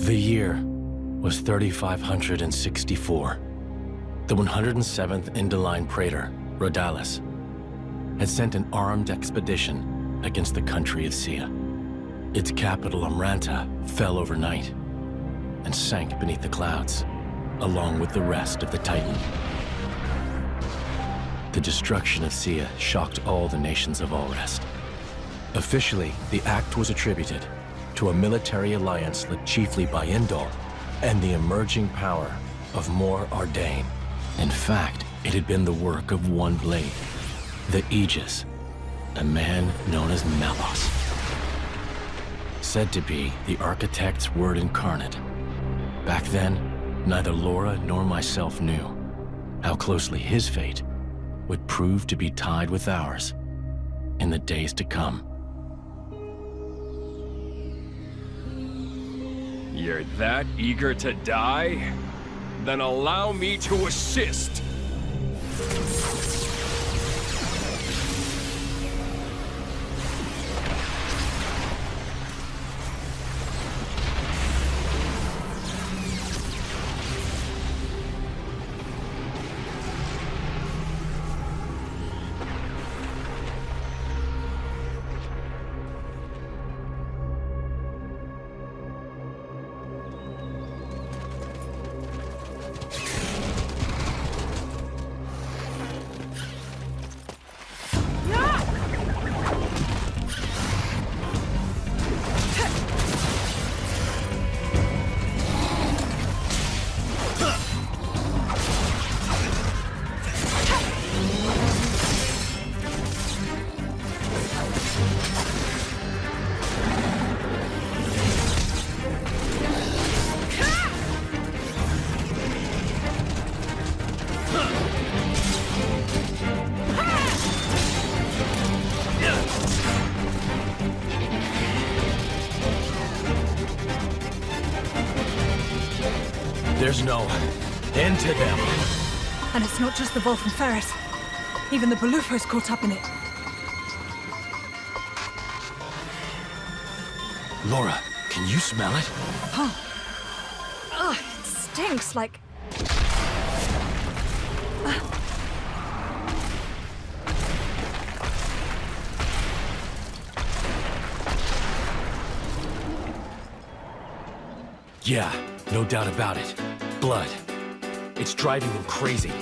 The year was 3564. The 107th Indoline Praetor, Rhodalis, had sent an armed expedition against the country of Sia. Its capital, Amranta, fell overnight and sank beneath the clouds, along with the rest of the Titan. The destruction of Sia shocked all the nations of Allrest. Officially, the act was attributed to a military alliance led chiefly by Indol and the emerging power of Mor Ardain. In fact, it had been the work of one blade, the Aegis, a man known as Malos. Said to be the architect's word incarnate. Back then, neither Laura nor myself knew how closely his fate would prove to be tied with ours in the days to come. You're that eager to die? Then allow me to assist. There's no end to them. And it's not just the Wolf and Ferris. Even the Baluffo's caught up in it. Laura, can you smell it? Huh. Ugh, it stinks like... Yeah, no doubt about it. Blood. It's driving them crazy.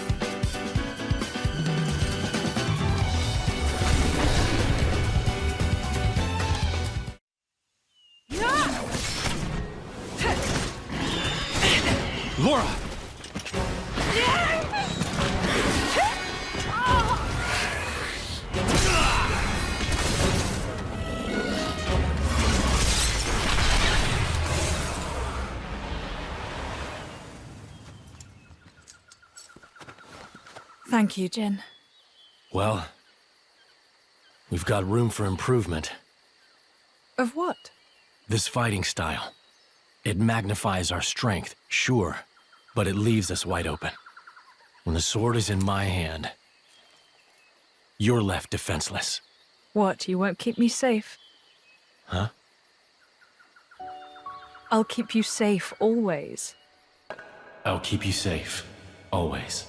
Laura! Thank you, Jin. Well, we've got room for improvement. Of what? This fighting style. It magnifies our strength, sure, but it leaves us wide open. When the sword is in my hand, you're left defenseless. What, you won't keep me safe? Huh? I'll keep you safe always. I'll keep you safe, always.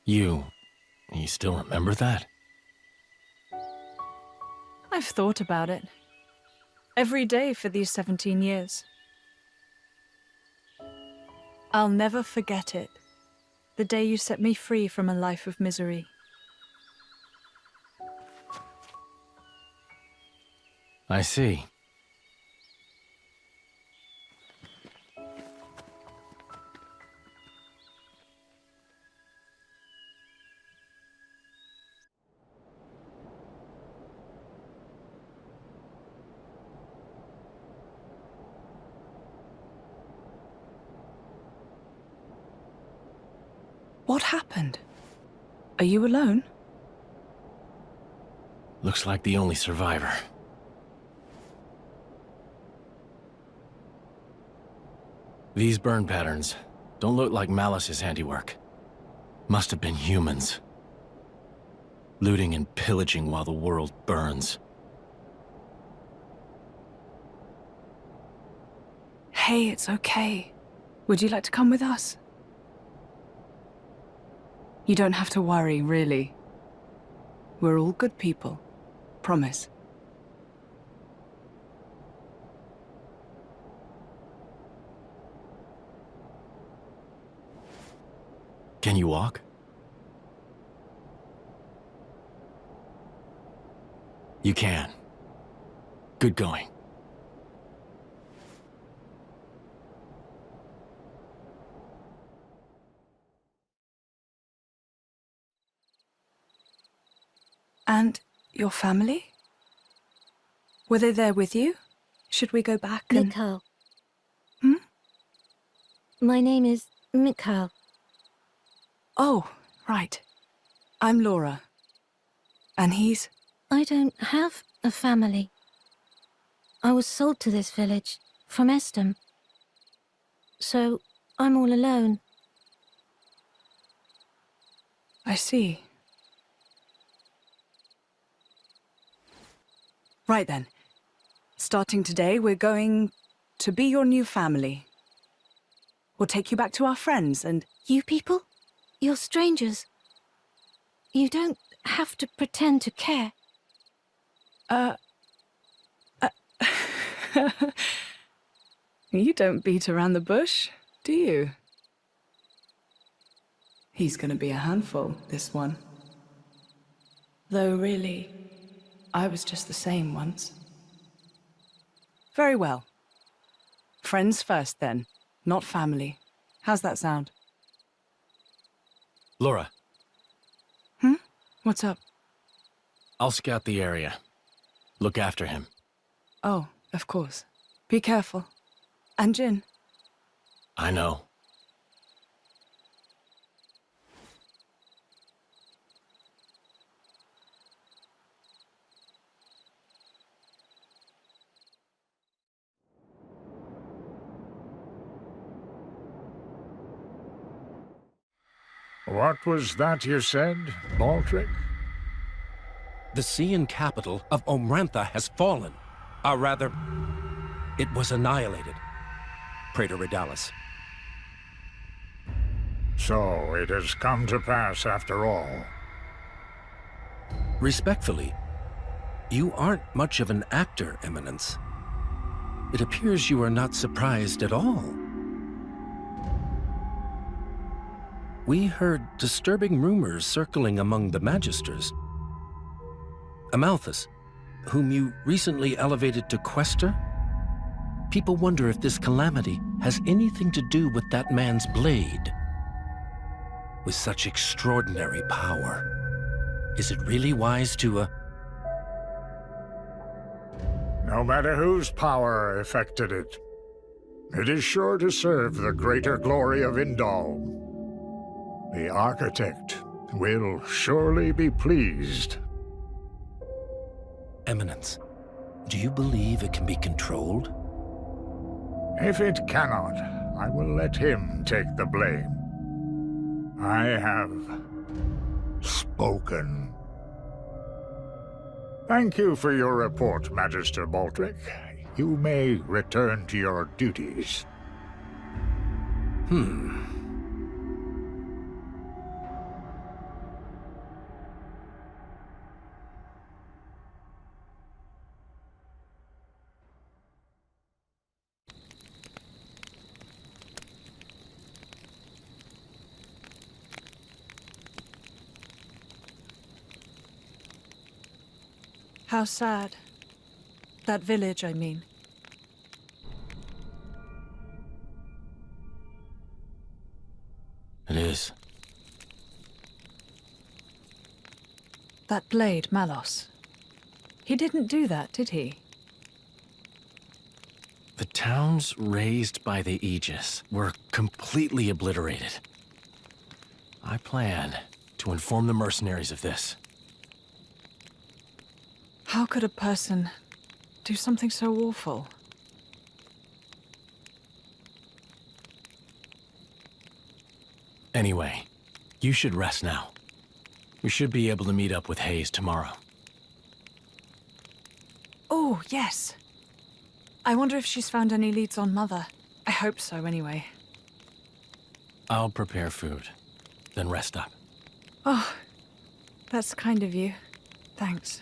You still remember that? I've thought about it. Every day for these 17 years. I'll never forget it. The day you set me free from a life of misery. I see. What happened? Are you alone? Looks like the only survivor. These burn patterns don't look like Malice's handiwork. Must have been humans. Looting and pillaging while the world burns. Hey, it's okay. Would you like to come with us? You don't have to worry, really. We're all good people. Promise. Can you walk? You can. Good going. And your family? Were they there with you? Should we go back and... Mikhail. Hmm? My name is Mikhail. Oh, right. I'm Laura. And he's... I don't have a family. I was sold to this village from Estem. So I'm all alone. I see. Right then. Starting today, we're going to be your new family. We'll take you back to our friends and... You people? You're strangers. You don't have to pretend to care. You don't beat around the bush, do you? He's gonna be a handful, this one. Though really, I was just the same once. Very well. Friends first then, not family. How's that sound? Laura, What's up? I'll scout the area. Look after him. Oh, of course. Be careful. And Jin. I know. What was that you said, Baldric? The Cian capital of Omrantha has fallen. Or rather, it was annihilated. Praetor Redalis. So it has come to pass after all. Respectfully, you aren't much of an actor, Eminence. It appears you are not surprised at all. We heard disturbing rumors circling among the Magisters. Amalthus, whom you recently elevated to Quester? People wonder if this calamity has anything to do with that man's blade. With such extraordinary power, is it really wise to, No matter whose power effected it, it is sure to serve the greater glory of Indal. The architect will surely be pleased. Eminence, do you believe it can be controlled? If it cannot, I will let him take the blame. I have spoken. Thank you for your report, Magister Baldric. You may return to your duties. How sad. That village, I mean. It is. That blade, Malos. He didn't do that, did he? The towns raised by the Aegis were completely obliterated. I plan to inform the mercenaries of this. How could a person do something so awful? Anyway, you should rest now. We should be able to meet up with Hayes tomorrow. Oh, yes. I wonder if she's found any leads on Mother. I hope so, anyway. I'll prepare food, then rest up. Oh, that's kind of you. Thanks.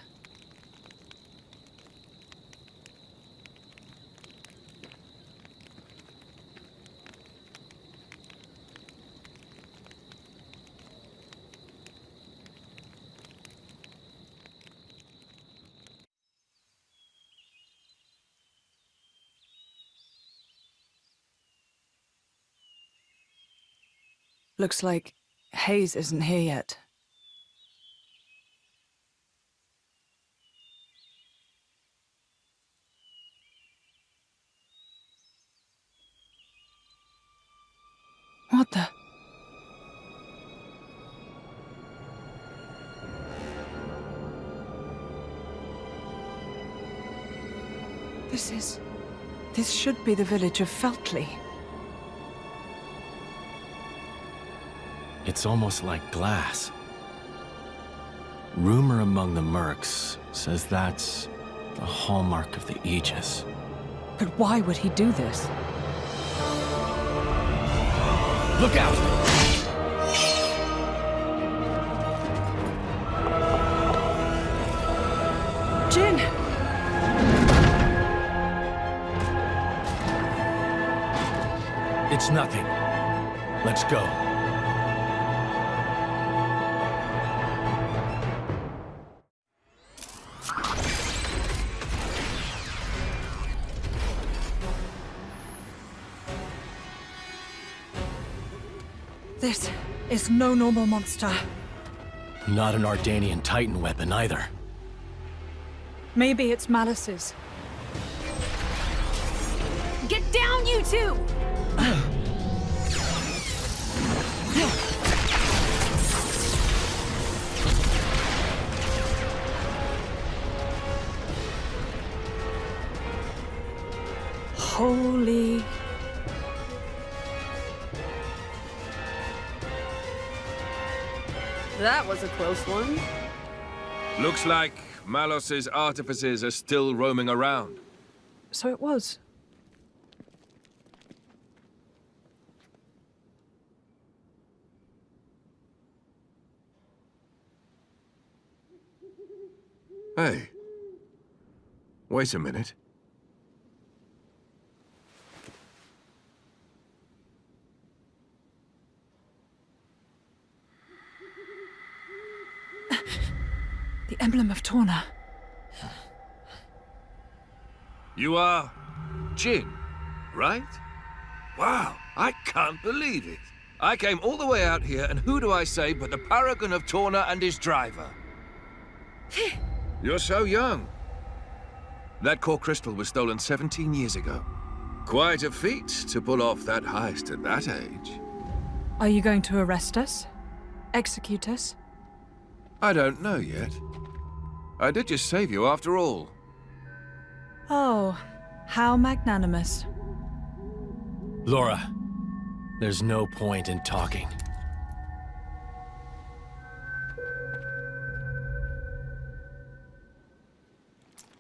Looks like Hayes isn't here yet. What the? This should be the village of Feltley. It's almost like glass. Rumor among the mercs says that's the hallmark of the Aegis. But why would he do this? Look out! Jin! It's nothing. Let's go. This is no normal monster. Not an Ardanian Titan weapon either. Maybe it's Malice's. Get down, you two! Holy... That was a close one. Looks like Malos's artificers are still roaming around. So it was. Hey. Wait a minute. The emblem of Torna. You are Jin, right? Wow, I can't believe it. I came all the way out here, and who do I say but the paragon of Torna and his driver? You're so young. That core crystal was stolen 17 years ago. Quite a feat to pull off that heist at that age. Are you going to arrest us? Execute us? I don't know yet. I did just save you after all. Oh, how magnanimous. Laura, there's no point in talking.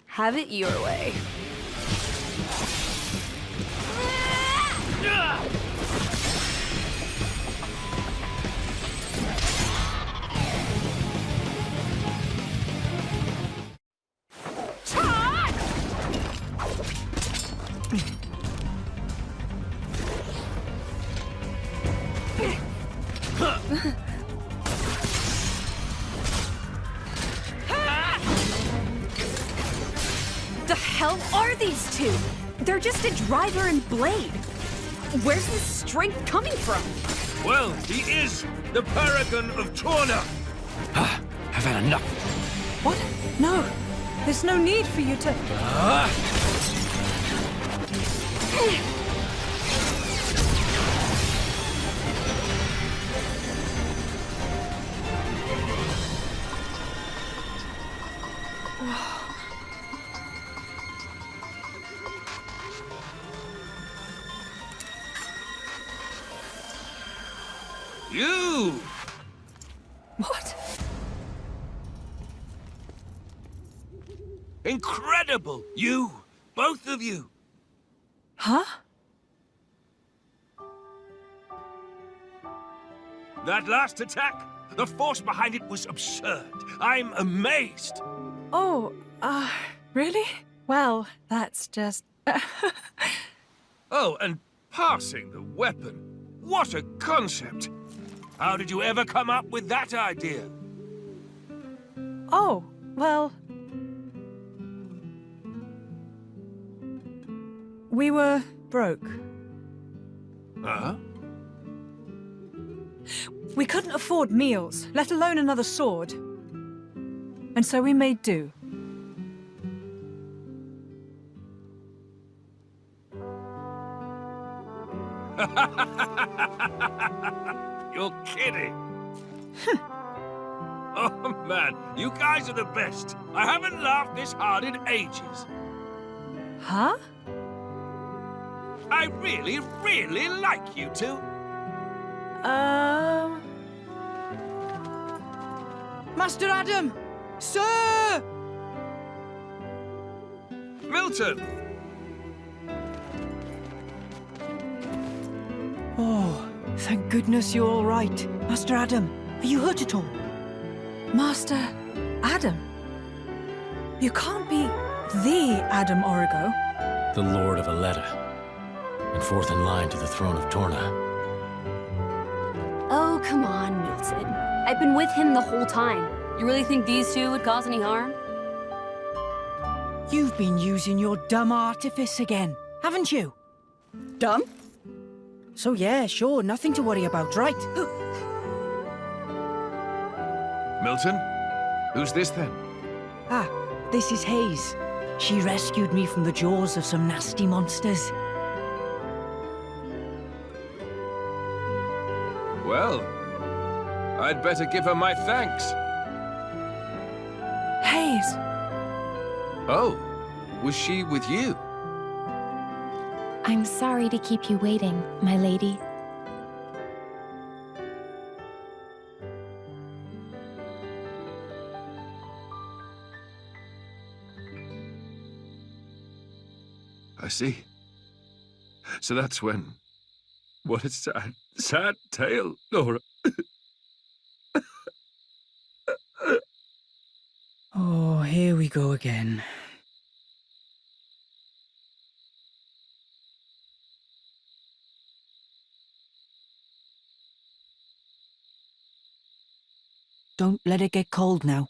Have it your way. The hell are these two? They're just a driver and blade. Where's this strength coming from? Well, he is the paragon of Torna. I've had enough. What? No. There's no need for you to... You! What? Incredible! You! Both of you! Huh? That last attack, the force behind it was absurd. I'm amazed. Oh, really? Well, that's just... Oh, and passing the weapon. What a concept. How did you ever come up with that idea? Oh, well... We were broke. Huh? We couldn't afford meals, let alone another sword. And so we made do. You're kidding. Oh, man, you guys are the best. I haven't laughed this hard in ages. Huh? I really, really like you two. Master Adam! Sir! Milton! Oh, thank goodness you're all right. Master Adam, are you hurt at all? Master Adam? You can't be the Adam Origo. The Lord of Aletta, and fourth in line to the throne of Torna. Oh, come on, Milton. I've been with him the whole time. You really think these two would cause any harm? You've been using your dumb artifice again, haven't you? Dumb? So yeah, sure, nothing to worry about, right? Milton? Who's this then? Ah, this is Hayes. She rescued me from the jaws of some nasty monsters. Well, I'd better give her my thanks. Hayes! Oh, was she with you? I'm sorry to keep you waiting, my lady. I see. So that's when... What a sad, sad tale, Laura. Oh, here we go again. Don't let it get cold now.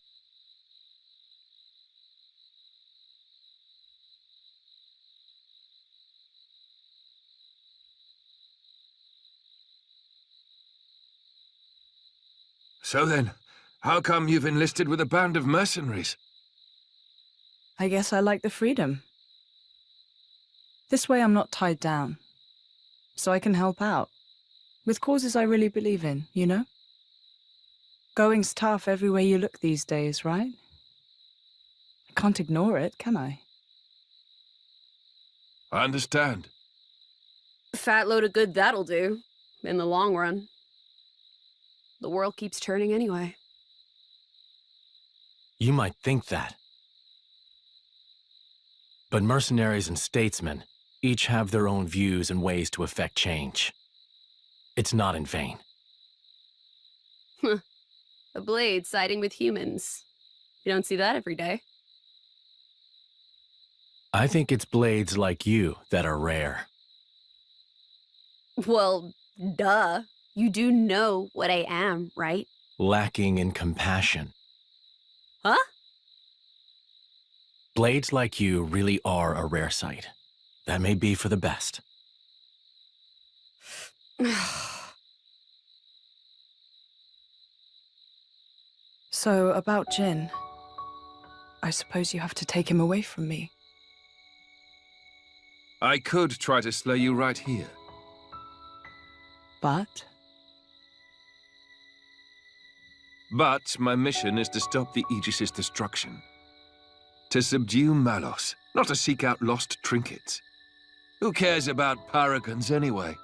So then, how come you've enlisted with a band of mercenaries? I guess I like the freedom. This way I'm not tied down. So I can help out. With causes I really believe in, you know? Going's tough everywhere you look these days, right? I can't ignore it, can I? I understand. Fat load of good that'll do, in the long run. The world keeps turning anyway. You might think that. But mercenaries and statesmen each have their own views and ways to effect change. It's not in vain. A blade siding with humans. You don't see that every day. I think it's blades like you that are rare. Well, duh. You do know what I am, right? Lacking in compassion. Huh? Blades like you really are a rare sight. That may be for the best. So, about Jin. I suppose you have to take him away from me. I could try to slay you right here. But? But my mission is to stop the Aegis's destruction. To subdue Malos, not to seek out lost trinkets. Who cares about paragons anyway?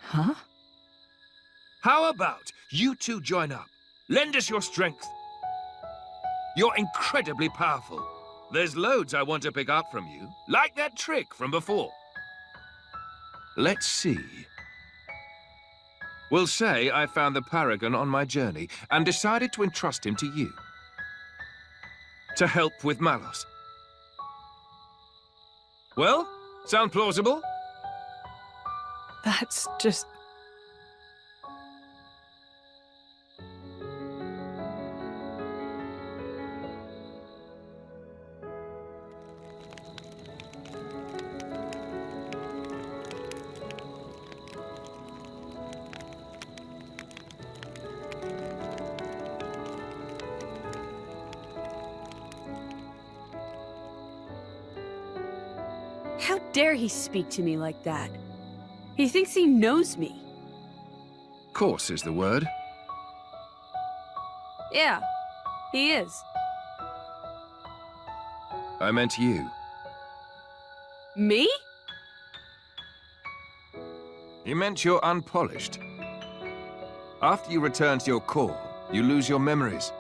Huh? How about you two join up? Lend us your strength. You're incredibly powerful. There's loads I want to pick up from you, like that trick from before. Let's see. We'll say I found the Paragon on my journey and decided to entrust him to you. To help with Malos. Well, sound plausible? That's just... How dare he speak to me like that? He thinks he knows me. Course is the word. Yeah, he is. I meant you. Me? He meant you're unpolished. After you return to your core, you lose your memories.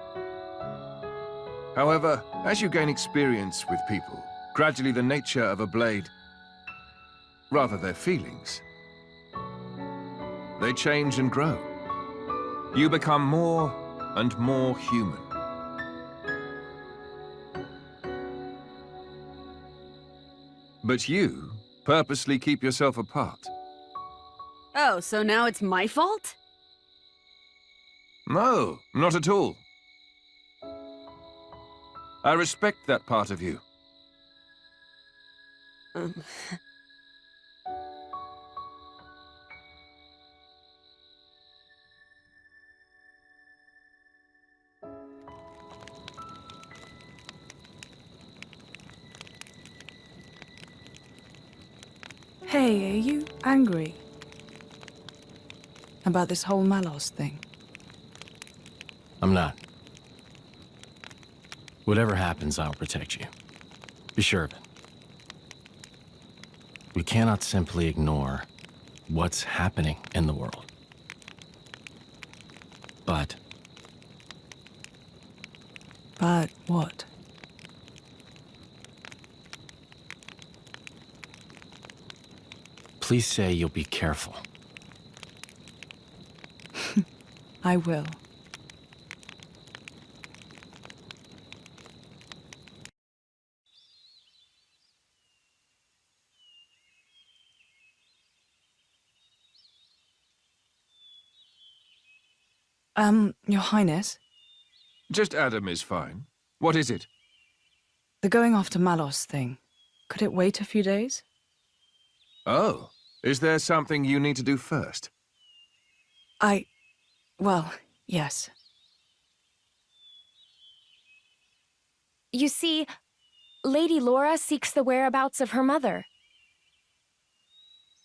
However, as you gain experience with people, gradually the nature of a blade, rather their feelings, they change and grow. You become more and more human. But you purposely keep yourself apart. Oh, so now it's my fault? No, not at all. I respect that part of you. Um... Hey, are you angry? About this whole Malos thing? I'm not. Whatever happens, I'll protect you. Be sure of it. We cannot simply ignore what's happening in the world. But what? please say you'll be careful. I will. Your Highness? Just Adam is fine. What is it? The going after Malos thing. Could it wait a few days? Oh, is there something you need to do first? Well, yes. You see, Lady Laura seeks the whereabouts of her mother.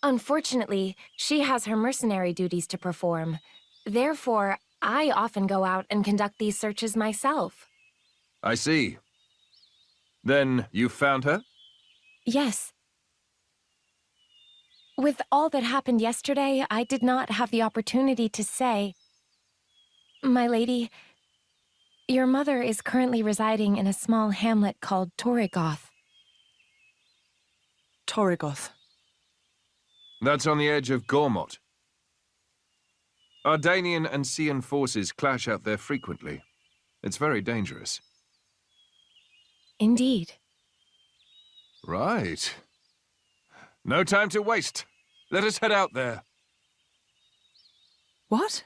Unfortunately, she has her mercenary duties to perform. Therefore, I often go out and conduct these searches myself. I see. Then you found her? Yes. With all that happened yesterday, I did not have the opportunity to say... My lady, your mother is currently residing in a small hamlet called Torrigoth. Torrigoth. That's on the edge of Gormott. Ardanian and Cian forces clash out there frequently. It's very dangerous. Indeed. Right. No time to waste. Let us head out there. What?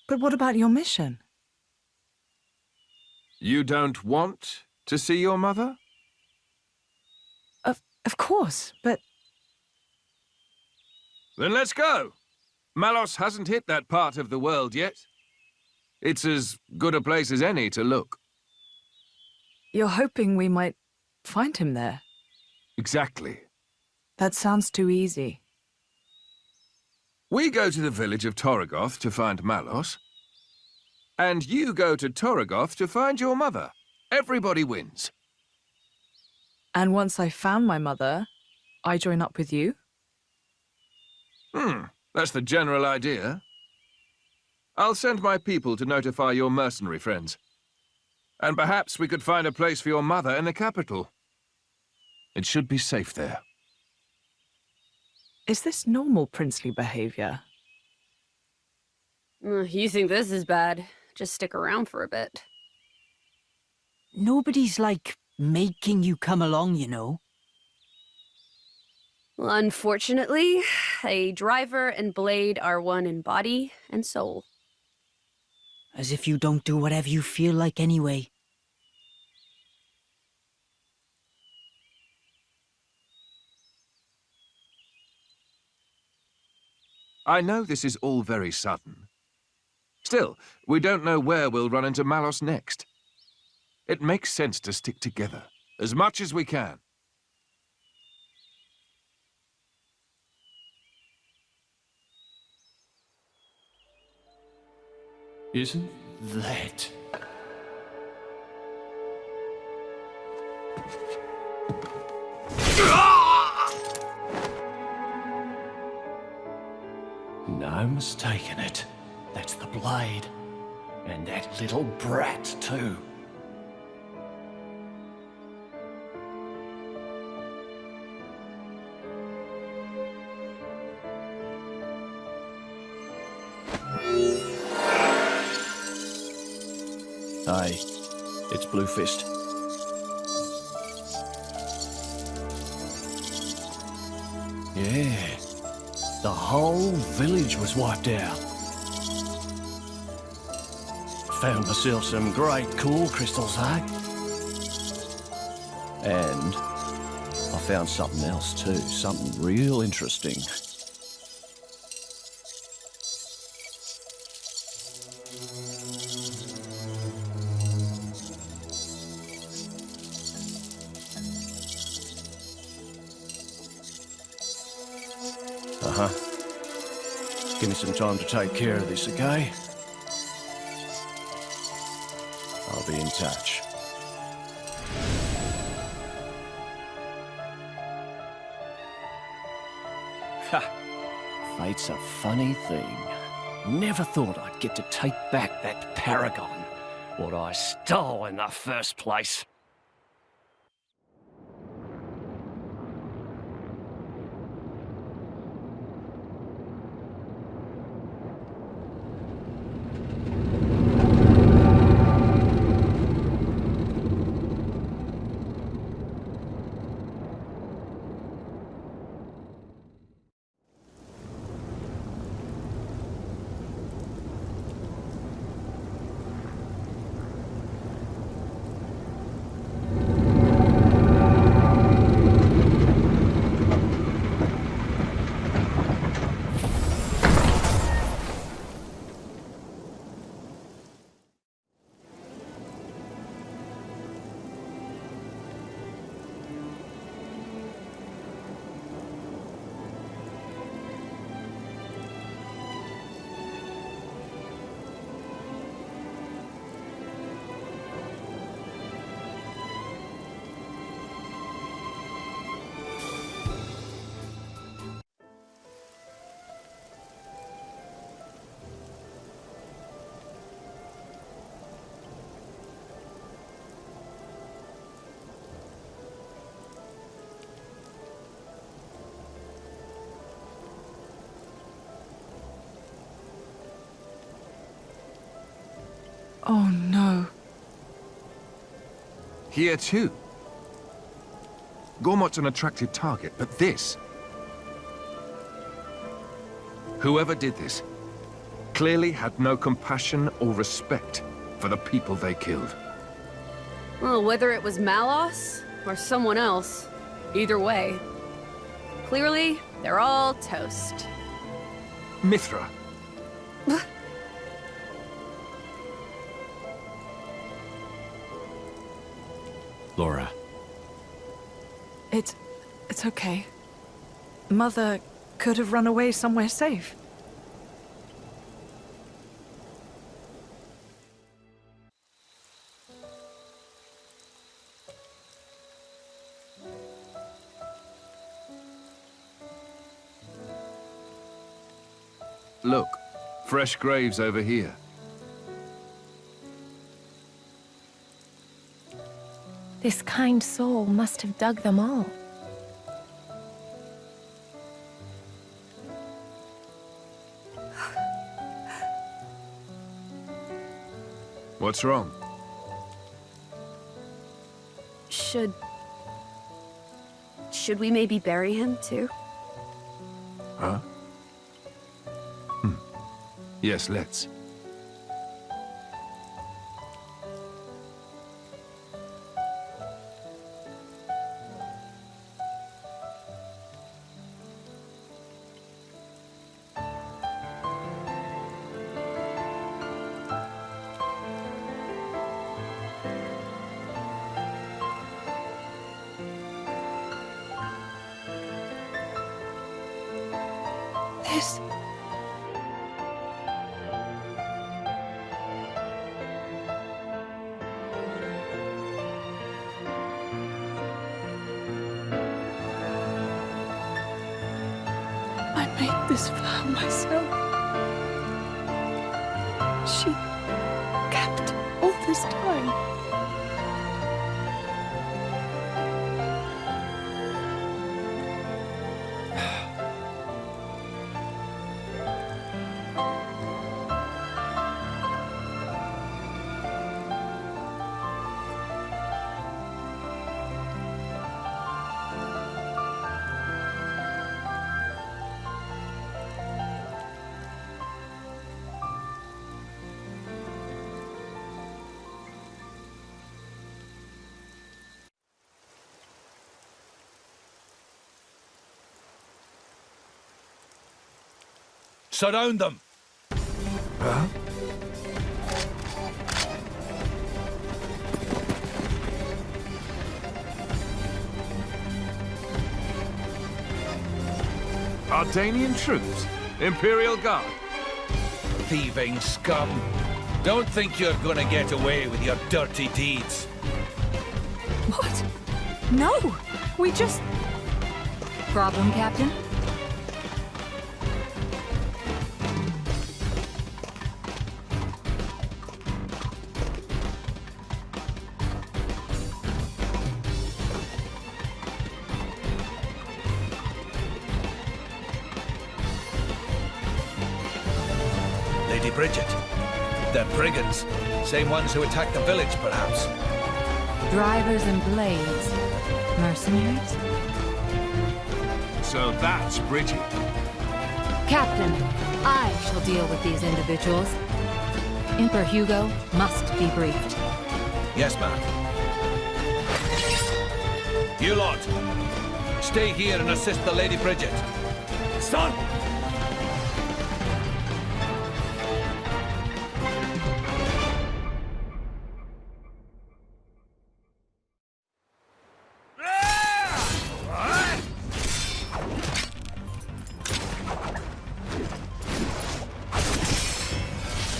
But what about your mission? You don't want to see your mother? Of course, but... Then let's go. Malos hasn't hit that part of the world yet. It's as good a place as any to look. You're hoping we might find him there? Exactly. That sounds too easy. We go to the village of Torrigoth to find Malos. And you go to Torrigoth to find your mother. Everybody wins. And once I found my mother, I join up with you? That's the general idea. I'll send my people to notify your mercenary friends. And perhaps we could find a place for your mother in the capital. It should be safe there. Is this normal princely behavior? You think this is bad? Just stick around for a bit. Nobody's, like, making you come along, you know. Well, unfortunately, a driver and blade are one in body and soul. As if you don't do whatever you feel like anyway. I know this is all very sudden. Still, we don't know where we'll run into Malos next. It makes sense to stick together, as much as we can. Isn't that... No mistaking it. That's the blade. And that little brat, too. Hey, it's Bluefist. Yeah, the whole village was wiped out. Found myself some great core crystals, eh? And I found something else too, something real interesting. Give me some time to take care of this, okay? I'll be in touch. Ha! Fate's a funny thing. Never thought I'd get to take back that paragon, what I stole in the first place. Oh no. Here too. Gormot's an attractive target, but this... Whoever did this clearly had no compassion or respect for the people they killed. Well, whether it was Malos or someone else, either way, clearly they're all toast. Mithra. Laura. It's okay. Mother could have run away somewhere safe. Look, fresh graves over here. This kind soul must have dug them all. What's wrong? Should we maybe bury him, too? Huh? Yes, let's. This... I made this for her myself. She kept all this time. Surround them! Huh? Ardanian troops? Imperial Guard? Thieving scum! Don't think you're gonna get away with your dirty deeds. What? No! We just... Problem, Captain? Lady Bridget. They're brigands. Same ones who attacked the village, perhaps. Drivers and blades. Mercenaries? So that's Bridget. Captain, I shall deal with these individuals. Emperor Hugo must be briefed. Yes, ma'am. You lot, stay here and assist the Lady Bridget. Son!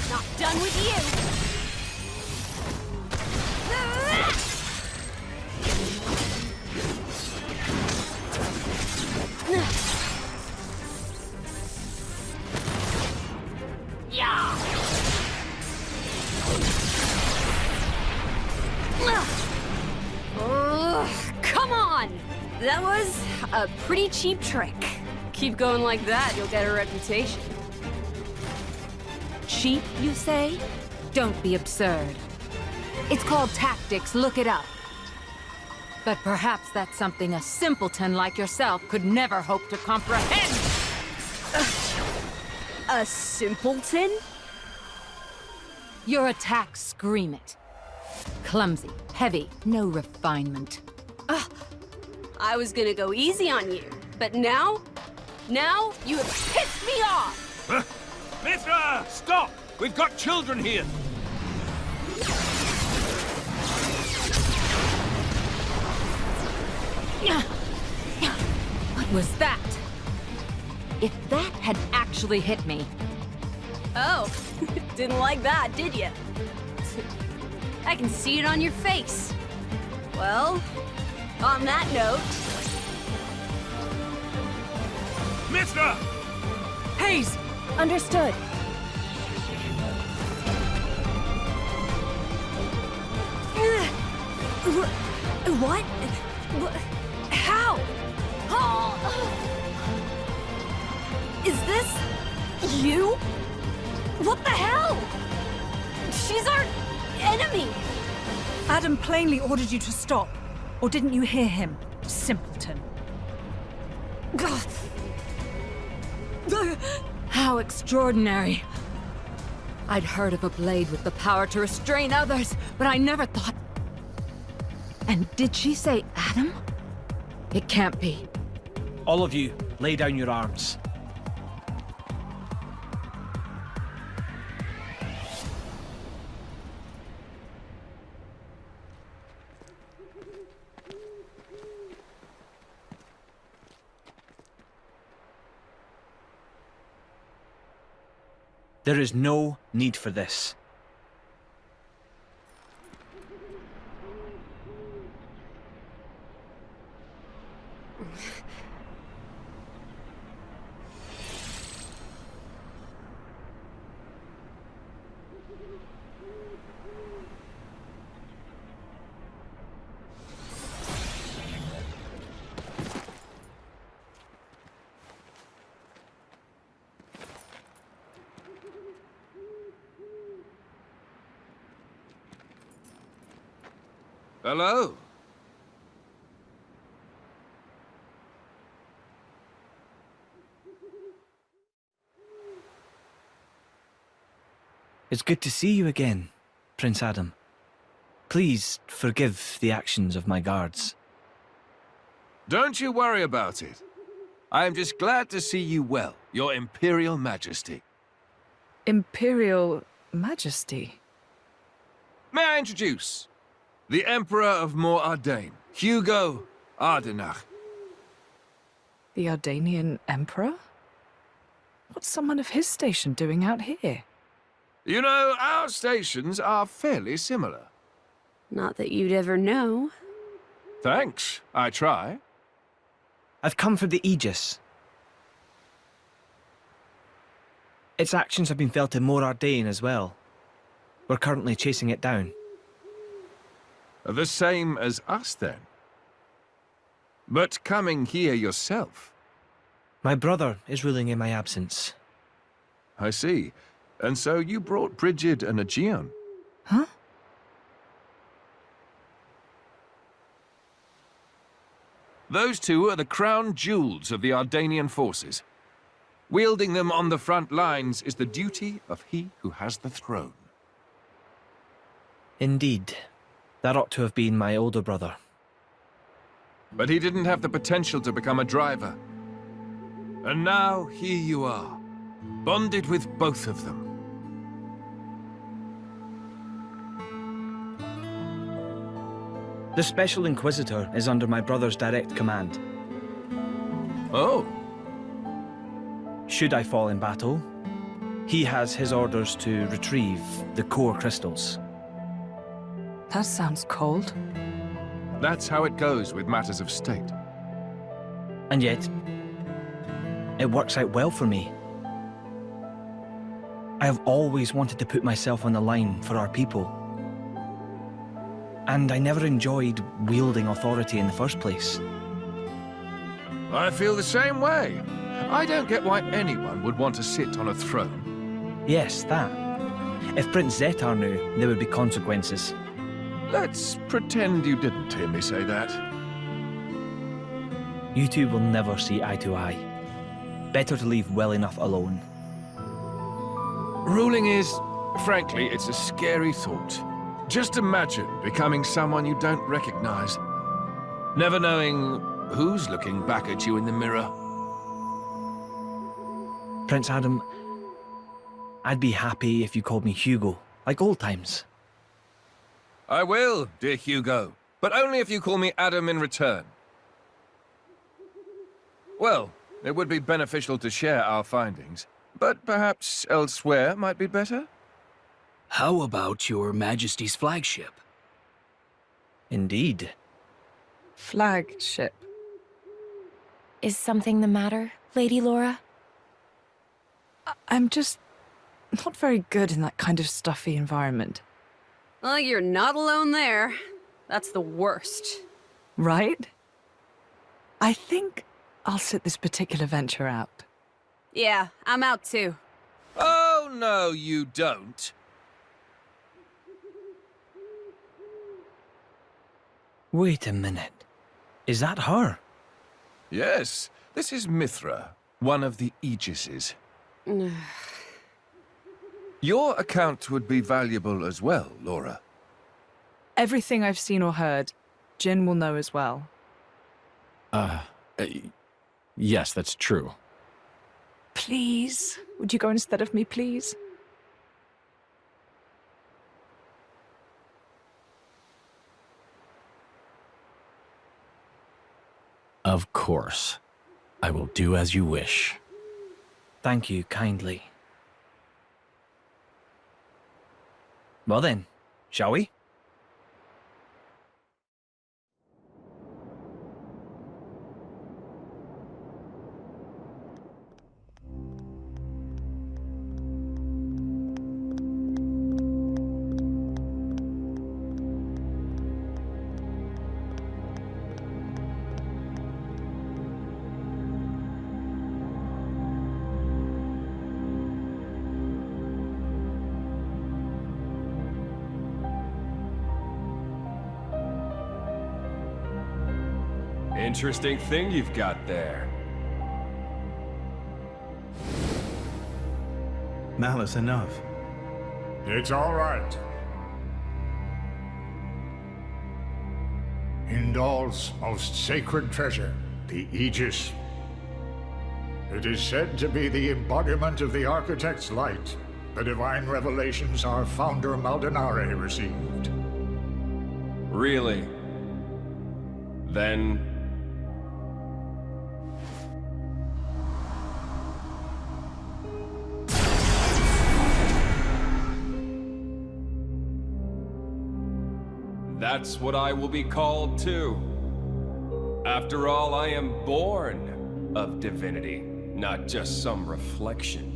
Not done with you! Come on! That was a pretty cheap trick. Keep going like that, you'll get a reputation. Cheap, you say? Don't be absurd. It's called tactics, look it up. But perhaps that's something a simpleton like yourself could never hope to comprehend! A simpleton? Your attacks scream it. Clumsy, heavy, no refinement. I was gonna go easy on you, but now you have pissed me off! Mithra! Stop! We've got children here! What was that? If that had actually hit me... Oh, didn't like that, did you? I can see it on your face. Well, on that note... Mithra! Hayes! Understood. What? How? Is this... you? What the hell? She's our at me! Adam plainly ordered you to stop. Or didn't you hear him, simpleton? How extraordinary. I'd heard of a blade with the power to restrain others, but I never thought... And did she say Adam? It can't be. All of you, lay down your arms. There is no need for this. Hello? It's good to see you again, Prince Adam. Please forgive the actions of my guards. Don't you worry about it. I am just glad to see you well, Your Imperial Majesty. Imperial Majesty? May I introduce? The Emperor of Mor Ardain, Hugo Ardenach. The Ardanian Emperor? What's someone of his station doing out here? You know, our stations are fairly similar. Not that you'd ever know. Thanks, I try. I've come for the Aegis. Its actions have been felt in Mor Ardain as well. We're currently chasing it down. The same as us, then. But coming here yourself. My brother is ruling in my absence. I see. And so you brought Brigid and Aegeon. Huh? Those two are the crown jewels of the Ardanian forces. Wielding them on the front lines is the duty of he who has the throne. Indeed. That ought to have been my older brother. But he didn't have the potential to become a driver. And now, here you are, bonded with both of them. The Special Inquisitor is under my brother's direct command. Oh. Should I fall in battle, he has his orders to retrieve the core crystals. That sounds cold. That's how it goes with matters of state. And yet, it works out well for me. I have always wanted to put myself on the line for our people. And I never enjoyed wielding authority in the first place. I feel the same way. I don't get why anyone would want to sit on a throne. Yes, that. If Prince Zetar knew, there would be consequences. Let's pretend you didn't hear me say that. You two will never see eye to eye. Better to leave well enough alone. Ruling is, frankly, it's a scary thought. Just imagine becoming someone you don't recognize. Never knowing who's looking back at you in the mirror. Prince Adam, I'd be happy if you called me Hugo, like old times. I will, dear Hugo, but only if you call me Adam in return. Well, it would be beneficial to share our findings, but perhaps elsewhere might be better? How about your Majesty's flagship? Indeed. Flagship. Is something the matter, Lady Laura? I'm just not very good in that kind of stuffy environment. Well, you're not alone there. That's the worst. Right? I think I'll sit this particular venture out. Yeah, I'm out too. Oh, no, you don't. Wait a minute. Is that her? Yes, this is Mithra, one of the Aegises. Your account would be valuable as well, Laura. Everything I've seen or heard, Jin will know as well. Yes, that's true. Please, would you go instead of me, please? Of course. I will do as you wish. Thank you kindly. Well then, shall we? Interesting thing you've got there. Malice enough. It's all right. Indal's most sacred treasure, the Aegis. It is said to be the embodiment of the Architect's light, the divine revelations our founder Maldonare received. Really? Then... that's what I will be called too. After all, I am born of divinity, not just some reflection.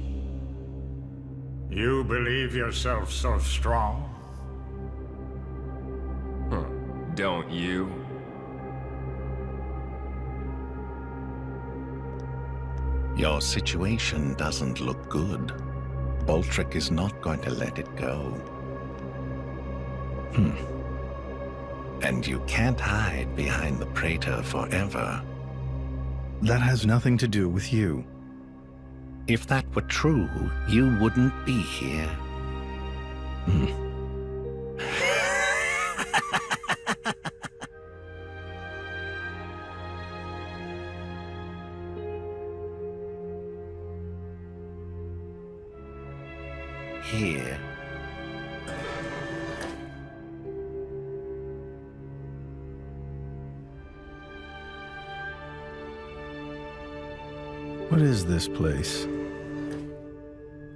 You believe yourself so strong? Don't you? Your situation doesn't look good. Boltrick is not going to let it go. And you can't hide behind the Praetor forever. That has nothing to do with you. If that were true, you wouldn't be here. Here. What is this place?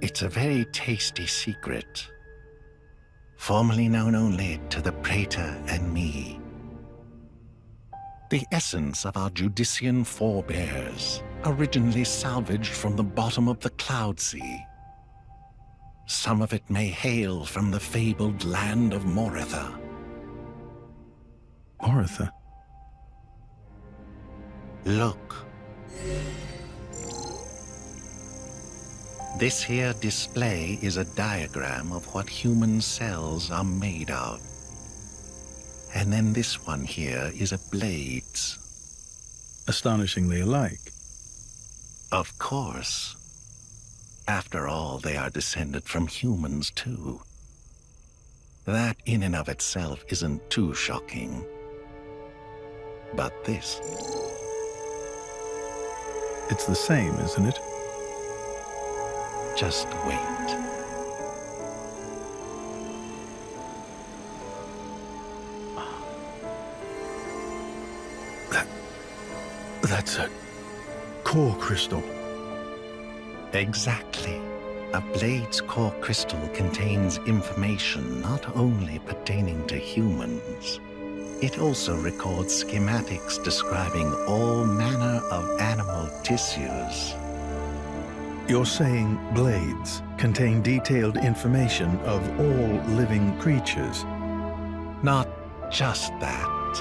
It's a very tasty secret. Formerly known only to the Praetor and me. The essence of our Judician forebears, originally salvaged from the bottom of the Cloud Sea. Some of it may hail from the fabled land of Moritha. Moritha? Look. This here display is a diagram of what human cells are made of. And then this one here is a blades. Astonishingly alike. Of course. After all, they are descended from humans too. That in and of itself isn't too shocking. But this... It's the same, isn't it? Just wait. That's a core crystal. Exactly. A blade's core crystal contains information not only pertaining to humans. It also records schematics describing all manner of animal tissues. You're saying blades contain detailed information of all living creatures? Not just that.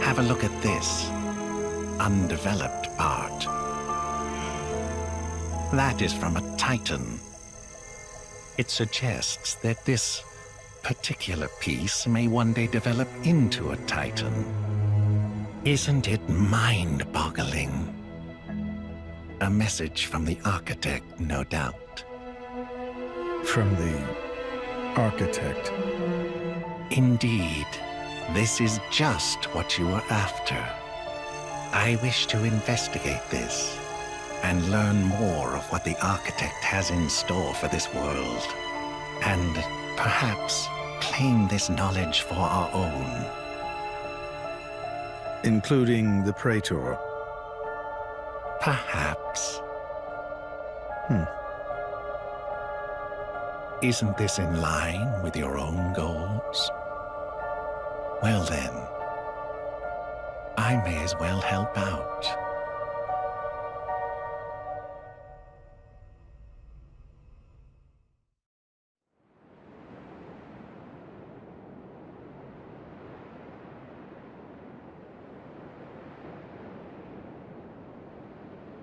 Have a look at this undeveloped part. That is from a Titan. It suggests that this particular piece may one day develop into a titan. Isn't it mind-boggling? A message from the architect, no doubt. From the architect? Indeed. This is just what you were after. I wish to investigate this and learn more of what the architect has in store for this world, and perhaps claim this knowledge for our own. Including the Praetor? Perhaps. Isn't this in line with your own goals? Well then, I may as well help out.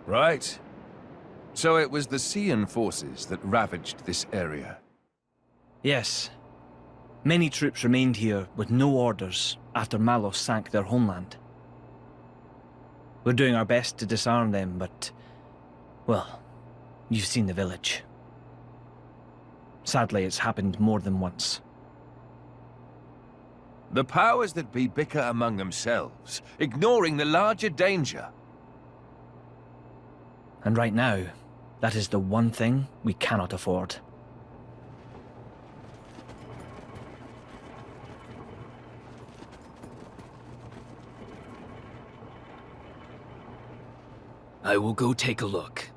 Right. So it was the Xian forces that ravaged this area. Yes. Many troops remained here with no orders after Malos sank their homeland. We're doing our best to disarm them, but... well, you've seen the village. Sadly, it's happened more than once. The powers that be bicker among themselves, ignoring the larger danger. And right now, that is the one thing we cannot afford. I will go take a look.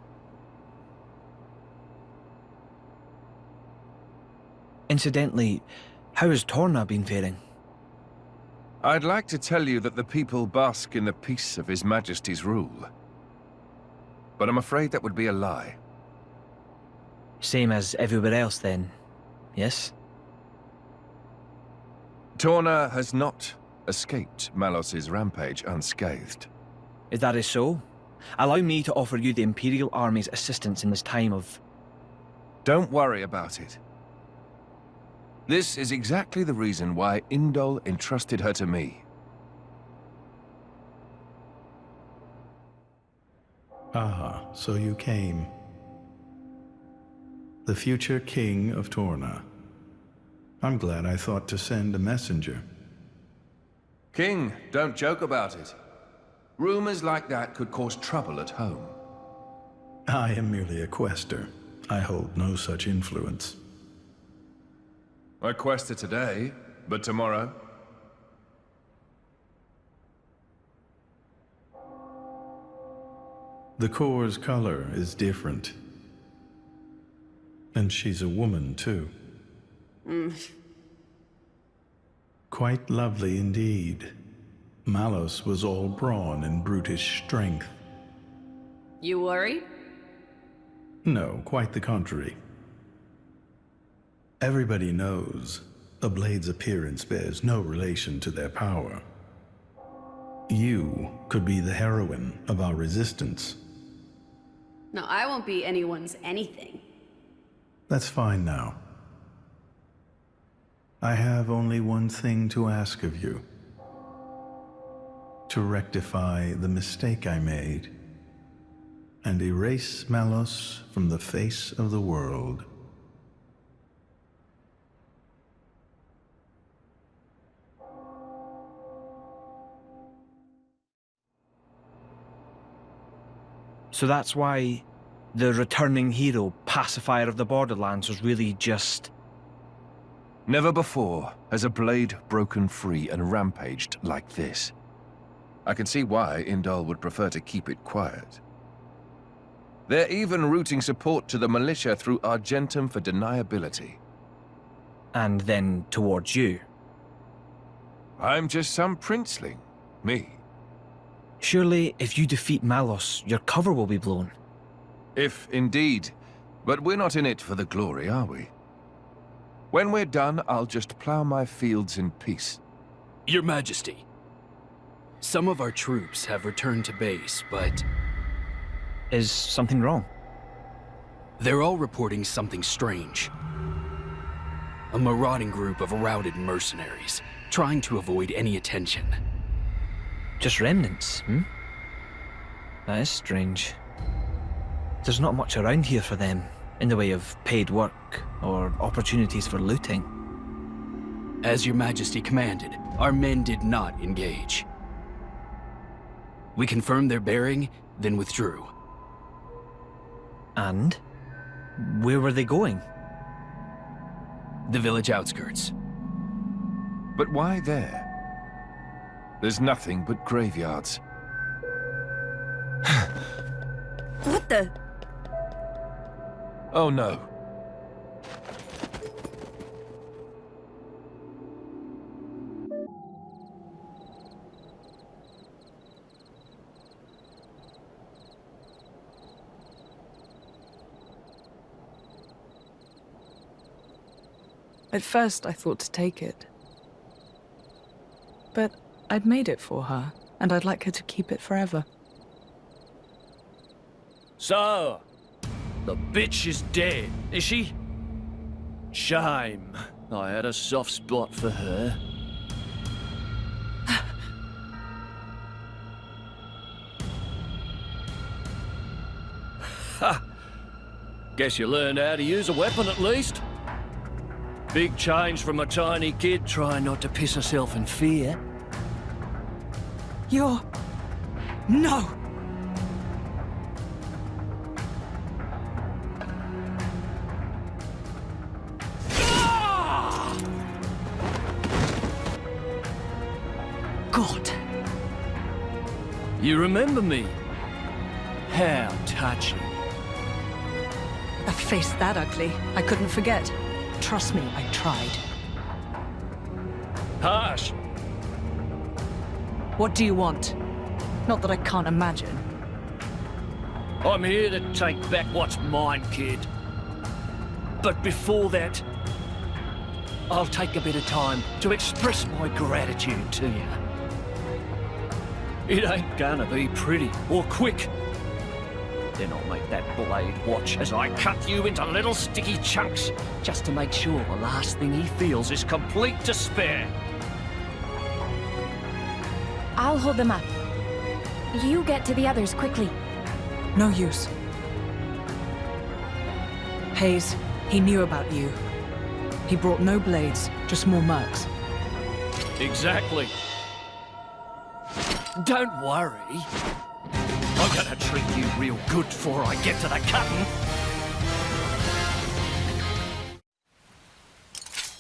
Incidentally, how has Torna been faring? I'd like to tell you that the people bask in the peace of His Majesty's rule. But I'm afraid that would be a lie. Same as everywhere else then, yes? Torna has not escaped Malos's rampage unscathed. If that is so, allow me to offer you the Imperial Army's assistance in this time of... Don't worry about it. This is exactly the reason why Indol entrusted her to me. Ah, so you came. The future king of Torna. I'm glad I thought to send a messenger. King, don't joke about it. Rumors like that could cause trouble at home. I am merely a quester. I hold no such influence. I quest it today, but tomorrow? The core's color is different. And she's a woman, too. Quite lovely indeed. Malos was all brawn and brutish strength. You worried? No, quite the contrary. Everybody knows a blade's appearance bears no relation to their power. You could be the heroine of our resistance. No, I won't be anyone's anything. That's fine now. I have only one thing to ask of you. To rectify the mistake I made and erase Malos from the face of the world. So that's why the returning hero, pacifier of the Borderlands, was really just... Never before has a blade broken free and rampaged like this. I can see why Indol would prefer to keep it quiet. They're even routing support to the militia through Argentum for deniability. And then towards you. I'm just some princeling. Me. Surely, if you defeat Malos, your cover will be blown. If indeed. But we're not in it for the glory, are we? When we're done, I'll just plow my fields in peace. Your Majesty, some of our troops have returned to base, but... Is something wrong? They're all reporting something strange. A marauding group of routed mercenaries, trying to avoid any attention. Just remnants, hmm? That is strange. There's not much around here for them, in the way of paid work or opportunities for looting. As your majesty commanded, our men did not engage. We confirmed their bearing, then withdrew. And? Where were they going? The village outskirts. But why there? There's nothing but graveyards. What the? Oh no. At first, I thought to take it. But I'd made it for her, and I'd like her to keep it forever. So, the bitch is dead, is she? Shame. I had a soft spot for her. Ha! Guess you learned how to use a weapon at least. Big change from a tiny kid trying not to piss herself in fear. You're... No! God. You remember me? How touching. A face that ugly, I couldn't forget. Trust me, I tried. Harsh. What do you want? Not that I can't imagine. I'm here to take back what's mine, kid. But before that, I'll take a bit of time to express my gratitude to you. It ain't gonna be pretty or quick. Then I'll make that blade watch as I cut you into little sticky chunks, just to make sure the last thing he feels is complete despair. I'll hold them up. You get to the others quickly. No use. Hayes, he knew about you. He brought no blades, just more mercs. Exactly. Don't worry. I'm gonna treat you real good before I get to the cutting.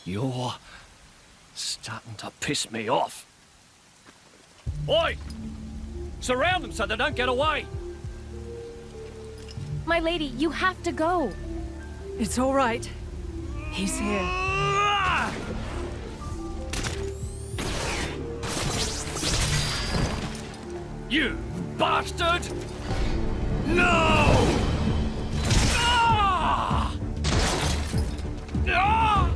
You're starting to piss me off. Oi! Surround them so they don't get away! My lady, you have to go. It's all right. He's here. You bastard! No! Ah! Ah!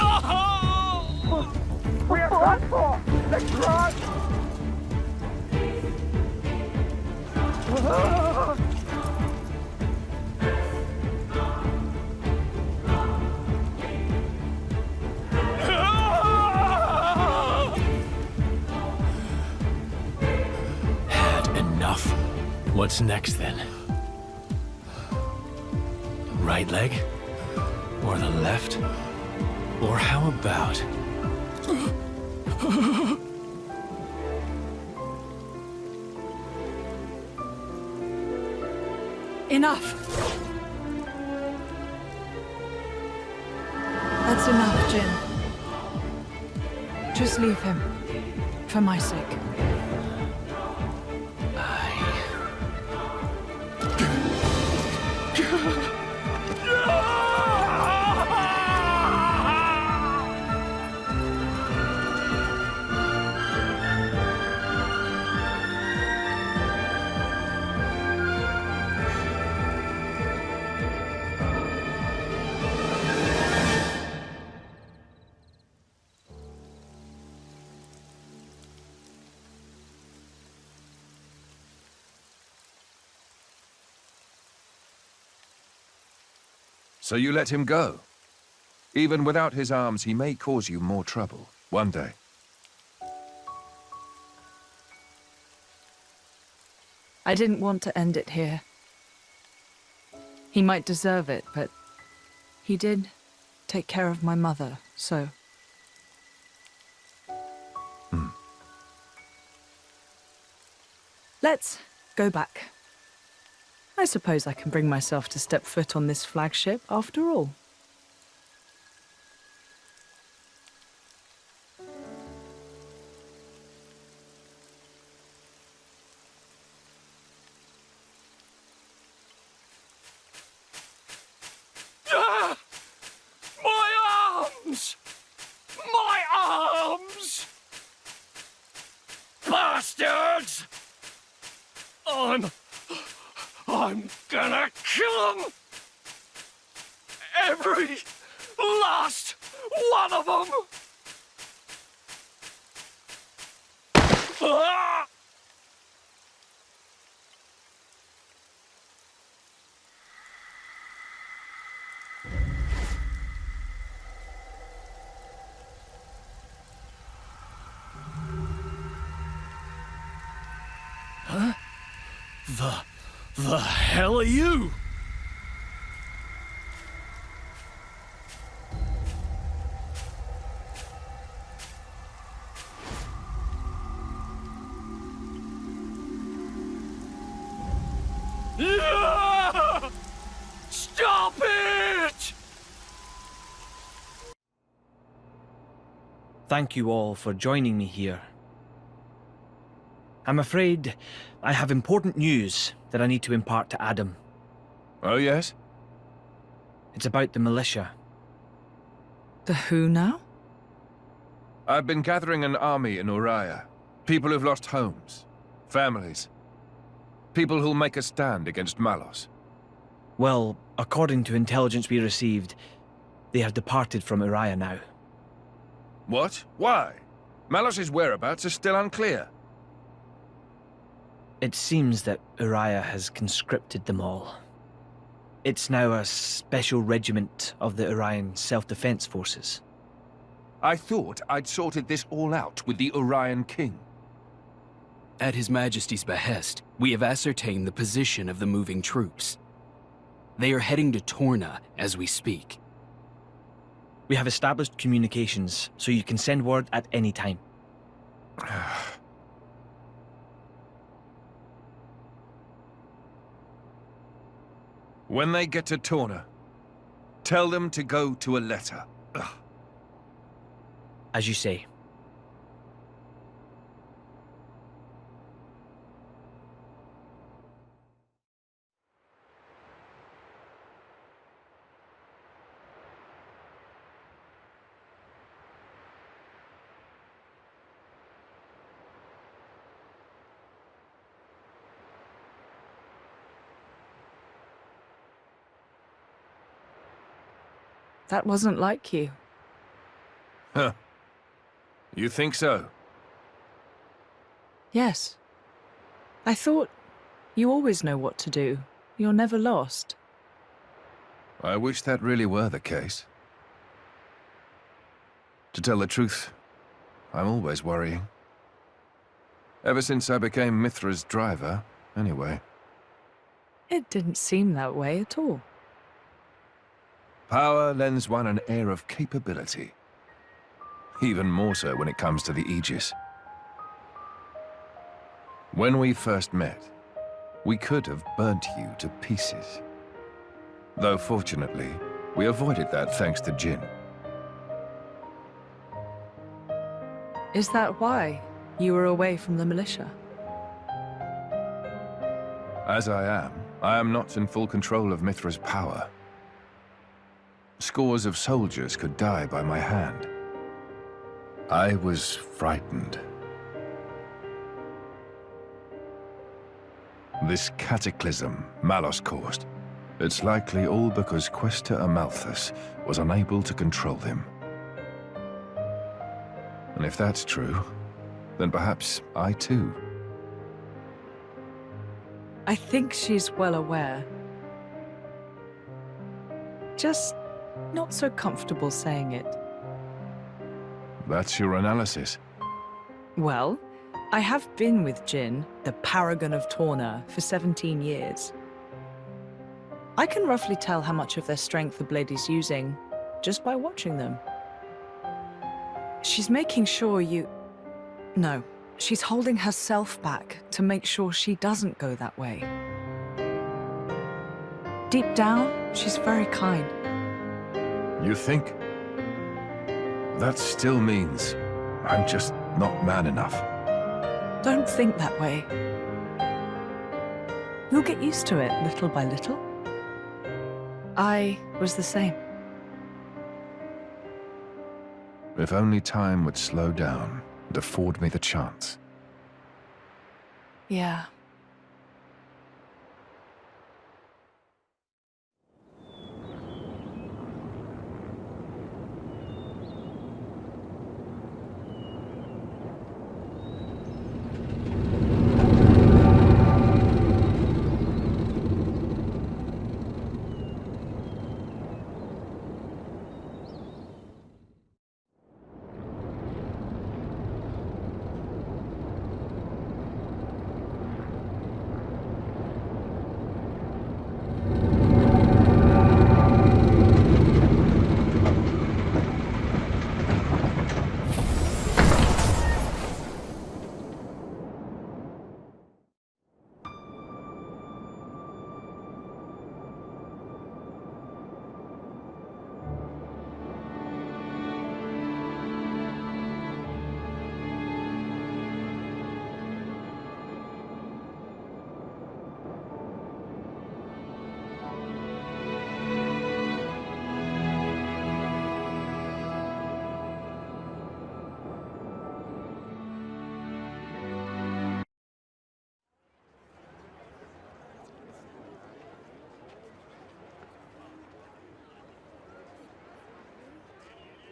No! We are done for! Let's run! Had enough. What's next then? Right leg? Or the left? Or how about... Enough! That's enough, Jin. Just leave him. For my sake. So you let him go? Even without his arms, he may cause you more trouble one day. I didn't want to end it here. He might deserve it, but he did take care of my mother, so... Let's go back. I suppose I can bring myself to step foot on this flagship after all. Ah! My arms! My arms! Bastards! I'm gonna kill them! Every last one of them! Ah! Huh? The hell are you? Ah! Stop it! Thank you all for joining me here. I'm afraid I have important news that I need to impart to Adam. Oh, yes? It's about the militia. The who now? I've been gathering an army in Uriah. People who've lost homes, families. People who'll make a stand against Malos. Well, according to intelligence we received, they have departed from Uriah now. What? Why? Malos' whereabouts are still unclear. It seems that Uriah has conscripted them all. It's now a special regiment of the Urian Self-Defense Forces. I thought I'd sorted this all out with the Urian King. At His Majesty's behest, we have ascertained the position of the moving troops. They are heading to Torna as we speak. We have established communications, so you can send word at any time. When they get to Torna, tell them to go to a letter. Ugh. As you say. That wasn't like you. Huh. You think so? Yes. I thought you always know what to do. You're never lost. I wish that really were the case. To tell the truth, I'm always worrying. Ever since I became Mithra's driver, anyway. It didn't seem that way at all. Power lends one an air of capability. Even more so when it comes to the Aegis. When we first met, we could have burnt you to pieces. Though fortunately, we avoided that thanks to Jin. Is that why you were away from the militia? As I am not in full control of Mithra's power. Scores of soldiers could die by my hand. I was frightened. This cataclysm Malos caused, it's likely all because Questa Amalthus was unable to control him. And if that's true, then perhaps I too. I think she's well aware. Just not so comfortable saying it. That's your analysis. Well, I have been with Jin, the paragon of Torna, for 17 years. I can roughly tell how much of their strength the blade is using just by watching them. She's making sure you... No, she's holding herself back to make sure she doesn't go that way. Deep down, she's very kind. You think? That still means I'm just not man enough. Don't think that way. You'll get used to it little by little. I was the same. If only time would slow down and afford me the chance. Yeah.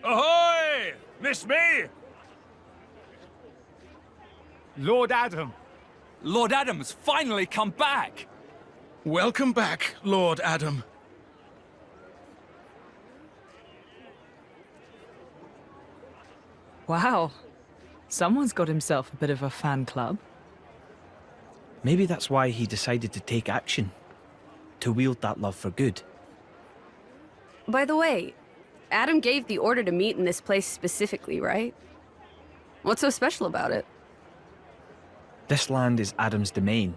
Ahoy! Miss me? Lord Adam. Lord Adam's finally come back! Welcome back, Lord Adam. Wow. Someone's got himself a bit of a fan club. Maybe that's why he decided to take action. To wield that love for good. By the way, Adam gave the order to meet in this place specifically, right? What's so special about it? This land is Adam's domain.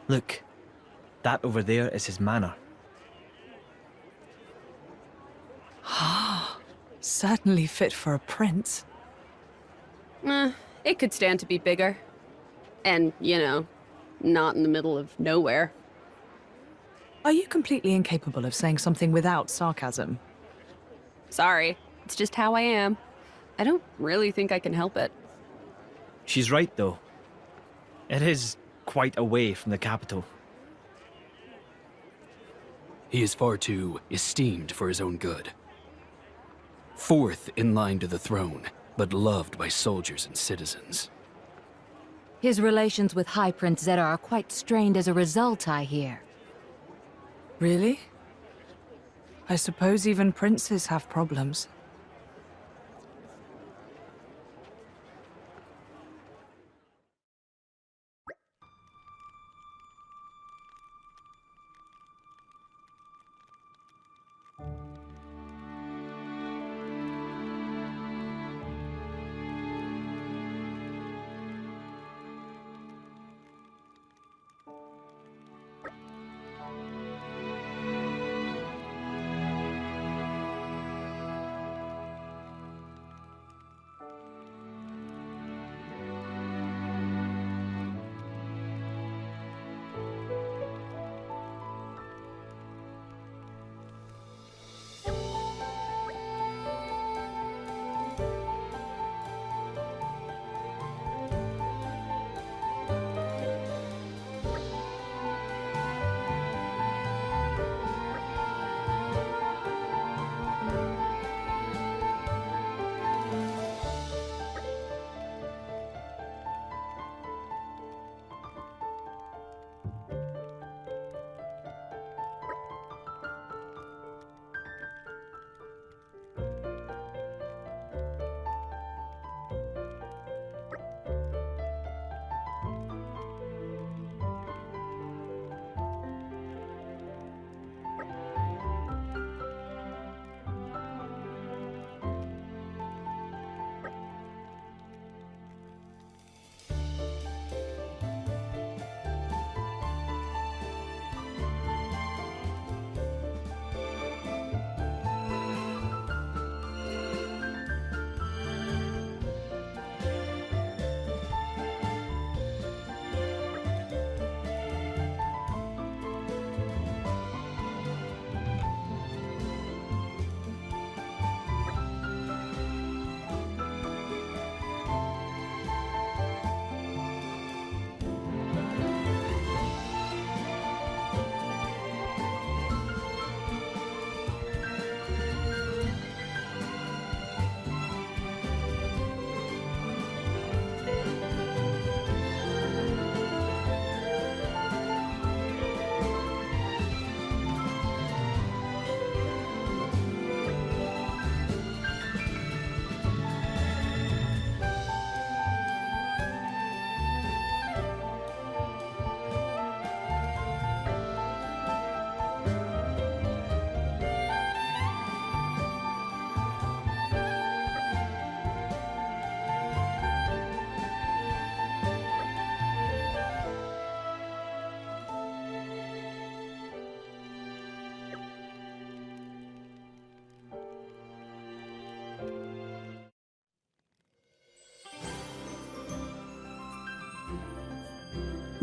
Look, that over there is his manor. Certainly fit for a prince. It could stand to be bigger. And, you know, not in the middle of nowhere. Are you completely incapable of saying something without sarcasm? Sorry, it's just how I am. I don't really think I can help it. She's right, though. It is quite away from the capital. He is far too esteemed for his own good. Fourth in line to the throne, but loved by soldiers and citizens. His relations with High Prince Zeta are quite strained as a result, I hear. Really? I suppose even princes have problems.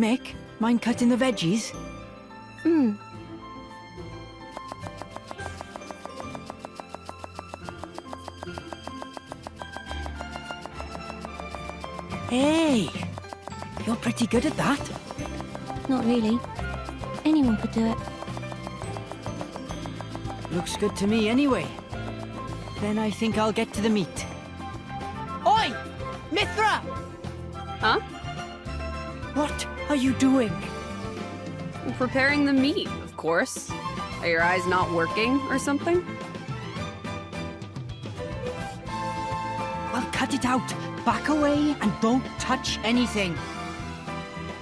Mick, mind cutting the veggies? Hmm. Hey! You're pretty good at that. Not really. Anyone could do it. Looks good to me anyway. Then I think I'll get to the meat. Oi! Mithra! Huh? What are you doing? I'm preparing the meat, of course. Are your eyes not working or something? Well, cut it out. Back away and don't touch anything.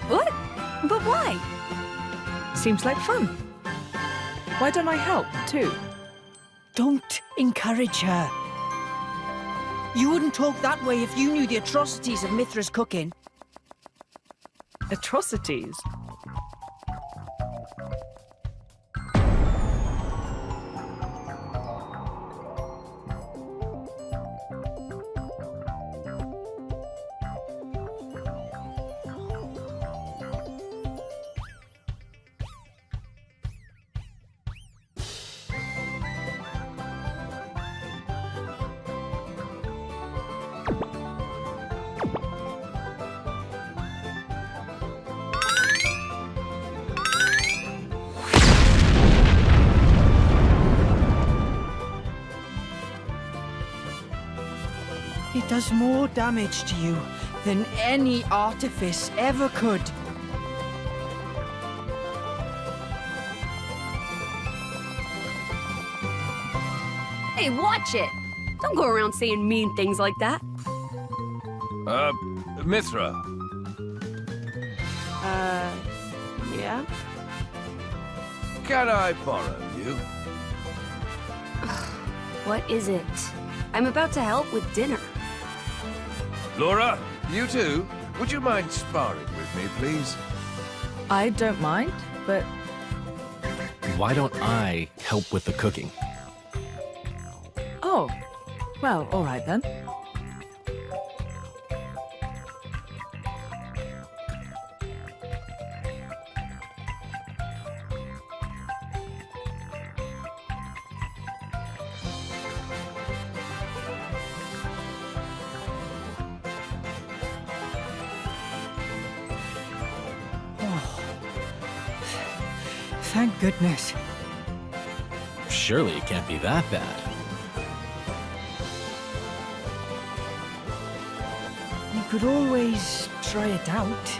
What? But why? Seems like fun. Why don't I help, too? Don't encourage her. You wouldn't talk that way if you knew the atrocities of Mithra's cooking. Atrocities? It does more damage to you than any artifice ever could. Hey, watch it! Don't go around saying mean things like that. Mithra. Yeah? Can I borrow you? What is it? I'm about to help with dinner. Laura, you too? Would you mind sparring with me, please? I don't mind, but Why don't I help with the cooking? oh, well, all right then. Thank goodness. Surely it can't be that bad. You could always try it out.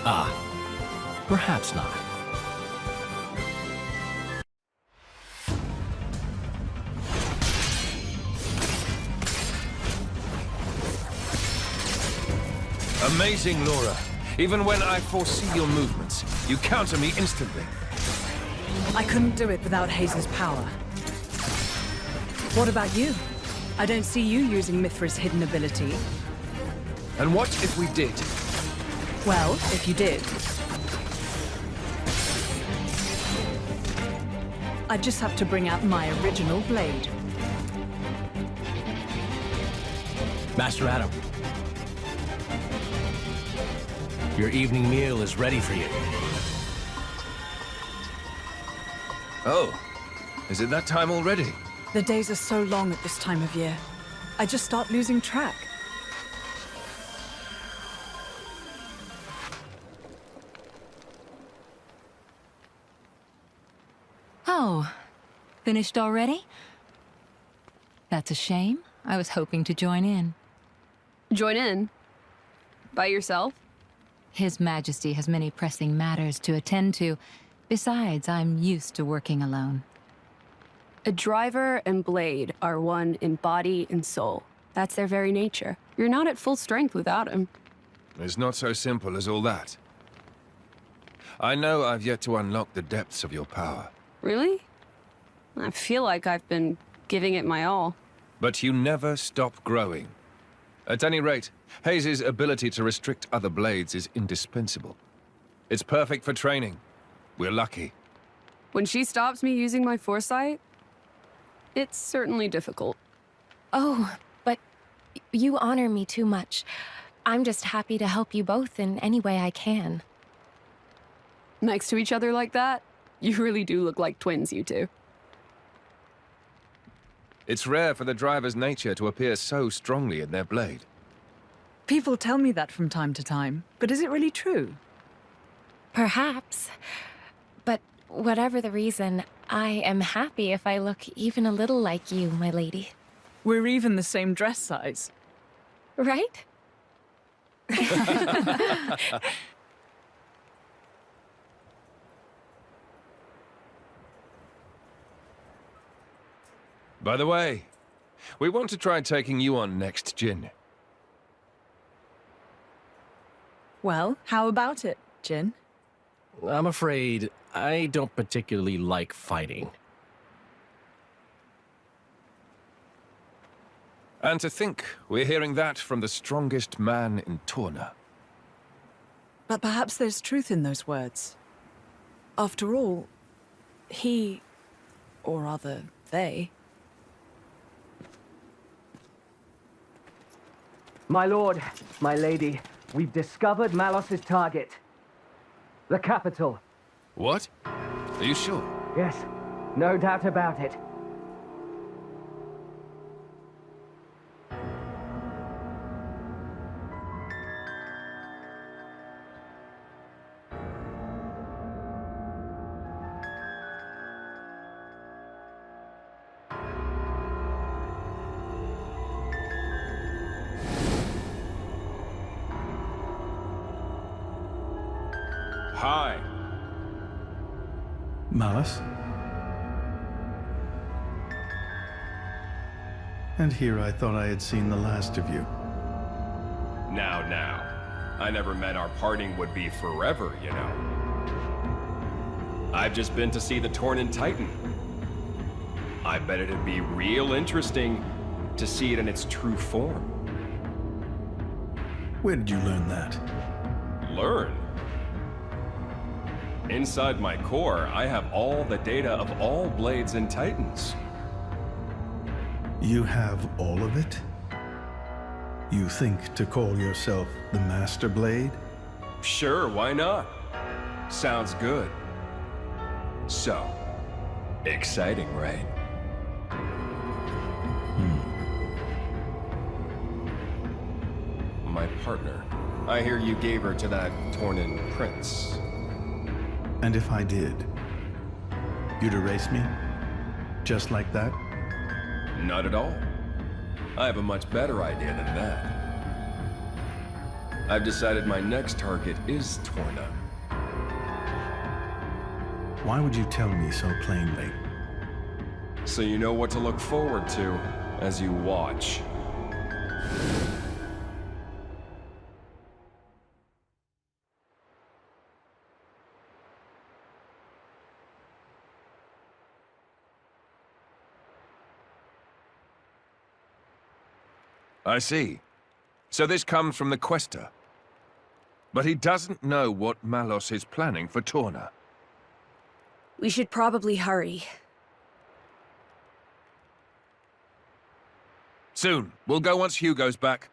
Ah, perhaps not. Amazing, Laura. Even when I foresee your movements, you counter me instantly. I couldn't do it without Hayes' power. What about you? I don't see you using Mithra's hidden ability. And what if we did? Well, if you did, I just have to bring out my original blade. Master Adam, your evening meal is ready for you. Oh, is it that time already? The days are so long at this time of year. I just start losing track. Oh, finished already? That's a shame. I was hoping to join in. Join in? By yourself? His Majesty has many pressing matters to attend to. Besides, I'm used to working alone. A driver and blade are one in body and soul. That's their very nature. You're not at full strength without him. It's not so simple as all that. I know I've yet to unlock the depths of your power. Really? I feel like I've been giving it my all. But you never stop growing. At any rate, Hayes' ability to restrict other blades is indispensable. It's perfect for training. We're lucky. When she stops me using my foresight, it's certainly difficult. Oh, but you honor me too much. I'm just happy to help you both in any way I can. Next to each other like that? You really do look like twins, you two. It's rare for the driver's nature to appear so strongly in their blade. People tell me that from time to time, but is it really true? Perhaps. But whatever the reason, I am happy if I look even a little like you, my lady. We're even the same dress size. Right? By the way, we want to try taking you on next, Jin. Well, how about it, Jin? I'm afraid I don't particularly like fighting. And to think we're hearing that from the strongest man in Torna. But perhaps there's truth in those words. After all, he, or rather, they... My lord, my lady, we've discovered Malos's target. The capital. What? Are you sure? Yes, no doubt about it. Hi. Malos? And here I thought I had seen the last of you. Now. I never meant our parting would be forever, you know. I've just been to see the Tornan Titan. I bet it'd be real interesting to see it in its true form. Where did you learn that? Learn? Inside my core, I have all the data of all Blades and Titans. You have all of it? You think to call yourself the Master Blade? Sure, why not? Sounds good. So, exciting, right? My partner. I hear you gave her to that Tornan prince. And if I did, you'd erase me? Just like that? Not at all. I have a much better idea than that. I've decided my next target is Torna. Why would you tell me so plainly? So you know what to look forward to as you watch. I see. So this comes from the Quester. But he doesn't know what Malos is planning for Torna. We should probably hurry. Soon. We'll go once Hugo's back.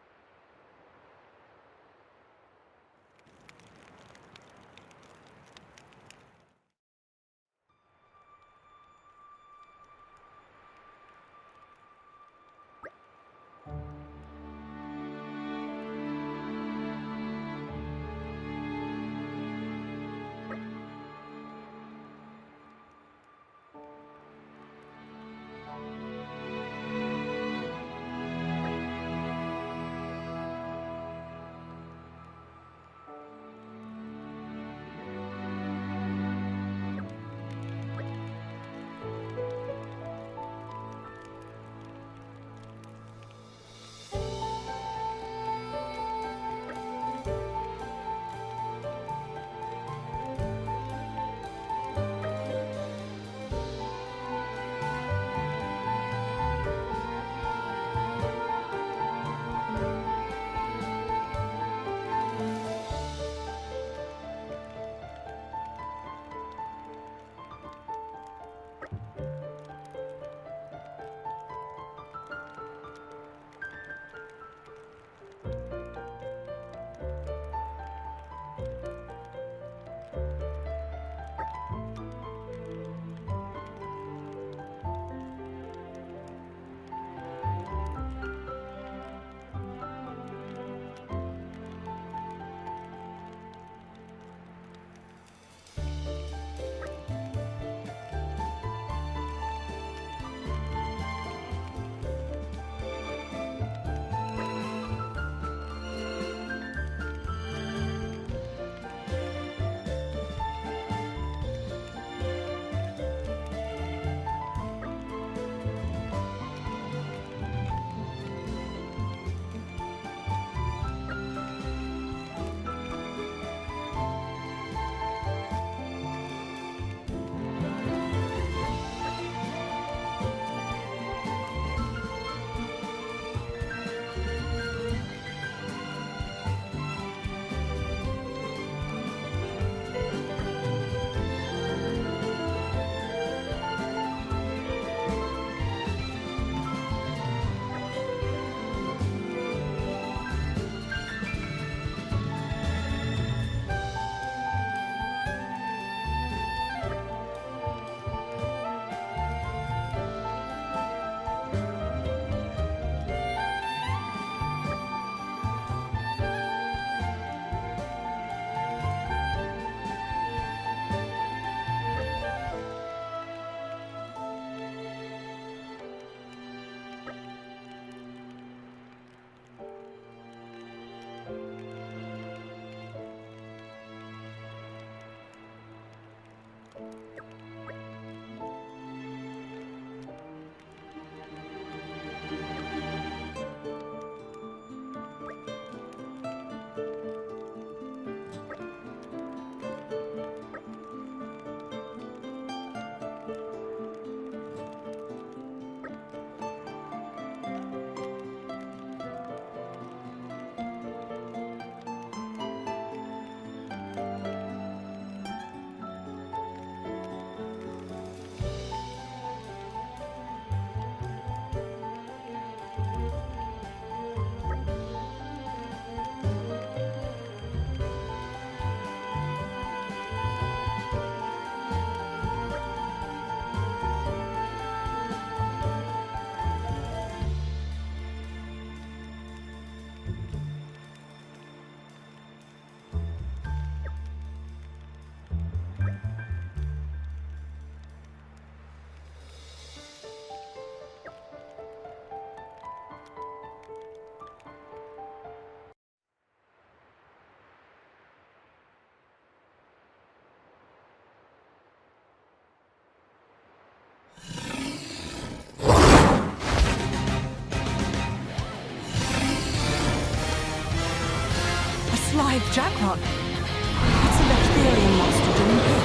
Live Jackrot. What's an Ethereum monster doing here?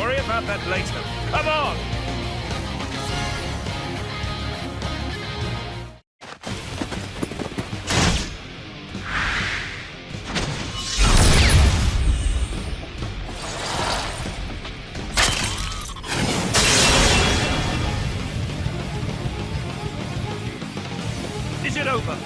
Worry about that later. Come on! Is it over?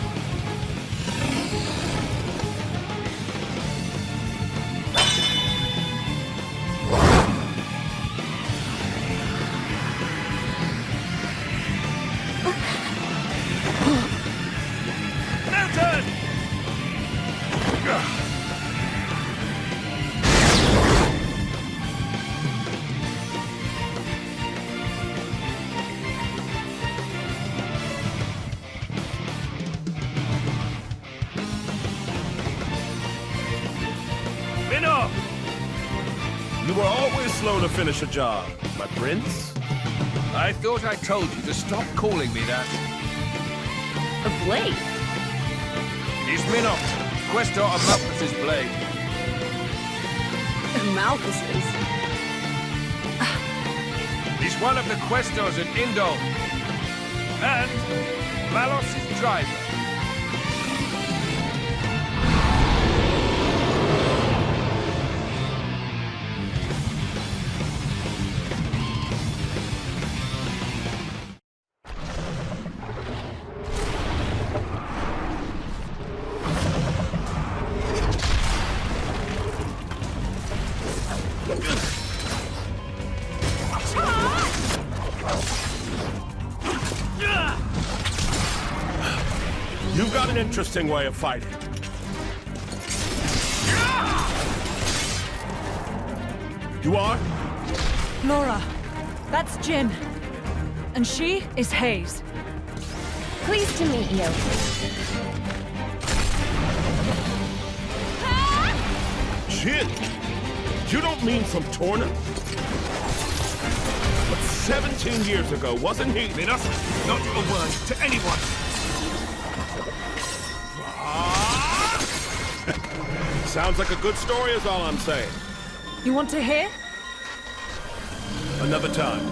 You were always slow to finish a job, my prince. I thought I told you to stop calling me that. A blade? He's Minnox, Questor of Malthus's blade. Malthus's? He's one of the Questors at Indol. And Malos' driver. You've got an interesting way of fighting. You are? Laura, that's Jin. And she is Hayes. Pleased to meet you. Jin? You don't mean from Torna? But 17 years ago, wasn't he? Minos, not a word to anyone. Sounds like a good story is all I'm saying. You want to hear? Another time.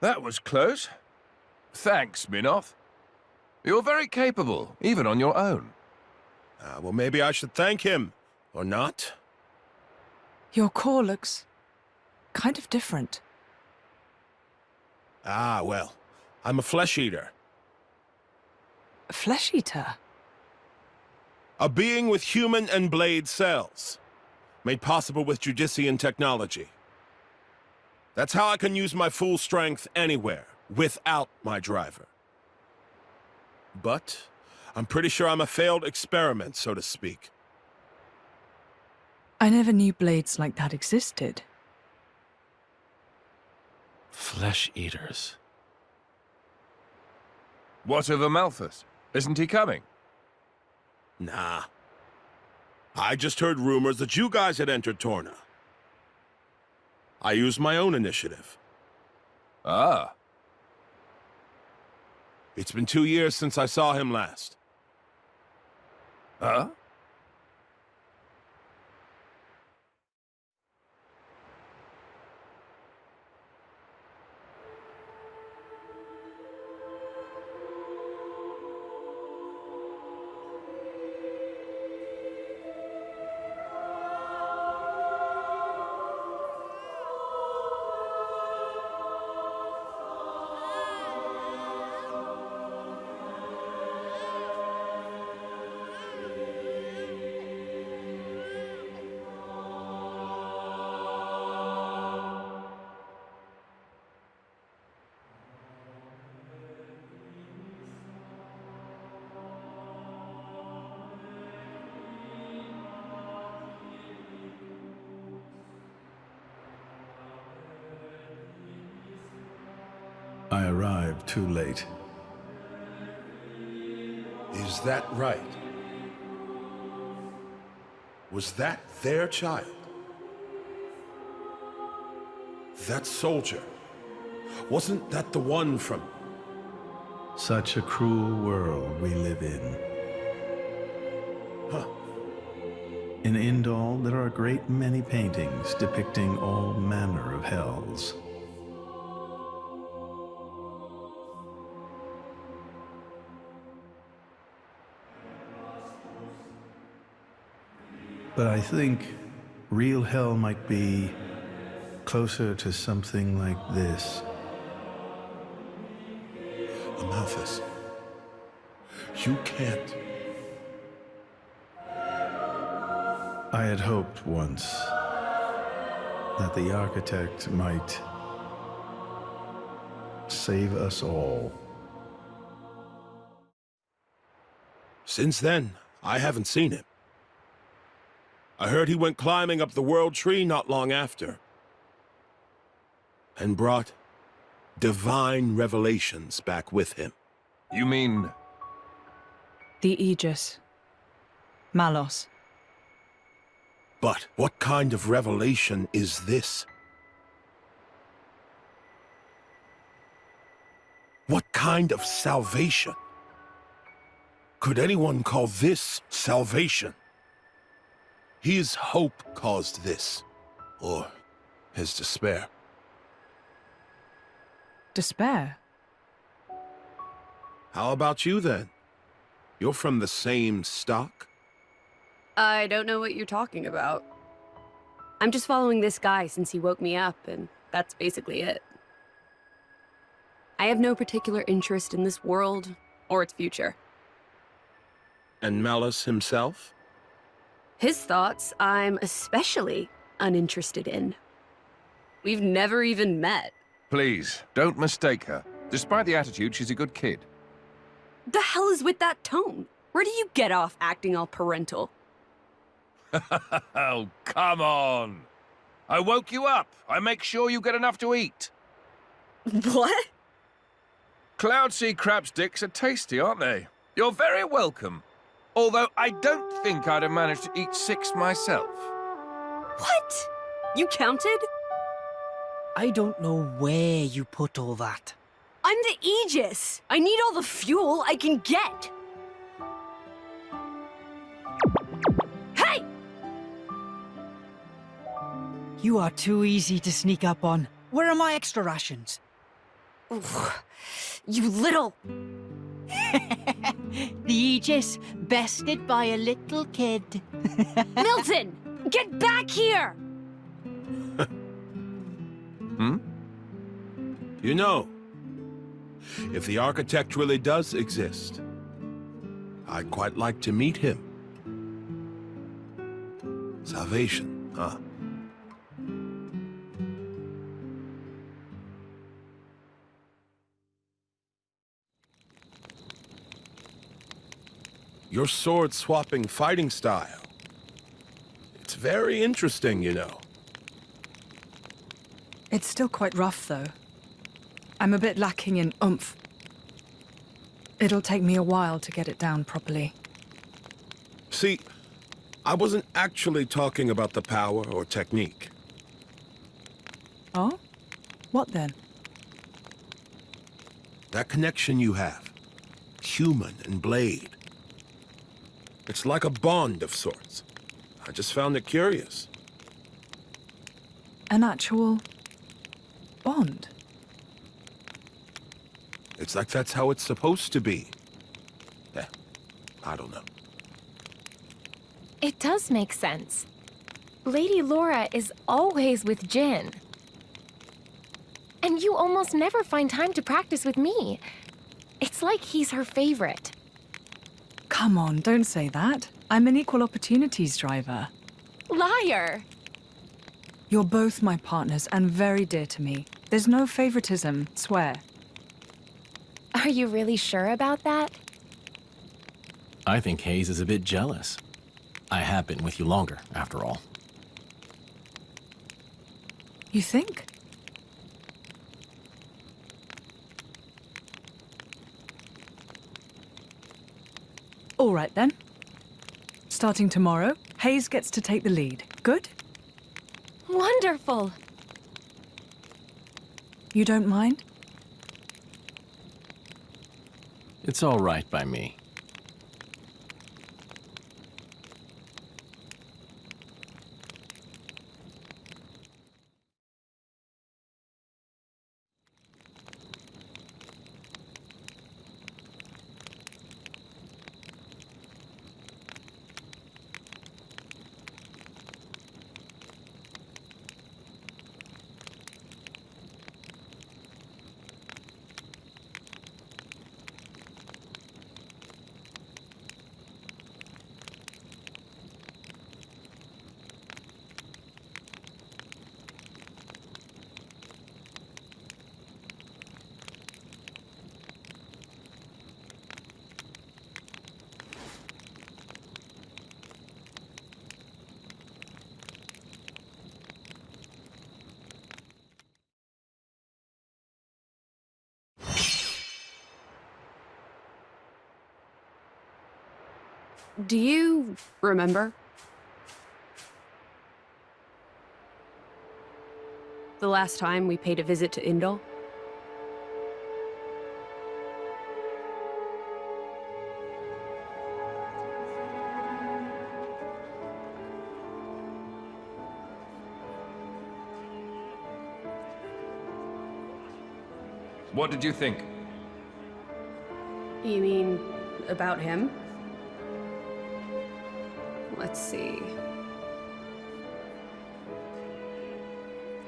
That was close. Thanks, Minoth. You're very capable, even on your own. Well, maybe I should thank him, or not? Your core looks kind of different. Well, I'm a flesh eater. A flesh eater? A being with human and blade cells, made possible with Judician technology. That's how I can use my full strength anywhere, without my driver. But I'm pretty sure I'm a failed experiment, so to speak. I never knew blades like that existed. Flesh eaters. What of Amalthus? Isn't he coming? Nah. I just heard rumors that you guys had entered Torna. I used my own initiative. Ah. It's been 2 years since I saw him last. Huh? I arrived too late. Is that right? Was that their child? That soldier? Wasn't that the one from... Such a cruel world we live in. Huh. In Indal, there are a great many paintings depicting all manner of hells. But I think real hell might be closer to something like this. Amalthus, you can't... I had hoped once that the architect might save us all. Since then, I haven't seen him. I heard he went climbing up the World Tree not long after, and brought divine revelations back with him. You mean... The Aegis. Malos. But what kind of revelation is this? What kind of salvation? Could anyone call this salvation? His hope caused this, or his despair. Despair? How about you, then? You're from the same stock? I don't know what you're talking about. I'm just following this guy since he woke me up, and that's basically it. I have no particular interest in this world or its future. And Malus himself? His thoughts, I'm especially uninterested in. We've never even met. Please, don't mistake her. Despite the attitude, she's a good kid. The hell is with that tone? Where do you get off acting all parental? Oh, come on. I woke you up. I make sure you get enough to eat. What? Cloud sea crab sticks are tasty, aren't they? You're very welcome. Although I don't think I'd have managed to eat 6 myself. What? You counted? I don't know where you put all that. I'm the Aegis. I need all the fuel I can get. Hey! You are too easy to sneak up on. Where are my extra rations? You little... The Aegis, bested by a little kid. Milton! Get back here! You know, if the architect really does exist, I'd quite like to meet him. Salvation, huh? Your sword-swapping fighting style. It's very interesting, you know. It's still quite rough, though. I'm a bit lacking in oomph. It'll take me a while to get it down properly. See, I wasn't actually talking about the power or technique. Oh? What then? That connection you have. Human and blade. It's like a bond of sorts. I just found it curious. An actual bond? It's like that's how it's supposed to be. Yeah, I don't know. It does make sense. Lady Laura is always with Jin. And you almost never find time to practice with me. It's like he's her favorite. Come on, don't say that. I'm an equal opportunities driver. Liar! You're both my partners and very dear to me. There's no favoritism, swear. Are you really sure about that? I think Hayes is a bit jealous. I have been with you longer, after all. You think? All right then. Starting tomorrow, Hayes gets to take the lead. Good? Wonderful! You don't mind? It's all right by me. Do you remember? The last time we paid a visit to Indol? What did you think? You mean about him? Let's see.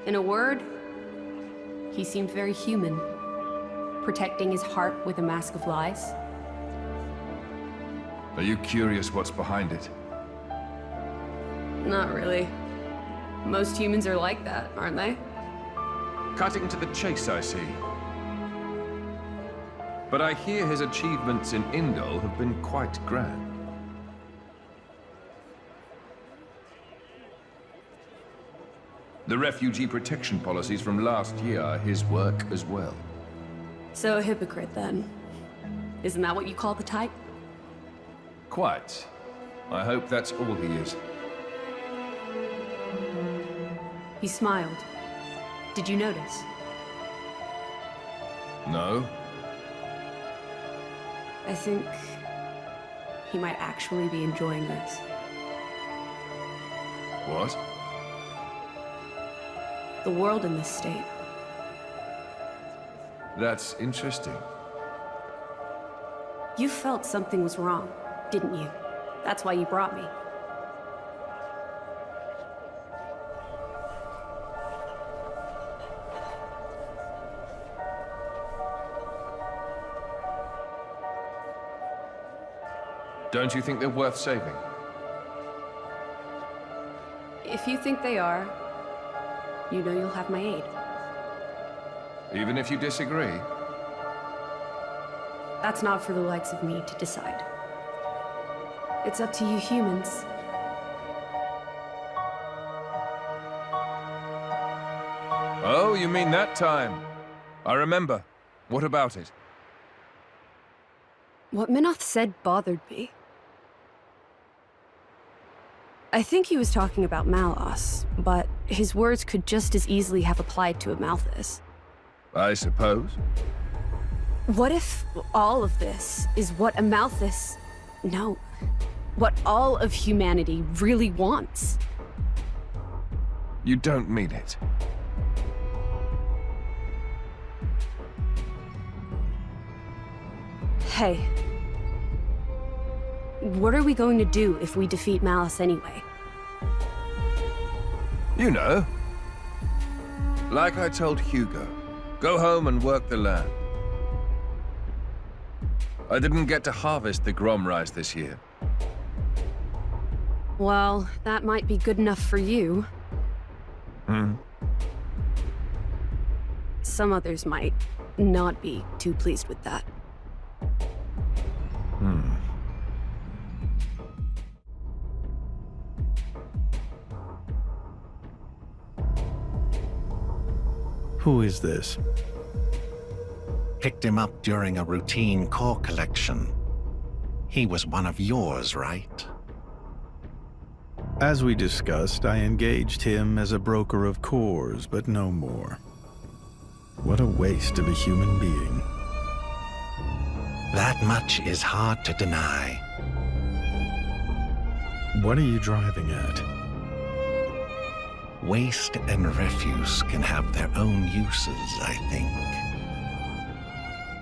In a word, he seemed very human, protecting his heart with a mask of lies. Are you curious what's behind it? Not really. Most humans are like that, aren't they? Cutting to the chase, I see. But I hear his achievements in Indol have been quite grand. The refugee protection policies from last year are his work as well. So a hypocrite, then. Isn't that what you call the type? Quite. I hope that's all he is. He smiled. Did you notice? No? I think he might actually be enjoying this. What? The world in this state. That's interesting. You felt something was wrong, didn't you? That's why you brought me. Don't you think they're worth saving? If you think they are, you know you'll have my aid. Even if you disagree? That's not for the likes of me to decide. It's up to you humans. Oh, you mean that time? I remember. What about it? What Minoth said bothered me. I think he was talking about Malos, but his words could just as easily have applied to a Malthus. I suppose. What if all of this is what a Malthus... No. What all of humanity really wants? You don't mean it. Hey. What are we going to do if we defeat Malice anyway? You know. Like I told Hugo. Go home and work the land. I didn't get to harvest the Grom rice this year. Well, that might be good enough for you. Some others might not be too pleased with that. Who is this? Picked him up during a routine core collection. He was one of yours, right? As we discussed, I engaged him as a broker of cores, but no more. What a waste of a human being. That much is hard to deny. What are you driving at? Waste and refuse can have their own uses, I think.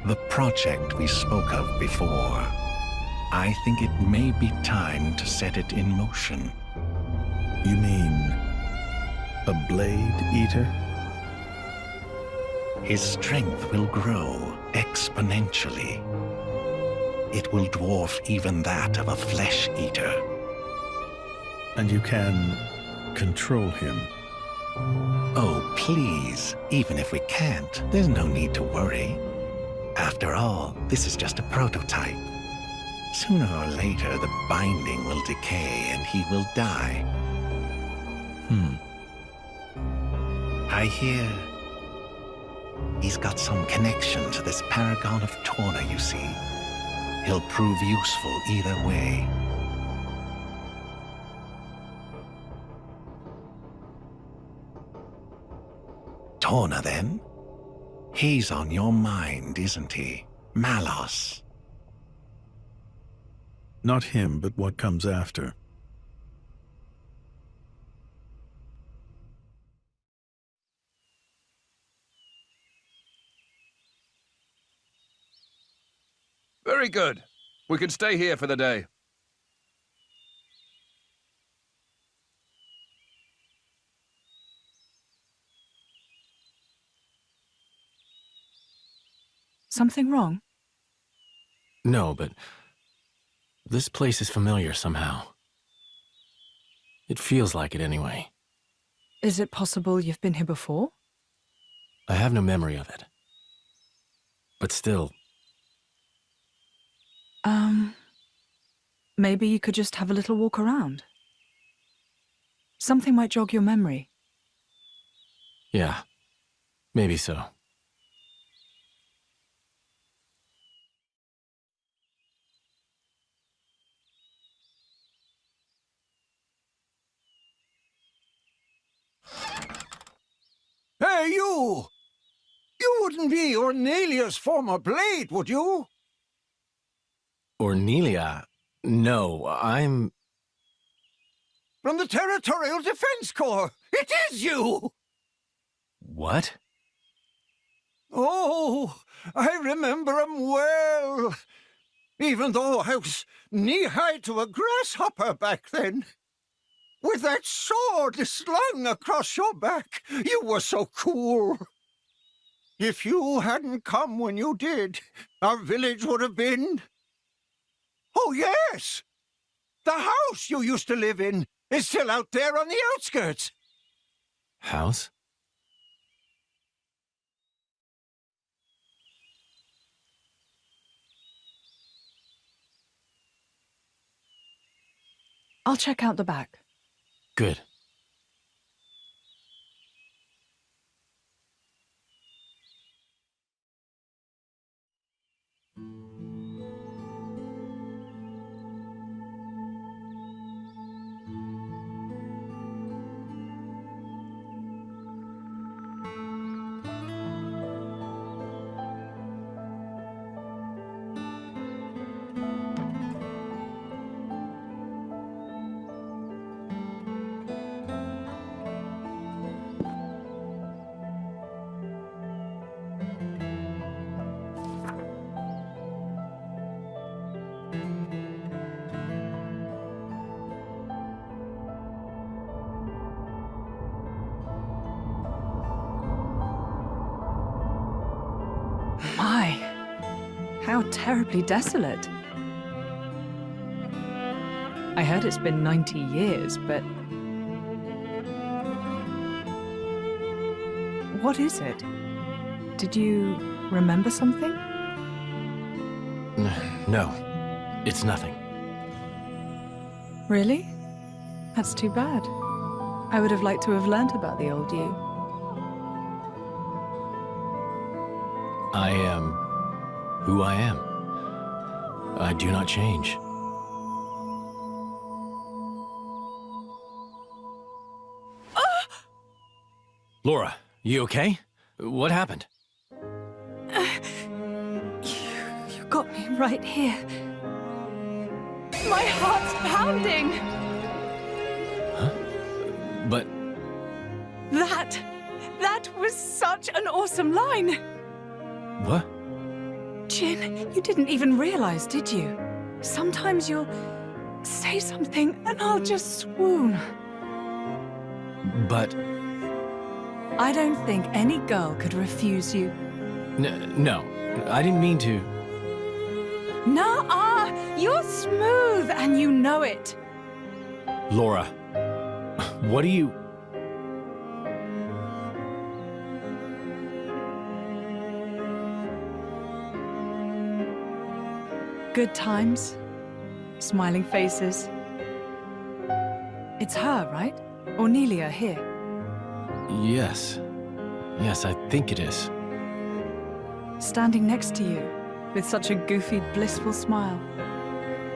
The project we spoke of before, I think it may be time to set it in motion. You mean a blade eater? His strength will grow exponentially. It will dwarf even that of a flesh eater. And you can control him? Oh, please. Even if we can't, there's no need to worry. After all, this is just a prototype. Sooner or later, the binding will decay and he will die. I hear he's got some connection to this paragon of Torna, you see. He'll prove useful either way. Torna, then? He's on your mind, isn't he? Malos. Not him, but what comes after. Very good. We can stay here for the day. Something wrong? No, but this place is familiar somehow. It feels like it anyway. Is it possible you've been here before? I have no memory of it. But still... Maybe you could just have a little walk around. Something might jog your memory. Yeah, maybe so. Hey, you! You wouldn't be Ornelia's former blade, would you? Ornelia? No, I'm... From the Territorial Defense Corps! It is you! What? Oh, I remember 'em well. Even though I was knee-high to a grasshopper back then. With that sword slung across your back, you were so cool. If you hadn't come when you did, our village would have been... Oh, yes! The house you used to live in is still out there on the outskirts. House? I'll check out the back. Good. How terribly desolate. I heard it's been 90 years, but... What is it? Did you remember something? No, it's nothing. Really? That's too bad. I would have liked to have learnt about the old you. I am who I am. I do not change. Laura, you okay? What happened? You got me right here. My heart's pounding! But... That was such an awesome line! What? Jin, you didn't even realize, did you? Sometimes you'll say something and I'll just swoon. But... I don't think any girl could refuse you. No, I didn't mean to. Nuh-uh! You're smooth and you know it. Laura, what do you... Good times. Smiling faces. It's her, right? Or Nelia here? Yes. Yes, I think it is. Standing next to you, with such a goofy, blissful smile.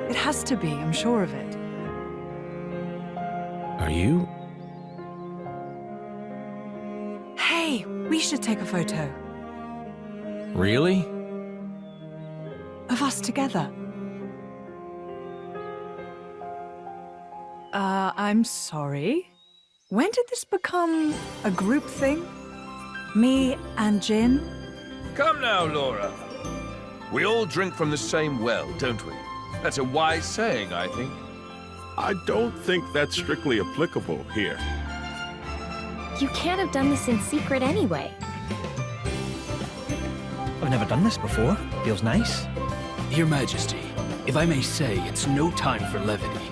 It has to be, I'm sure of it. Are you? Hey, we should take a photo. Really? Of us together. I'm sorry. When did this become a group thing? Me and Jin? Come now, Laura. We all drink from the same well, don't we? That's a wise saying, I think. I don't think that's strictly applicable here. You can't have done this in secret anyway. I've never done this before. Feels nice. Your Majesty, if I may say, it's no time for levity.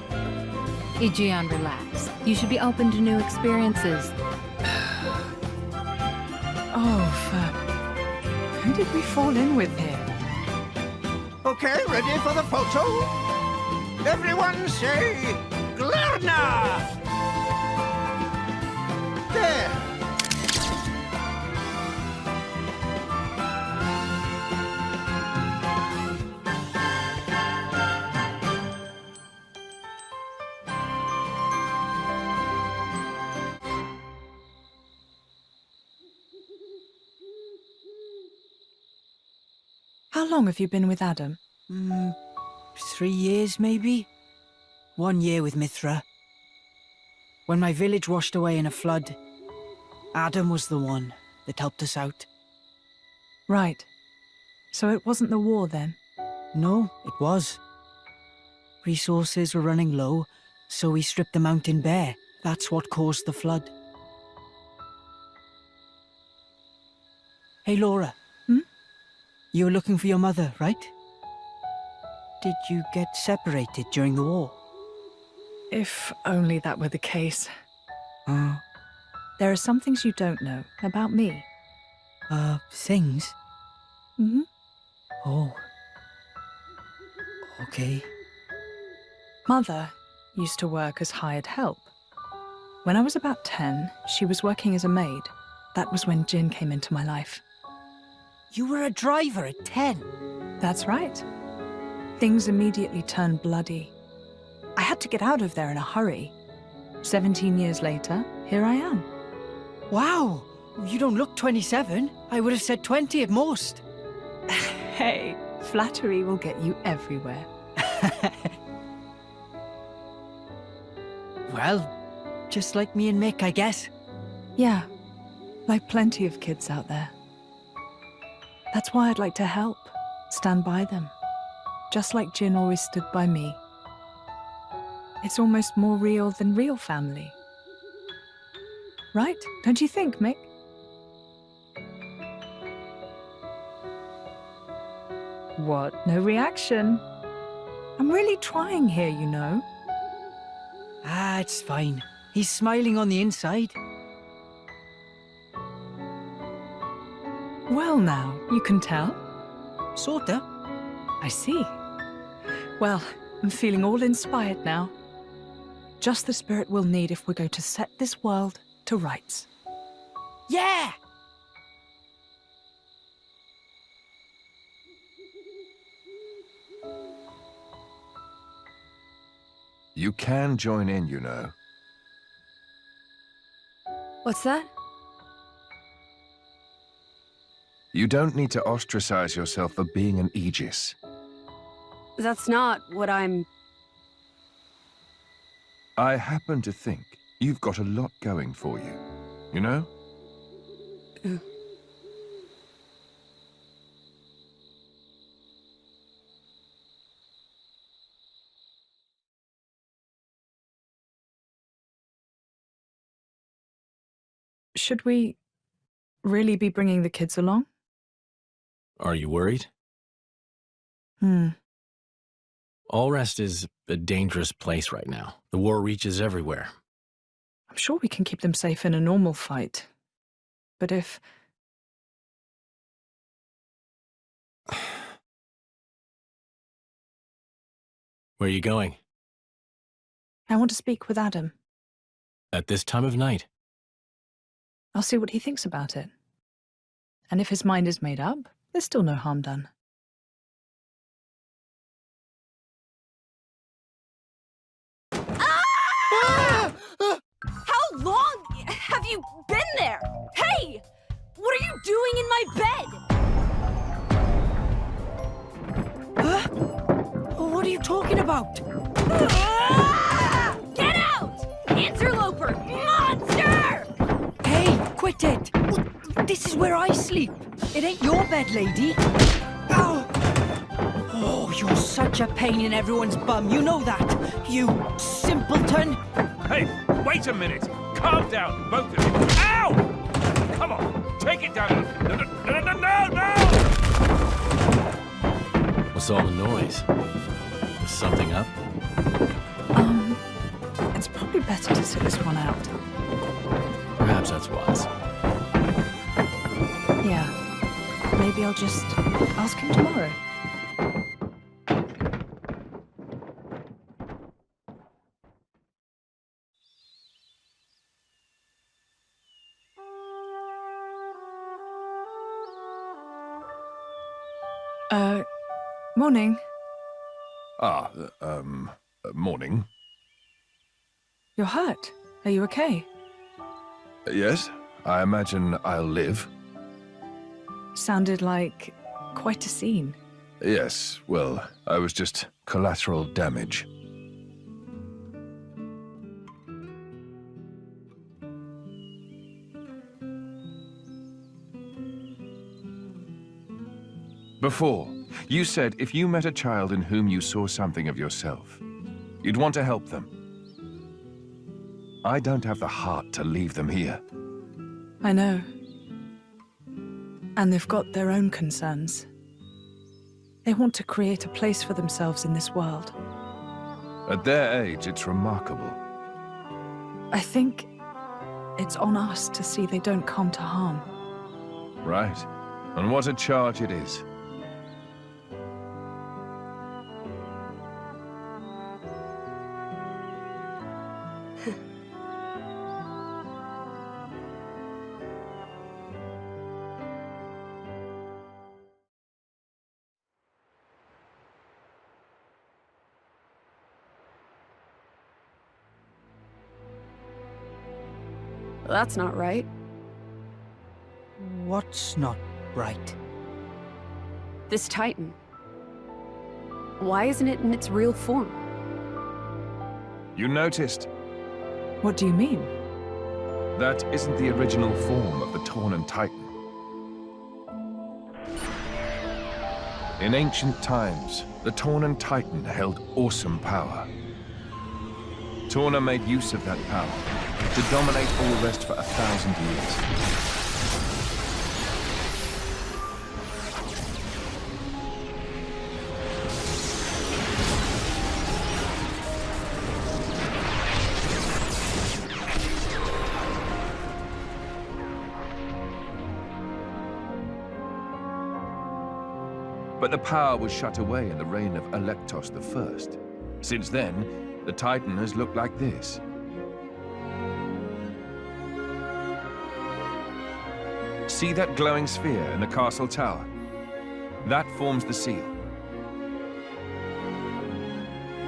Ijian, relax. You should be open to new experiences. Who did we fall in with here? Okay, ready for the photo? Everyone say, Glarna! There. How long have you been with Adam? 3 years, maybe? 1 year with Mithra. When my village washed away in a flood, Adam was the one that helped us out. Right. So it wasn't the war then? No, it was. Resources were running low, so we stripped the mountain bare. That's what caused the flood. Hey, Laura. You were looking for your mother, right? Did you get separated during the war? If only that were the case. There are some things you don't know about me. Things? Mm-hmm. Oh. Okay. Mother used to work as hired help. When I was about 10, she was working as a maid. That was when Jin came into my life. You were a driver at 10? That's right. Things immediately turned bloody. I had to get out of there in a hurry. 17 years later, here I am. Wow! You don't look 27. I would have said 20 at most. Hey, flattery will get you everywhere. Well, just like me and Mick, I guess. Yeah, like plenty of kids out there. That's why I'd like to help, stand by them. Just like Jin always stood by me. It's almost more real than real family. Right? Don't you think, Mick? What? No reaction? I'm really trying here, you know. Ah, it's fine. He's smiling on the inside. Well now, you can tell. Sorta. I see. Well, I'm feeling all inspired now. Just the spirit we'll need if we're going to set this world to rights. Yeah! You can join in, you know. What's that? You don't need to ostracize yourself for being an Aegis. That's not what I'm... I happen to think you've got a lot going for you, you know? Should we really be bringing the kids along? Are you worried? Allrest is a dangerous place right now. The war reaches everywhere. I'm sure we can keep them safe in a normal fight. But if... Where are you going? I want to speak with Adam. At this time of night? I'll see what he thinks about it. And if his mind is made up, there's still no harm done. How long have you been there? Hey! What are you doing in my bed? Huh? What are you talking about? Get out! Interloper! Monster! Hey, quit it! This is where I sleep. It ain't your bed, lady. Ow! Oh, you're such a pain in everyone's bum. You know that, you simpleton. Hey, wait a minute. Calm down, both of you. Ow! Come on, take it down. No! What's all the noise? Is something up? It's probably better to sit this one out. Perhaps that's wise. Yeah. Maybe I'll just ask him tomorrow. Morning. Morning. You're hurt. Are you okay? Yes, I imagine I'll live. Sounded like quite a scene. Yes, well, I was just collateral damage. Before, you said if you met a child in whom you saw something of yourself, you'd want to help them. I don't have the heart to leave them here. I know. And they've got their own concerns. They want to create a place for themselves in this world. At their age, it's remarkable. I think it's on us to see they don't come to harm. Right. And what a charge it is. That's not right. What's not right? This Titan. Why isn't it in its real form? You noticed? What do you mean? That isn't the original form of the Tornan Titan. In ancient times, the Tornan Titan held awesome power. Torna made use of that power to dominate Allrest for 1,000 years. But the power was shut away in the reign of Electos I. Since then, the Titan has looked like this. See that glowing sphere in the castle tower? That forms the seal.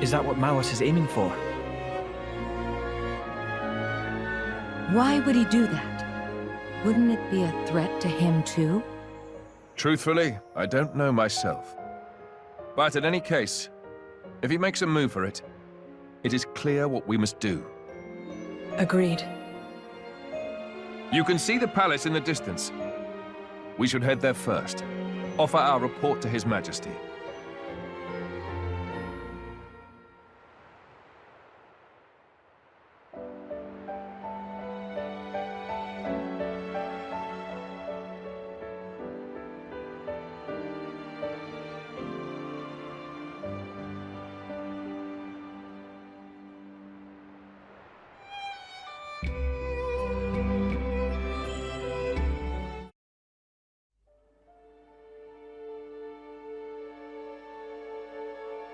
Is that what Malos is aiming for? Why would he do that? Wouldn't it be a threat to him too? Truthfully, I don't know myself. But in any case, if he makes a move for it, it is clear what we must do. Agreed. You can see the palace in the distance. We should head there first. Offer our report to His Majesty.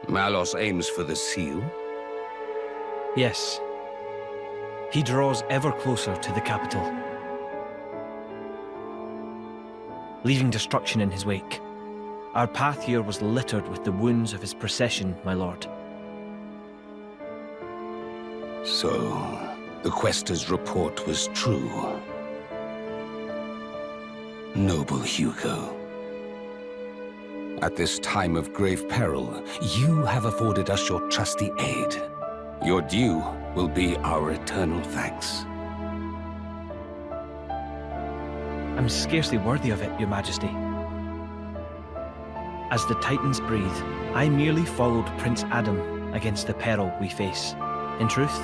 Malos aims for the seal? Yes. He draws ever closer to the capital, leaving destruction in his wake. Our path here was littered with the wounds of his procession, my lord. So, the Quester's report was true. Noble Hugo. At this time of grave peril, you have afforded us your trusty aid. Your due will be our eternal thanks. I'm scarcely worthy of it, Your Majesty. As the Titans breathe, I merely followed Prince Adam against the peril we face. In truth,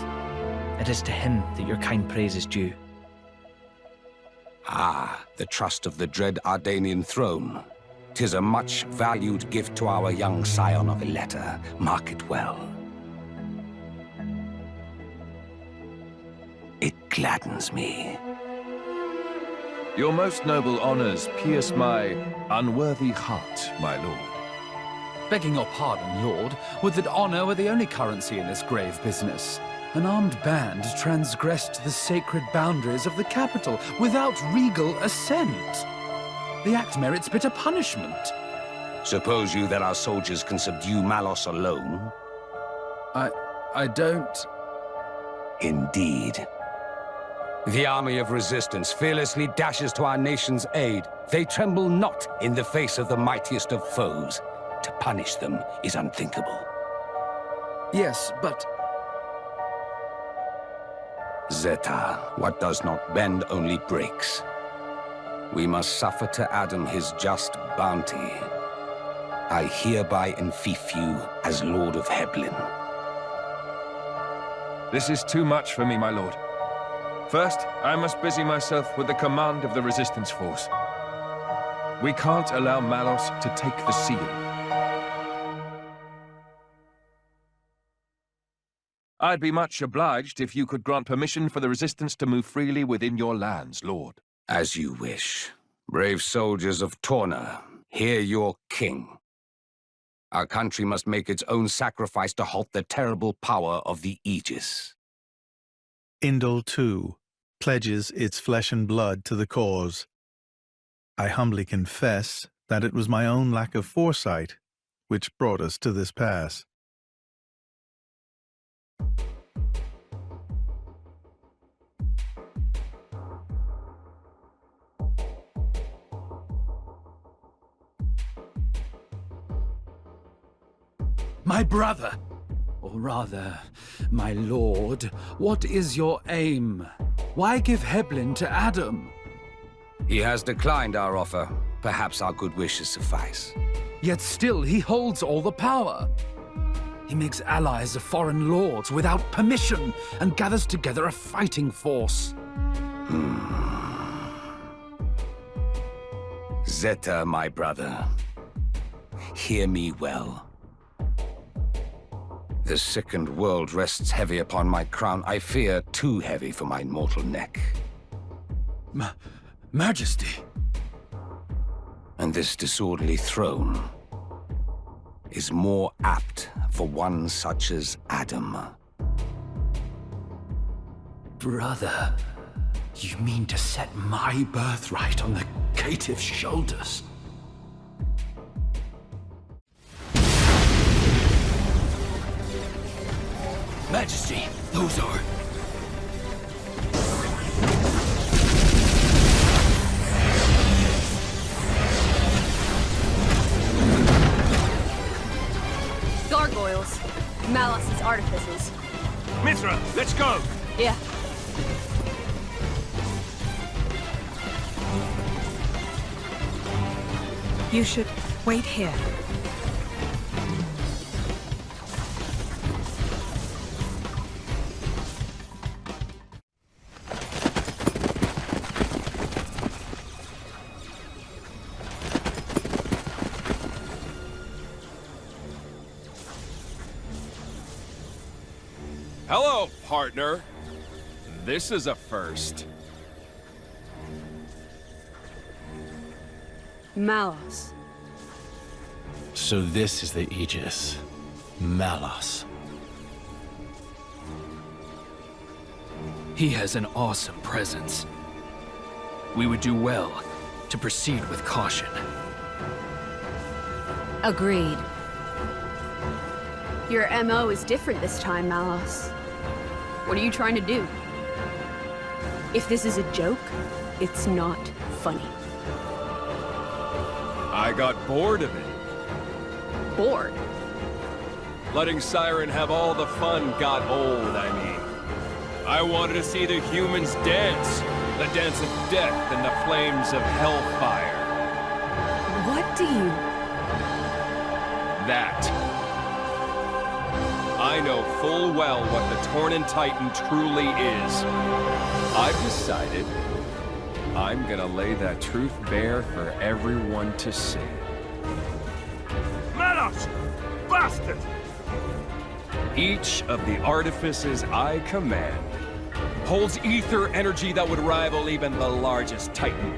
it is to him that your kind praise is due. Ah, the trust of the dread Ardanian throne. 'Tis a much-valued gift to our young scion of Ileta. Mark it well. It gladdens me. Your most noble honors pierce my unworthy heart, my lord. Begging your pardon, Lord, would that honor were the only currency in this grave business. An armed band transgressed the sacred boundaries of the capital without regal assent. The act merits bitter punishment. Suppose you that our soldiers can subdue Malos alone? I don't... Indeed. The army of resistance fearlessly dashes to our nation's aid. They tremble not in the face of the mightiest of foes. To punish them is unthinkable. Yes, but... Zeta, what does not bend only breaks. We must suffer to Adam his just bounty. I hereby enfeoff you as Lord of Heblin. This is too much for me, my lord. First, I must busy myself with the command of the resistance force. We can't allow Malos to take the seal. I'd be much obliged if you could grant permission for the resistance to move freely within your lands, lord. As you wish. Brave soldiers of Torna, hear your king. Our country must make its own sacrifice to halt the terrible power of the Aegis. Indol, too, pledges its flesh and blood to the cause. I humbly confess that it was my own lack of foresight which brought us to this pass. My brother, or rather, my lord, what is your aim? Why give Heblin to Adam? He has declined our offer. Perhaps our good wishes suffice. Yet still he holds all the power. He makes allies of foreign lords without permission and gathers together a fighting force. Zeta, my brother, hear me well. The sickened world rests heavy upon my crown. I fear too heavy for my mortal neck. Majesty. And this disorderly throne, is more apt for one such as Adam. Brother, you mean to set my birthright on the caitiff's shoulders? Majesty, those are... Gargoyles. Malos's artifices. Mithra, let's go! Yeah. You should wait here. Hello, partner. This is a first. Malos. So this is the Aegis. Malos. He has an awesome presence. We would do well to proceed with caution. Agreed. Your MO is different this time, Malos. What are you trying to do? If this is a joke, it's not funny. I got bored of it. Bored? Letting Siren have all the fun got old, I mean. I wanted to see the humans dance. The dance of death and the flames of hellfire. What do you... That. I know full well what the Tornan Titan truly is. I've decided I'm gonna lay that truth bare for everyone to see. Malos! Bastard! Each of the artifices I command holds ether energy that would rival even the largest Titan.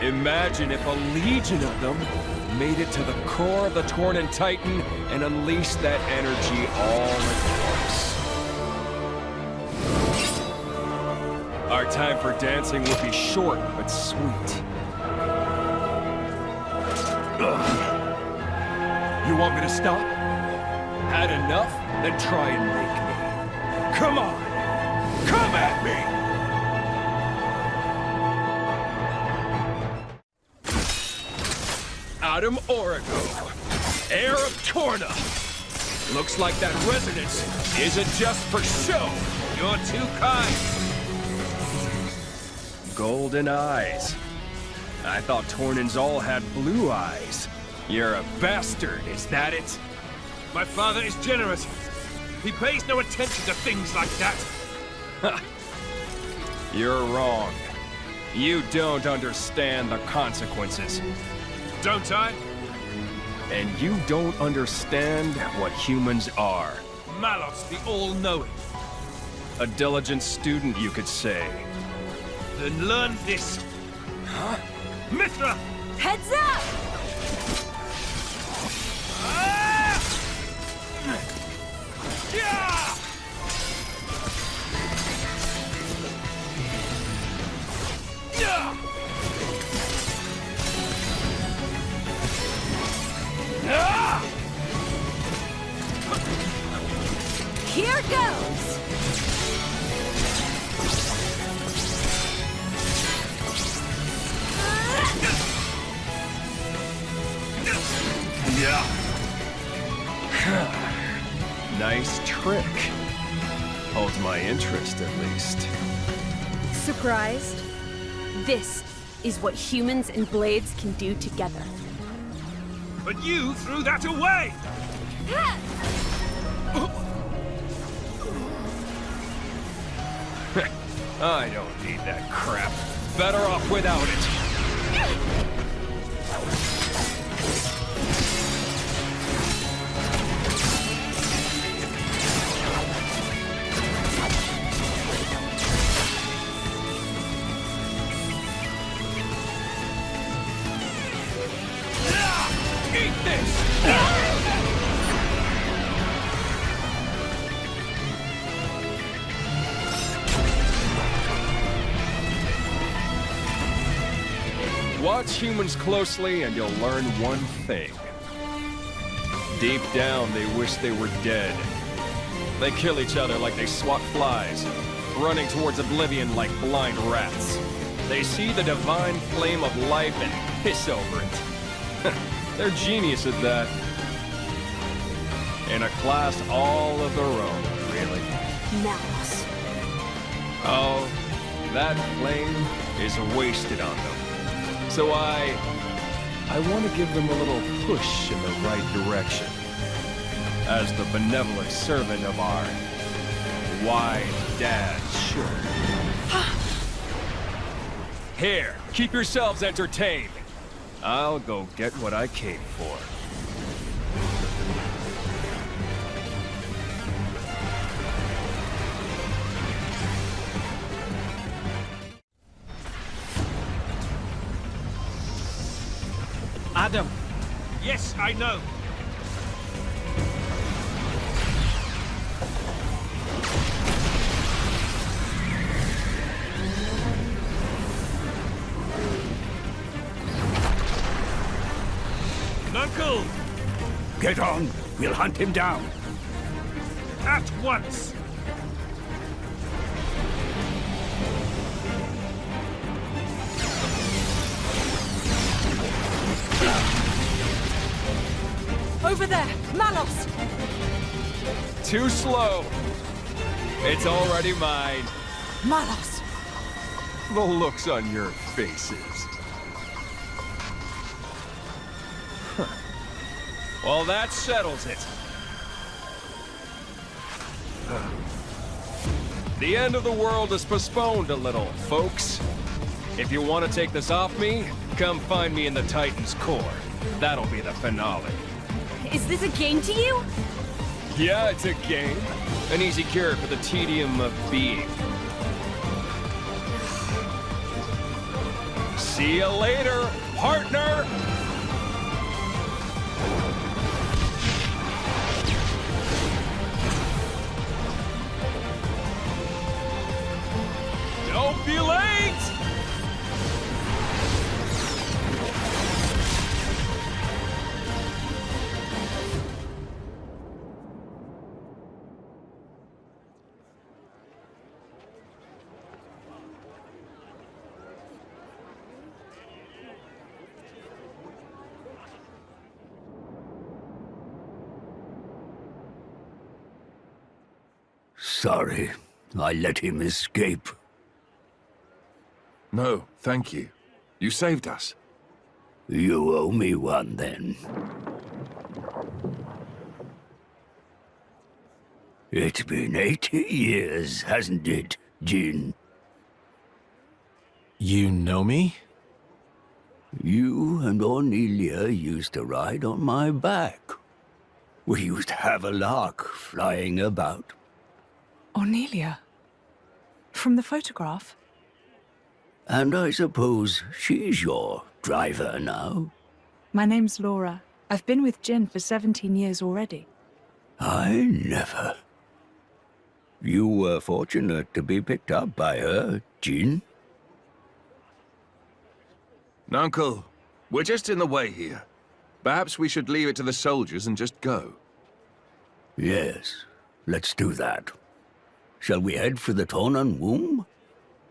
Imagine if a legion of them made it to the core of the Tornan Titan and unleashed that energy all at once. Our time for dancing would be short but sweet. Ugh. You want me to stop? Had enough? Then try and make me. Come on! Come at me! Adam Origo, heir of Torna. Looks like that resonance isn't just for show. You're too kind. Golden eyes. I thought Tornans all had blue eyes. You're a bastard, is that it? My father is generous. He pays no attention to things like that. You're wrong. You don't understand the consequences. Don't I? And you don't understand what humans are. Malos, the all-knowing. A diligent student, you could say. Then learn this. Huh? Mithra! Heads up! Ah! Yeah! Here goes! Yeah. Nice trick. Holds my interest, at least. Surprised? This is what humans and blades can do together. But you threw that away! I don't need that crap. Better off without it. Eat this! Watch humans closely and you'll learn one thing. Deep down, they wish they were dead. They kill each other like they swat flies, running towards oblivion like blind rats. They see the divine flame of life and hiss over it. They're genius at that. In a class all of their own, really. Malice. Oh, that flame is wasted on them. So I want to give them a little push in the right direction. As the benevolent servant of our wise dad should. Here, keep yourselves entertained. I'll go get what I came for. Adam! Yes, I know. Uncle! Get on! We'll hunt him down! At once! Over there! Malos! Too slow. It's already mine. Malos! The looks on your faces. Huh. Well, that settles it. The end of the world is postponed a little, folks. If you want to take this off me, come find me in the Titan's core. That'll be the finale. Is this a game to you? Yeah, it's a game. An easy cure for the tedium of being. See you later, partner! Don't be late! Sorry, I let him escape. No, thank you. You saved us. You owe me one, then. It's been 80 years, hasn't it, Jin? You know me? You and Ornelia used to ride on my back. We used to have a lark flying about. Ornelia? From the photograph? And I suppose she's your driver now? My name's Laura. I've been with Jin for 17 years already. I never. You were fortunate to be picked up by her, Jin. Uncle, we're just in the way here. Perhaps we should leave it to the soldiers and just go. Yes, let's do that. Shall we head for the Tornan womb?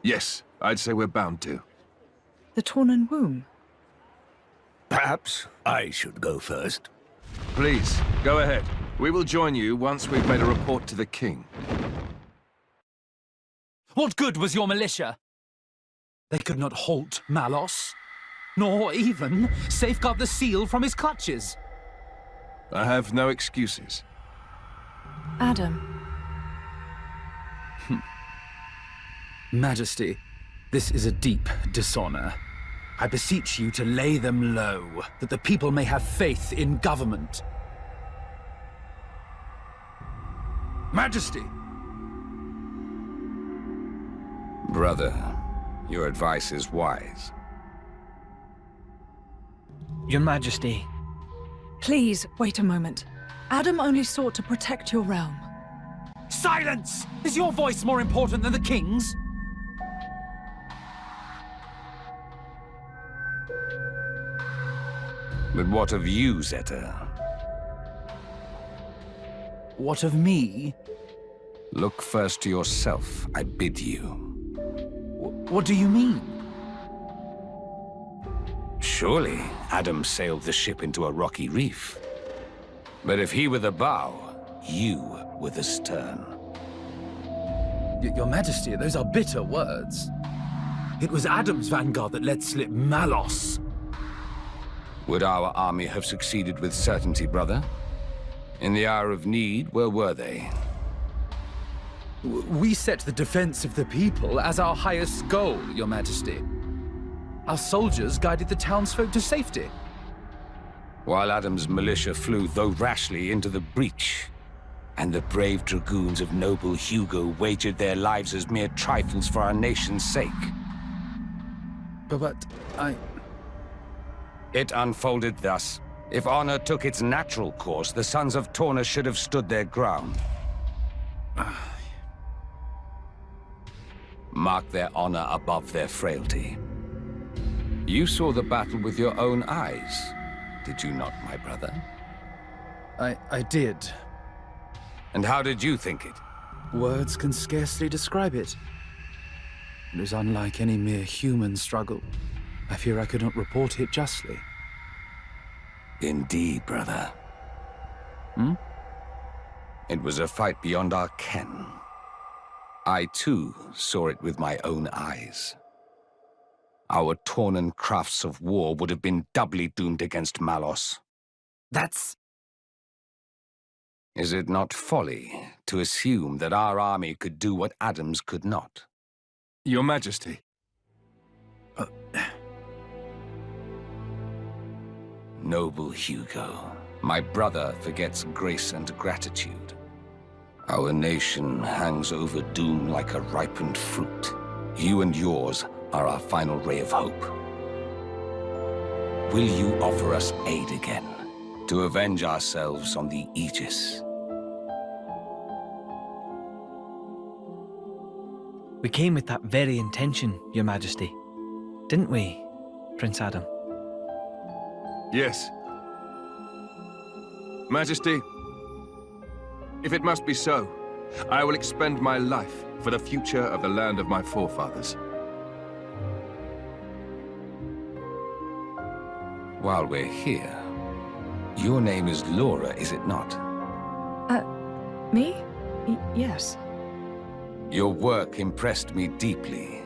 Yes, I'd say we're bound to. The Tornan womb? Perhaps I should go first. Please, go ahead. We will join you once we've made a report to the king. What good was your militia? They could not halt Malos, nor even safeguard the seal from his clutches. I have no excuses. Adam. Majesty, this is a deep dishonor. I beseech you to lay them low, that the people may have faith in government. Majesty! Brother, your advice is wise. Your Majesty. Please, wait a moment. Adam only sought to protect your realm. Silence! Is your voice more important than the king's? But what of you, Zeta? What of me? Look first to yourself, I bid you. What do you mean? Surely Adam sailed the ship into a rocky reef. But if he were the bow, you were the stern. Your Majesty, those are bitter words. It was Adam's vanguard that let slip Malos. Would our army have succeeded with certainty, brother? In the hour of need, where were they? We set the defense of the people as our highest goal, Your Majesty. Our soldiers guided the townsfolk to safety. While Adam's militia flew, though rashly, into the breach, and the brave dragoons of noble Hugo wagered their lives as mere trifles for our nation's sake. But It unfolded thus. If honor took its natural course, the sons of Torna should have stood their ground. Mark their honor above their frailty. You saw the battle with your own eyes, did you not, my brother? I did. And how did you think it? Words can scarcely describe it. It was unlike any mere human struggle. I fear I could not report it justly. Indeed, brother. It was a fight beyond our ken. I, too, saw it with my own eyes. Our Tornan crafts of war would have been doubly doomed against Malos. That's... Is it not folly to assume that our army could do what Adam's could not? Your Majesty. Noble Hugo, my brother forgets grace and gratitude. Our nation hangs over doom like a ripened fruit. You and yours are our final ray of hope. Will you offer us aid again, to avenge ourselves on the Aegis? We came with that very intention, Your Majesty. Didn't we, Prince Adam? Yes. Majesty, if it must be so, I will expend my life for the future of the land of my forefathers. While we're here, your name is Laura, is it not? Me? Yes. Your work impressed me deeply.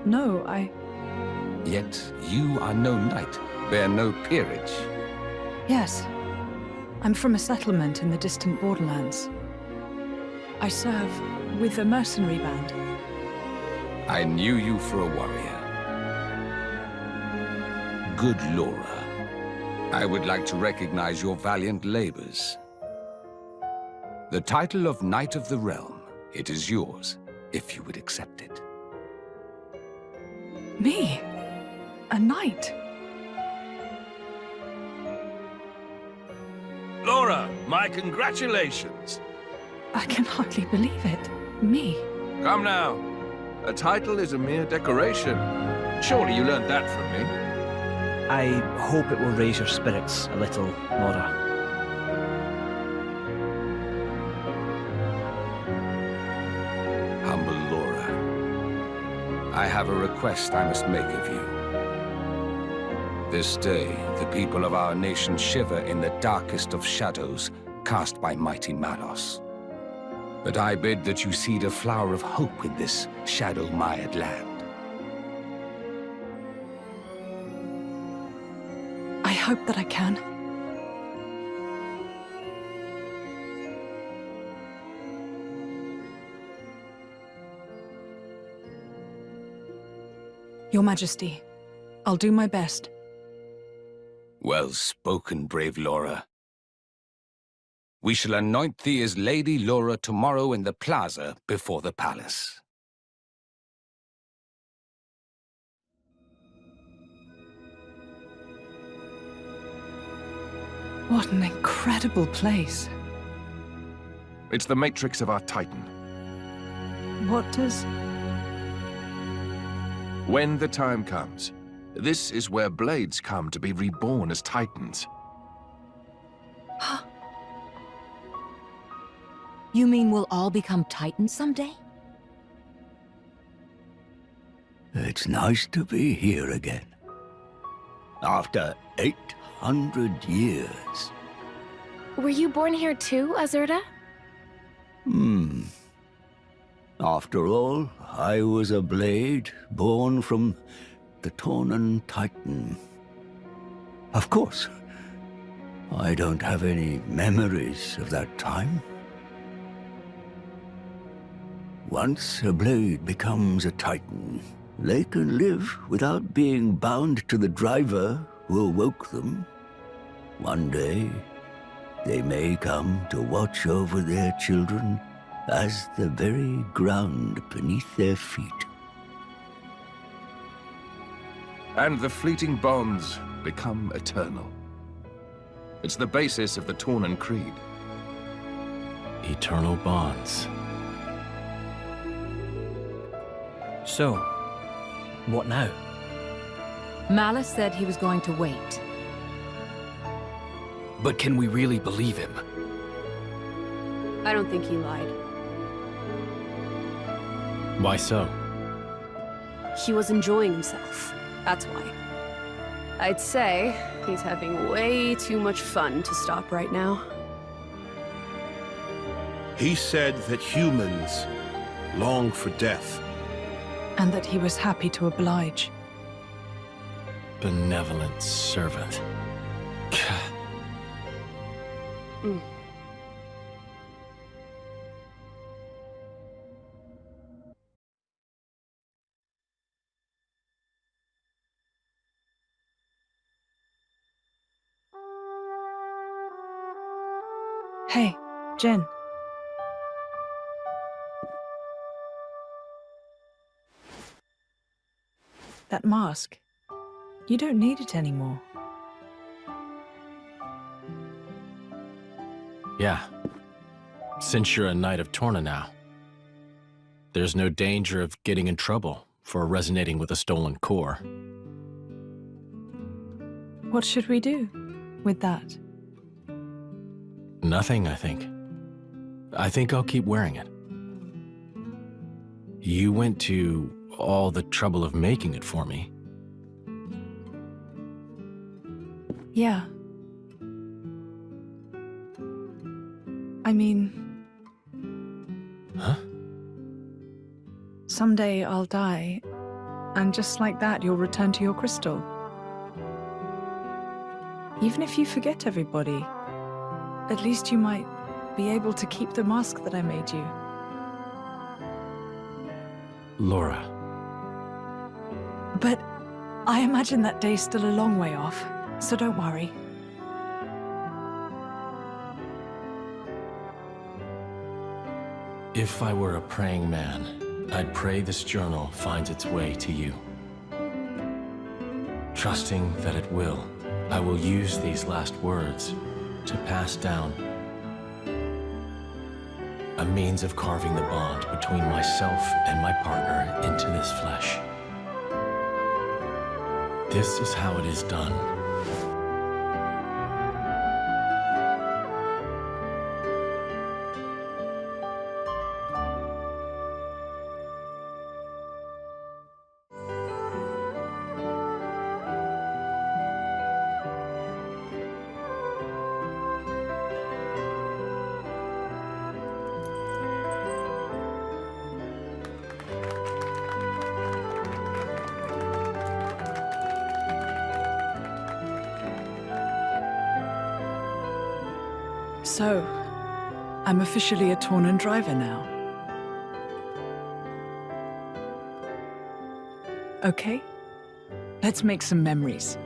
No, Yet you are no knight, bear no peerage. Yes. I'm from a settlement in the distant borderlands. I serve with a mercenary band. I knew you for a warrior. Good Laura. I would like to recognize your valiant labors. The title of Knight of the Realm, it is yours, if you would accept it. Me? A knight? Laura, my congratulations. I can hardly believe it. Me? Come now. A title is a mere decoration. Surely you learned that from me. I hope it will raise your spirits a little, Laura. Humble Laura, I have a request I must make of you. This day, the people of our nation shiver in the darkest of shadows cast by mighty Malos. But I bid that you seed a flower of hope in this shadow-mired land. I hope that I can. Your Majesty, I'll do my best. Well spoken, brave Laura. We shall anoint thee as Lady Laura tomorrow in the plaza before the palace. What an incredible place. It's the matrix of our Titan. What does... When the time comes, This is where blades come to be reborn as titans. You mean we'll all become Titans someday? It's nice to be here again. After 800 years. Were you born here too, Azurda? After all, I was a blade born from the Tornan Titan. Of course, I don't have any memories of that time. Once a blade becomes a Titan, they can live without being bound to the driver who awoke them. One day, they may come to watch over their children as the very ground beneath their feet. And the fleeting bonds become eternal. It's the basis of the Tornan Creed. Eternal bonds. So, what now? Malice said he was going to wait. But can we really believe him? I don't think he lied. Why so? He was enjoying himself. That's why. I'd say he's having way too much fun to stop right now. He said that humans long for death. And that he was happy to oblige. Benevolent servant. Hey, Jen. That mask. You don't need it anymore. Yeah. Since you're a Knight of Torna now, there's no danger of getting in trouble for resonating with a stolen core. What should we do with that? Nothing, I think. I think I'll keep wearing it. You went to all the trouble of making it for me. Yeah. I mean... Huh? Someday I'll die, and just like that you'll return to your crystal. Even if you forget everybody, at least you might be able to keep the mask that I made you. Laura. But I imagine that day's still a long way off, so don't worry. If I were a praying man, I'd pray this journal finds its way to you. Trusting that it will, I will use these last words to pass down a means of carving the bond between myself and my partner into this flesh. This is how it is done. So, I'm officially a Tornan driver now. Okay, let's make some memories.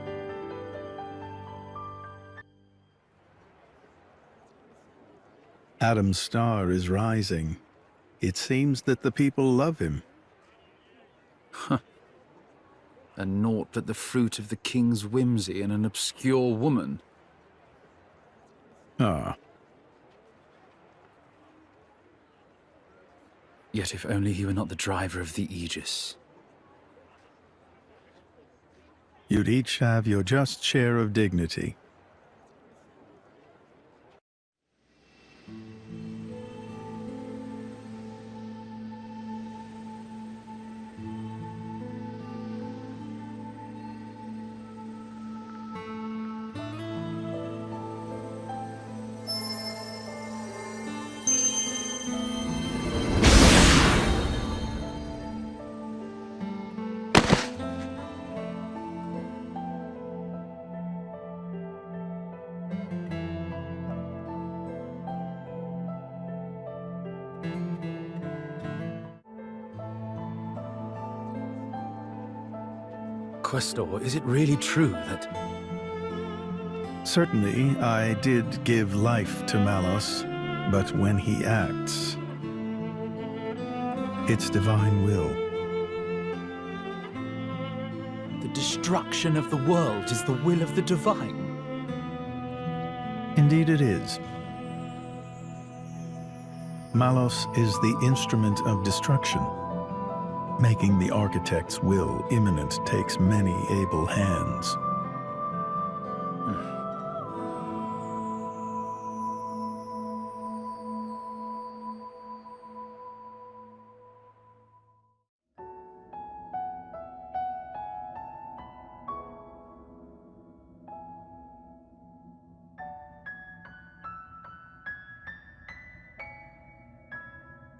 Adam's star is rising. It seems that the people love him. Huh. And naught but the fruit of the king's whimsy and an obscure woman. Ah. Yet if only he were not the driver of the Aegis. You'd each have your just share of dignity. Questor, is it really true that... Certainly, I did give life to Malos, but when he acts, it's divine will. The destruction of the world is the will of the divine. Indeed it is. Malos is the instrument of destruction. Making the architect's will imminent takes many able hands.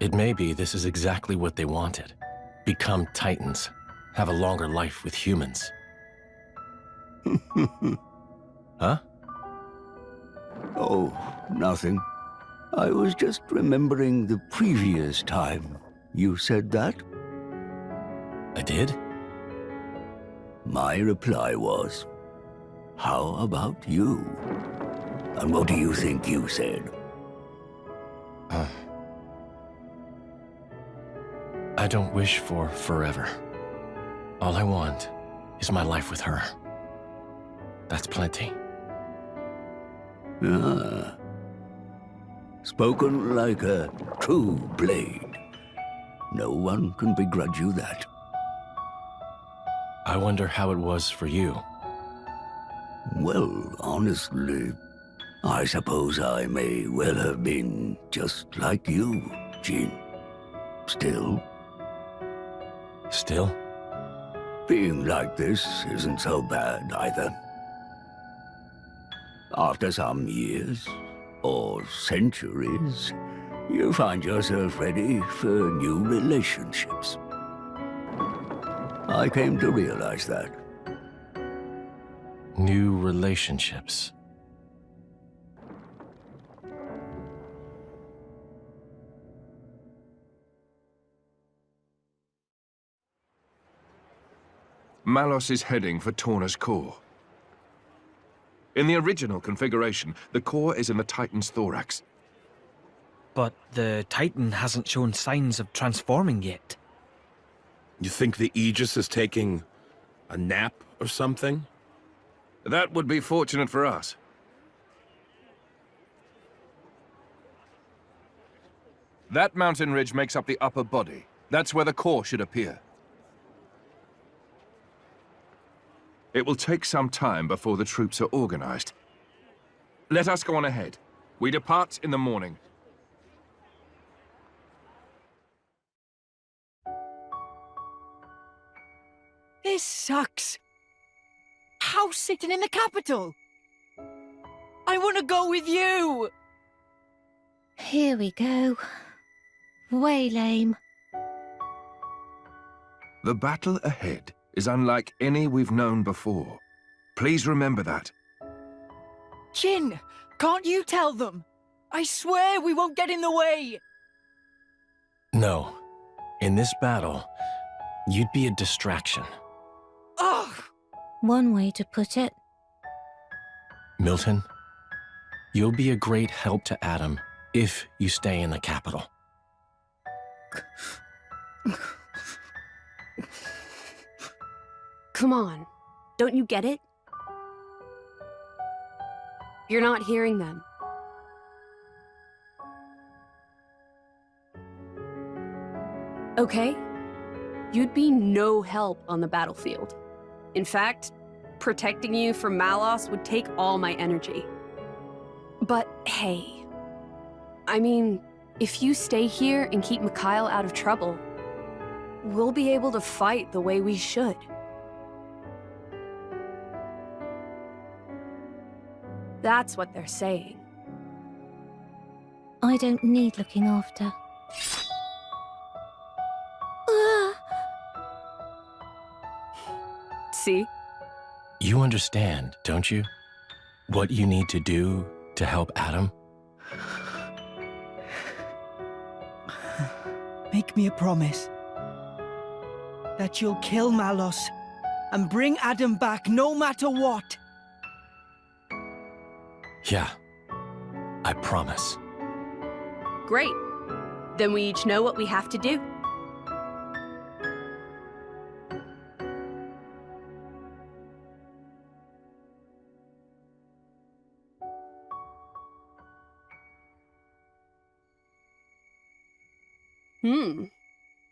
It may be this is exactly what they wanted. Become Titans. Have a longer life with humans. Huh? Oh, nothing. I was just remembering the previous time you said that. I did? My reply was, how about you? And what do you think you said? I don't wish for forever. All I want is my life with her. That's plenty. Ah. Spoken like a true blade. No one can begrudge you that. I wonder how it was for you. Well, honestly, I suppose I may well have been just like you, Jin. Still. Still? Being like this isn't so bad either. After some years, or centuries, you find yourself ready for new relationships. I came to realize that. New relationships. Malos is heading for Torna's core. In the original configuration, the core is in the Titan's thorax. But the Titan hasn't shown signs of transforming yet. You think the Aegis is taking a nap or something? That would be fortunate for us. That mountain ridge makes up the upper body. That's where the core should appear. It will take some time before the troops are organized. Let us go on ahead. We depart in the morning. This sucks. House sitting in the capital. I want to go with you. Here we go. Way lame. The battle ahead is unlike any we've known before. Please remember that. Jin, can't you tell them? I swear we won't get in the way. No. In this battle, you'd be a distraction. Ugh! One way to put it. Milton, you'll be a great help to Adam if you stay in the capital. Come on. Don't you get it? You're not hearing them. Okay? You'd be no help on the battlefield. In fact, Protecting you from Malos would take all my energy. But hey, I mean, if you stay here and keep Mikhail out of trouble, we'll be able to fight the way we should. That's what they're saying. I don't need looking after. See? You understand, don't you? What you need to do to help Adam? Make me a promise that you'll kill Malos and bring Adam back no matter what. Yeah, I promise. Great. Then we each know what we have to do.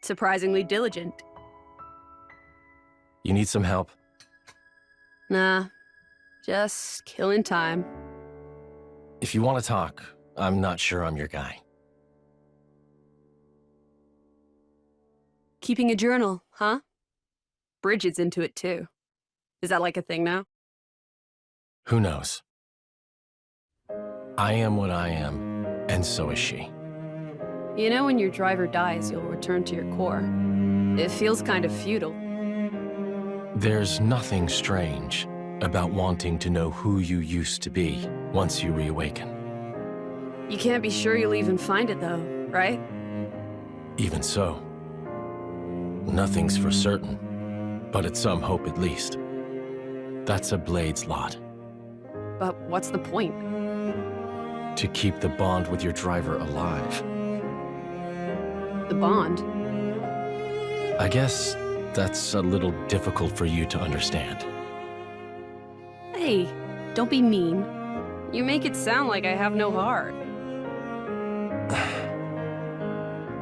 Surprisingly diligent. You need some help? Nah, just killing time. If you want to talk, I'm not sure I'm your guy. Keeping a journal, huh? Bridget's into it too. Is that like a thing now? Who knows? I am what I am, and so is she. You know, when your driver dies, you'll return to your core. It feels kind of futile. There's nothing strange about wanting to know who you used to be once you reawaken. You can't be sure you'll even find it though, right? Even so, nothing's for certain, but it's some hope at least. That's a Blade's lot. But what's the point? To keep the bond with your driver alive. The bond? I guess that's a little difficult for you to understand. Hey, don't be mean. You make it sound like I have no heart.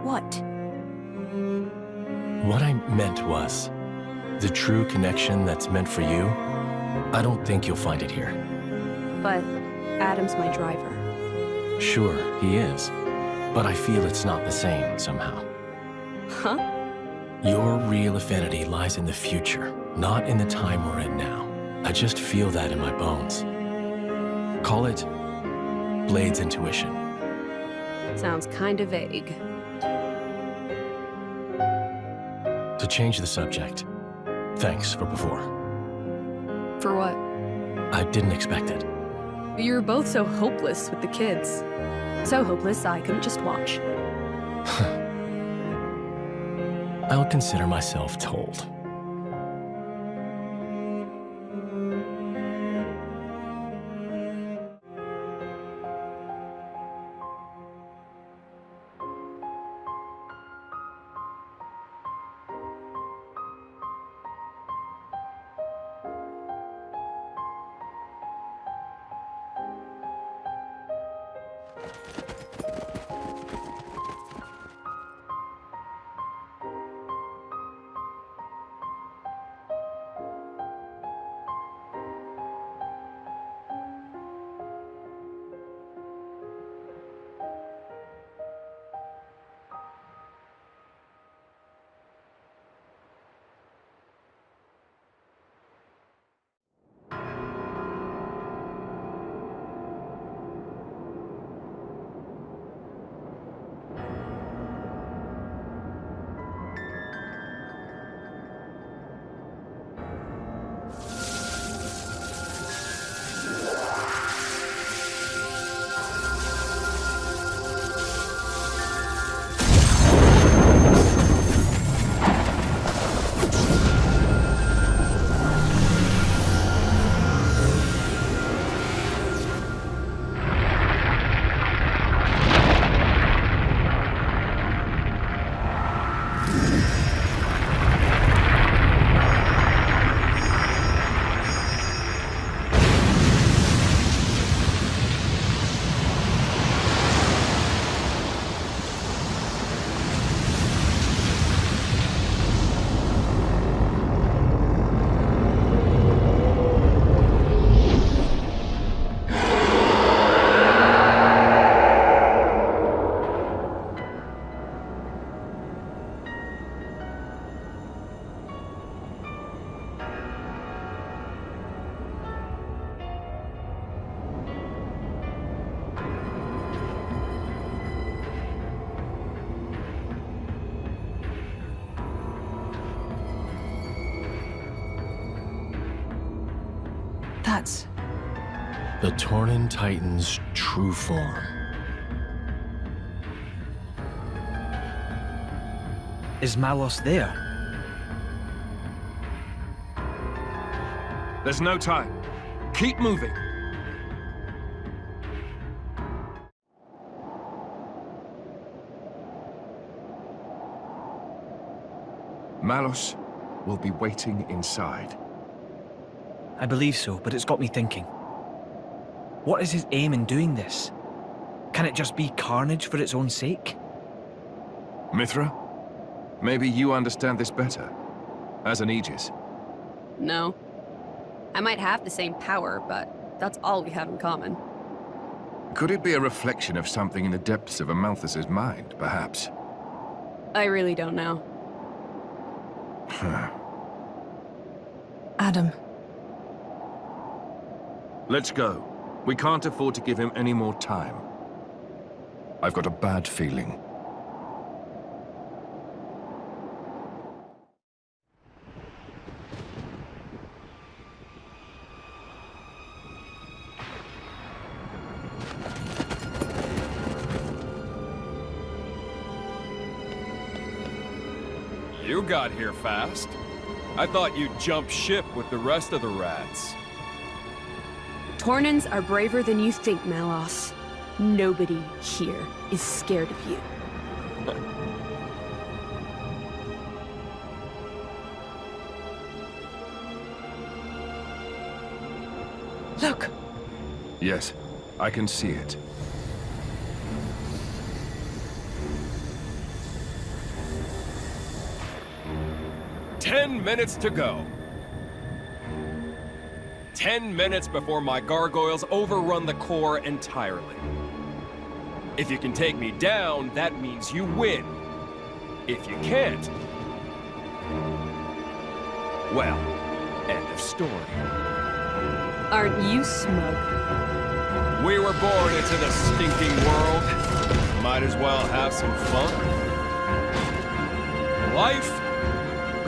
What? What I meant was, the true connection that's meant for you, I don't think you'll find it here. But Adam's my driver. Sure, he is. But I feel it's not the same, somehow. Huh? Your real affinity lies in the future, not in the time we're in now. I just feel that in my bones. Call it Blade's intuition. Sounds kinda vague. To change the subject, thanks for before. For what? I didn't expect it. You're both so hopeless with the kids. So hopeless I couldn't just watch. I'll consider myself told. That's... The Tornan Titan's true form. Is Malos there? There's no time. Keep moving. Malos will be waiting inside. I believe so, but it's got me thinking. What is his aim in doing this? Can it just be carnage for its own sake? Mithra? Maybe you understand this better. As an Aegis. No. I might have the same power, but that's all we have in common. Could it be a reflection of something in the depths of Amalthus's mind, perhaps? I really don't know. Adam. Let's go. We can't afford to give him any more time. I've got a bad feeling. You got here fast. I thought you'd jump ship with the rest of the rats. Tornans are braver than you think, Malos. Nobody here is scared of you. Look! Yes, I can see it. "10 minutes to go. 10 minutes before my gargoyles overrun the core entirely. If you can take me down, that means you win. If you can't, well, end of story. Aren't you smug? We were born into the stinking world. Might as well have some fun. Life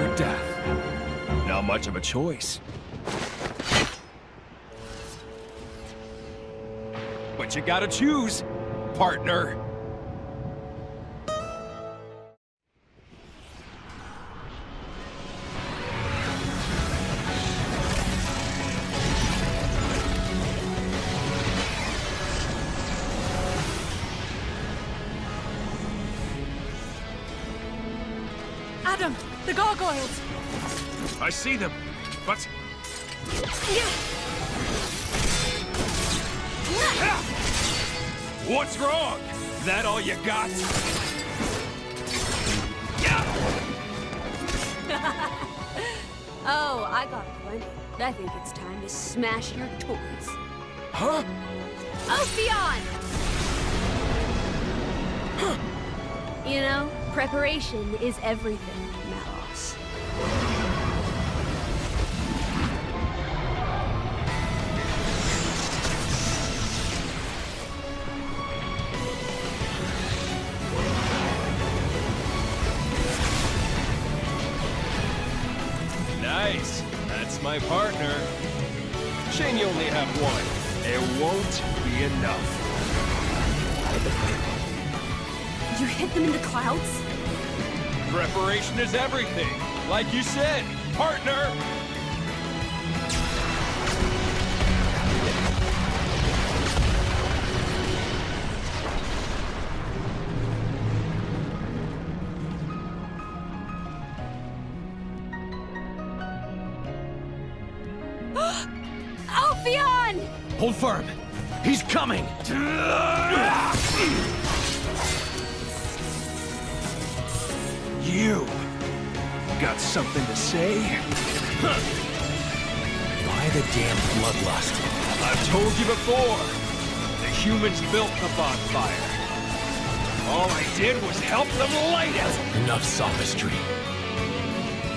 or death? Not much of a choice. But you gotta choose, partner. Adam, the gargoyles! I see them, but... What's wrong? That all you got? Oh, I got plenty. I think it's time to smash your toys. Huh? Ophion! You know, preparation is everything, Malos. Nice. That's my partner. Shame you only have one. It won't be enough. You hit them in the clouds? Preparation is everything. Like you said, partner! Ophion! Hold firm. He's coming! You got something to say? Why the damn bloodlust? I've told you before. The humans built the bonfire. All I did was help them light it. Enough sophistry.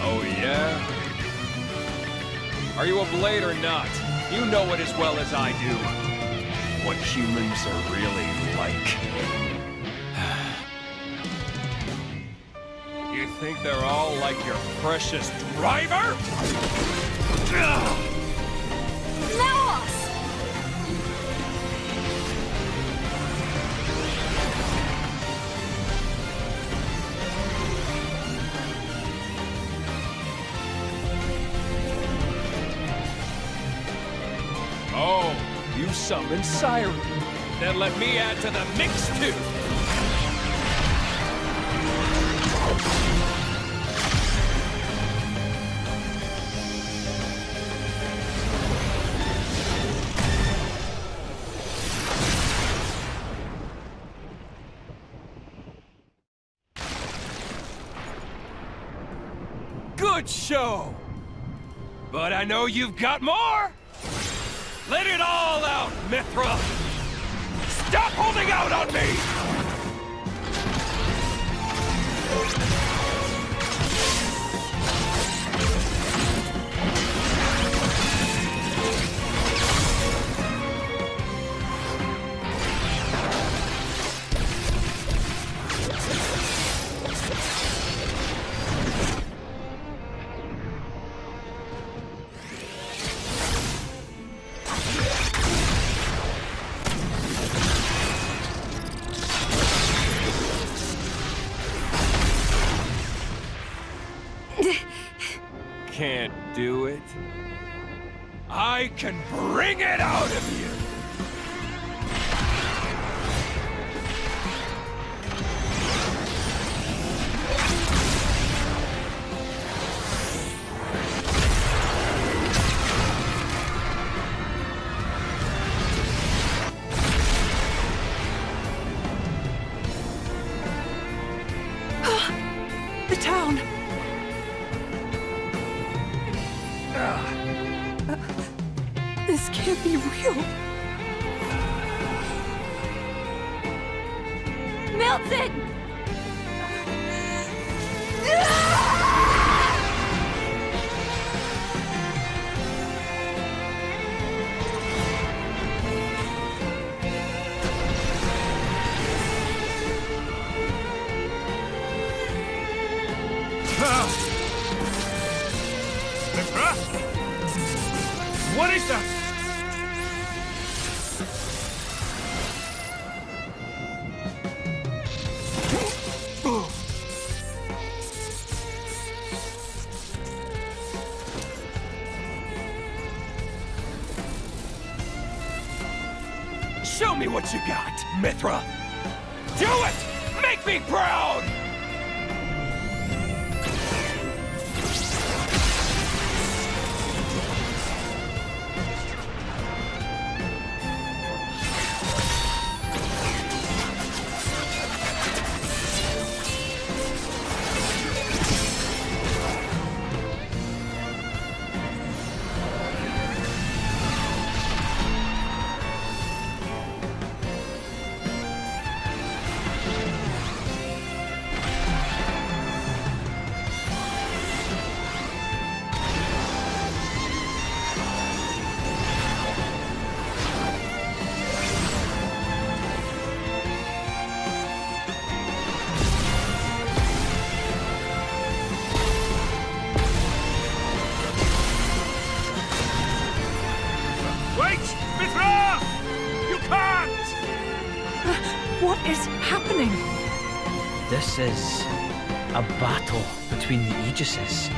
Oh, yeah? Are you a blade or not? You know it as well as I do. What humans are really like. You think they're all like your precious driver? Now you summon Siren. Then let me add to the mix, too. Good show! But I know you've got more! Let it all out, Mithra! Stop holding out on me! Can't do it. I can bring it out of you! The town! This can't be real. Milton! Mithra? What is that? Show me what you got, Mithra! Do it! Make me proud! Wait! Mithra! You can't! What is happening? This is a battle between the Aegises.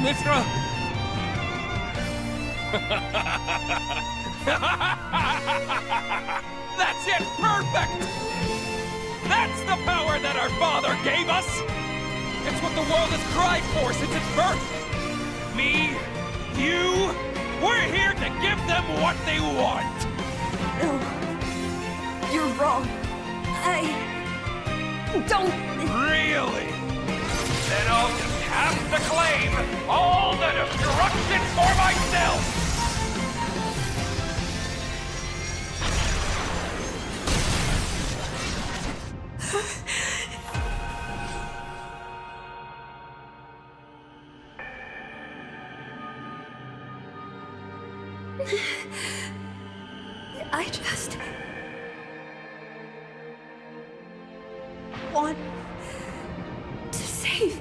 Mithra! That's it! Perfect! That's the power that our father gave us! It's what the world has cried for since its birth! Me, you, we're here to give them what they want! No. You're wrong. I... don't... Really? Then I'll just have to claim all the destruction for myself! I just... want... to save...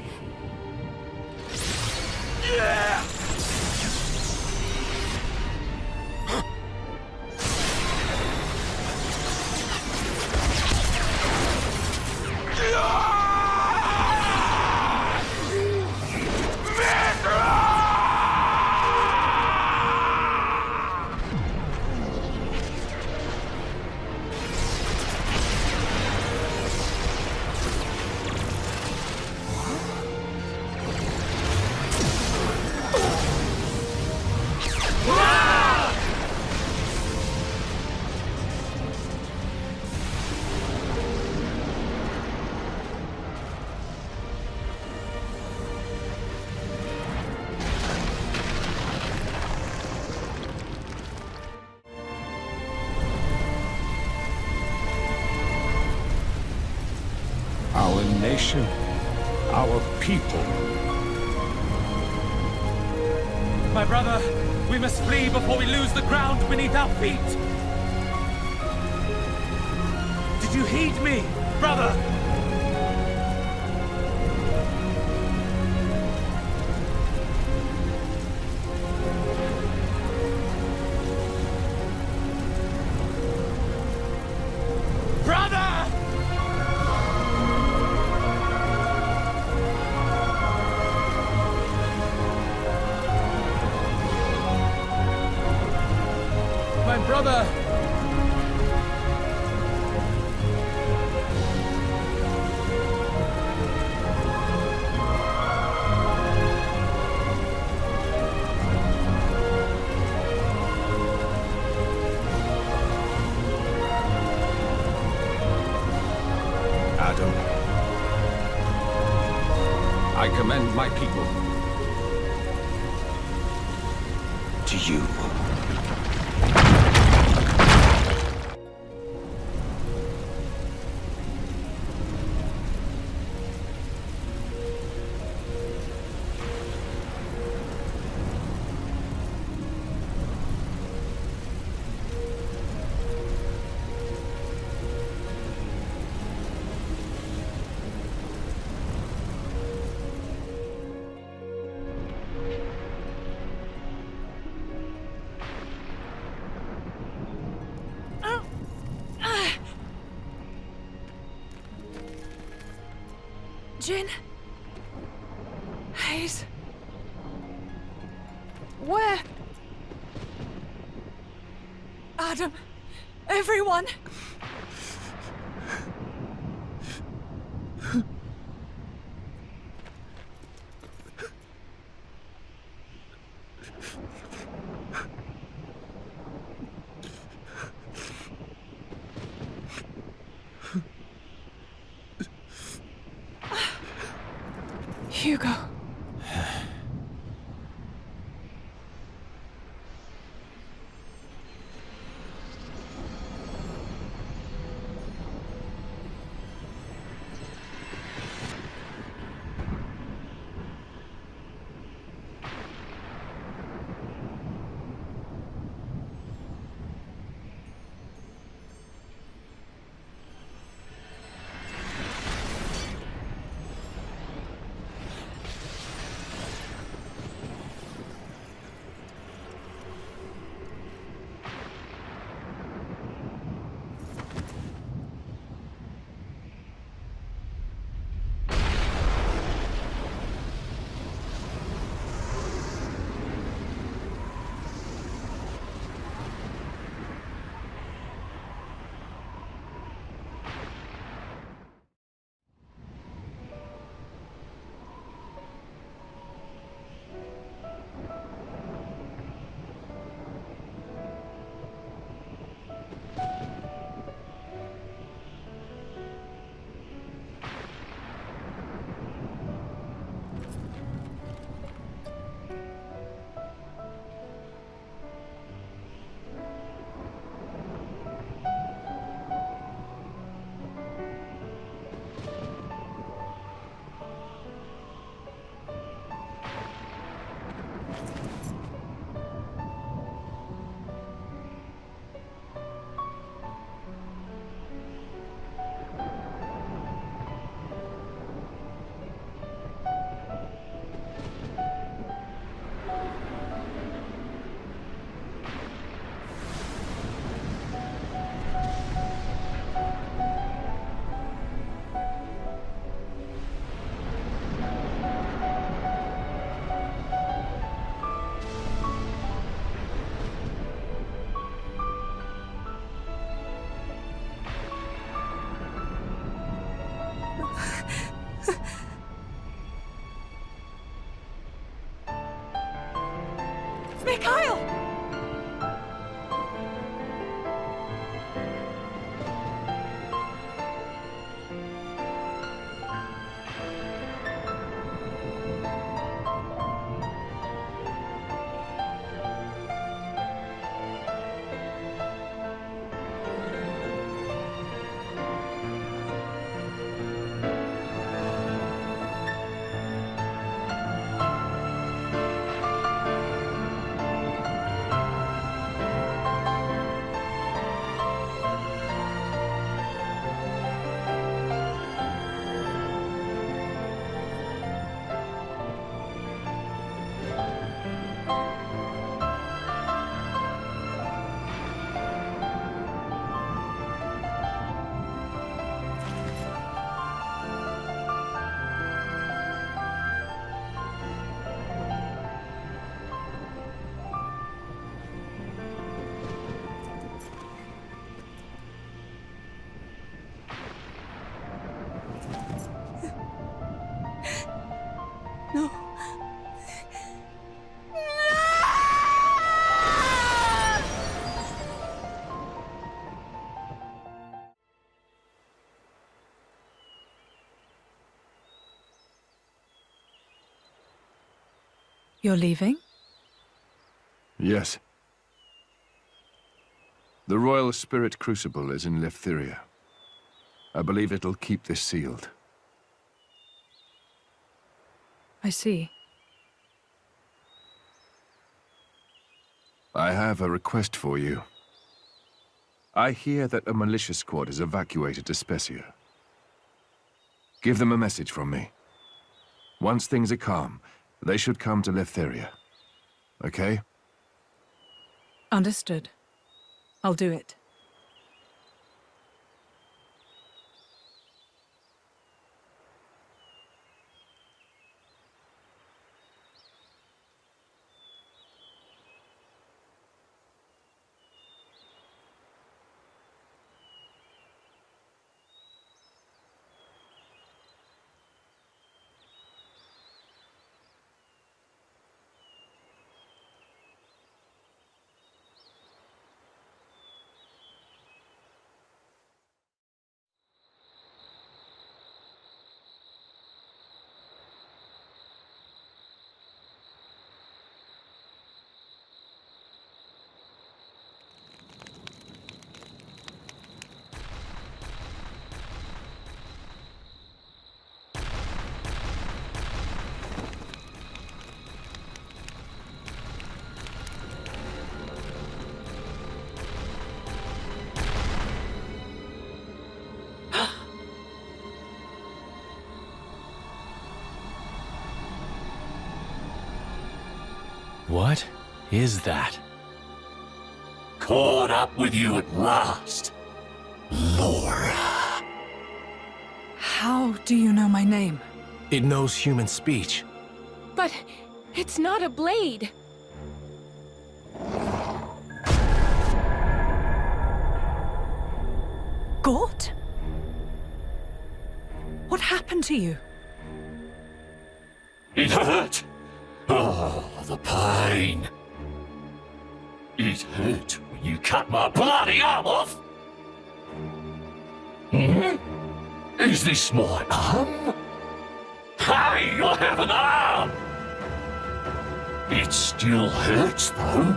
Our nation, our people. My brother, we must flee before we lose the ground beneath our feet! Did you heed me, brother? Brother! Adam, I commend my people to you. Jin? Hayes? Where? Adam? Everyone? Hugo. Mikhail! No. You're leaving? Yes. The Royal Spirit Crucible is in Leftheria. I believe it'll keep this sealed. I see. I have a request for you. I hear that a militia squad is evacuated to Specia. Give them a message from me. Once things are calm, they should come to Leftheria. Okay? Understood. I'll do it. What is that? Caught up with you at last, Laura. How do you know my name? It knows human speech. But it's not a blade. Gort? What happened to you? It hurt. Oh, the pain. It hurt when you cut my bloody arm off. Hmm? Is this my arm? Hey, I have an arm! It still hurts, though.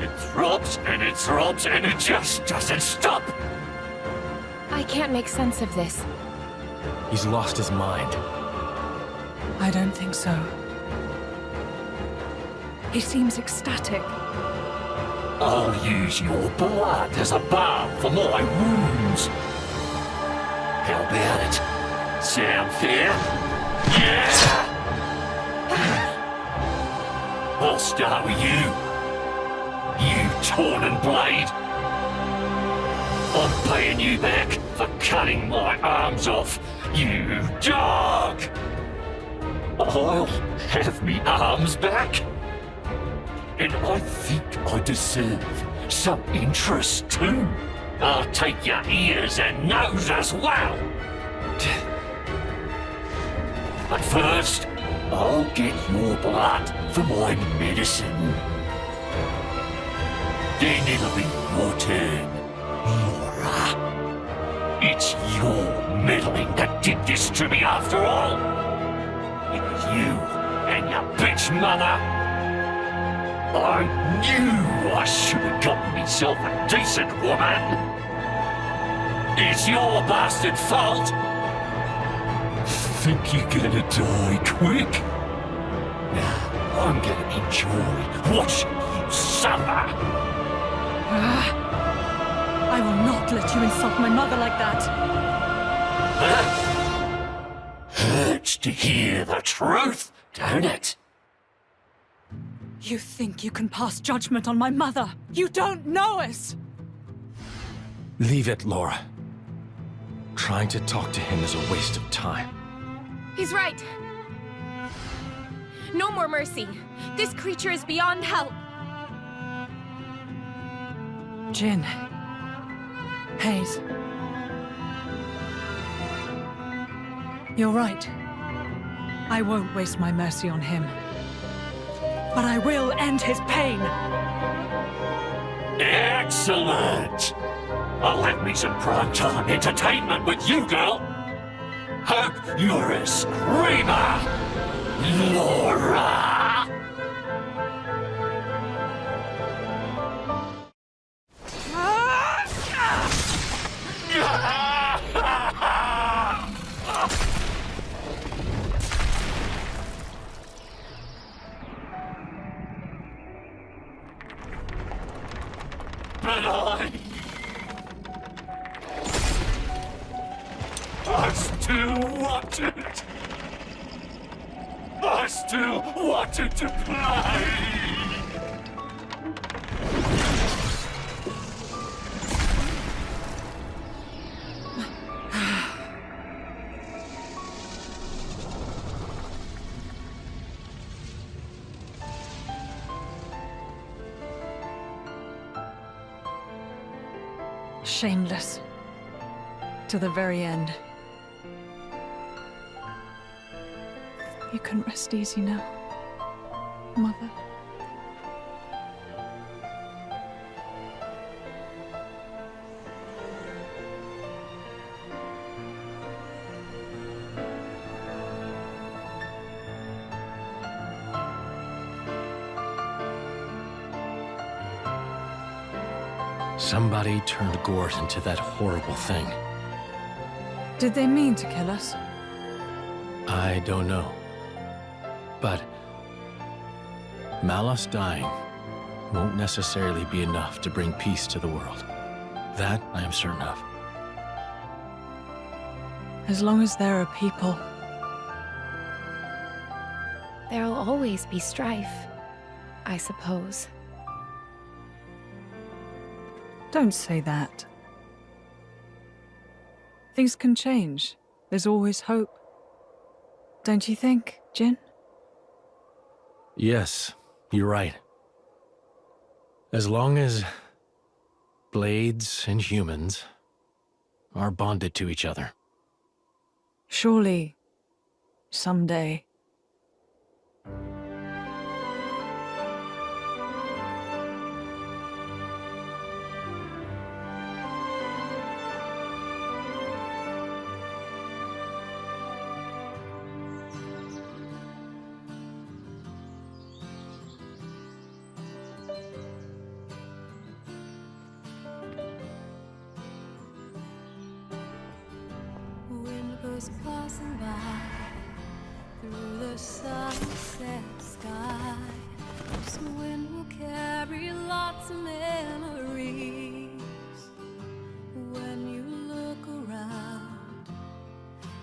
It throbs and it throbs and it just doesn't stop. I can't make sense of this. He's lost his mind. I don't think so. He seems ecstatic. I'll use your blood as a balm for my wounds. How about it? Sound fair? Yeah! I'll start with you. You Torna blade. I'm paying you back for cutting my arms off, you dog! I'll have me arms back. And I think I deserve some interest too. I'll take your ears and nose as well. But first, I'll get your blood for my medicine. Then it'll be your turn, Laura. It's your meddling that did this to me after all. It was you and your bitch mother. I knew I should have gotten myself a decent woman. It's your bastard fault. Think you're gonna die quick? Now I'm gonna enjoy watching you suffer. I will not let you insult my mother like that. Hurts to hear the truth, don't it? You think you can pass judgment on my mother? You don't know us! Leave it, Laura. Trying to talk to him is a waste of time. He's right. No more mercy. This creature is beyond help. Jin. Hayes. You're right. I won't waste my mercy on him. But I will end his pain. Excellent! I'll have me some prime-time entertainment with you, girl. Hope you're a screamer, Laura! But I still wanted. I still wanted to play. Shameless. To the very end. You can rest easy now, Mother. Somebody turned Gort into that horrible thing. Did they mean to kill us? I don't know. But Malos dying won't necessarily be enough to bring peace to the world. That I am certain of. As long as there are people. There'll always be strife, I suppose. Don't say that. Things can change. There's always hope. Don't you think, Jin? Yes, you're right. As long as blades and humans are bonded to each other. Surely, someday. Goes passing by through the sunset sky. This wind will carry lots of memories. When you look around,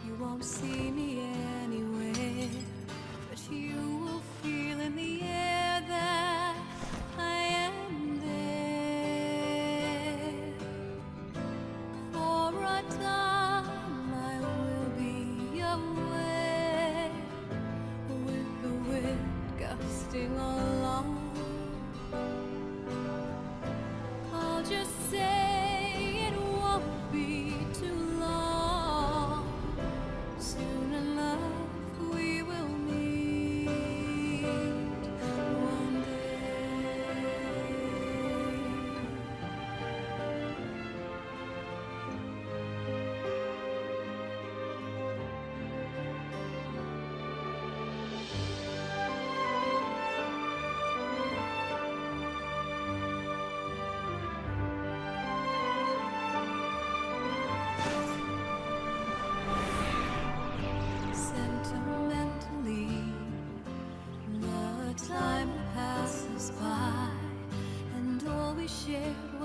you won't see me anywhere, but you will feel in the air that I am there. For a time away with the wind gusting along. I'll just say it won't be too long. Soon enough we will meet.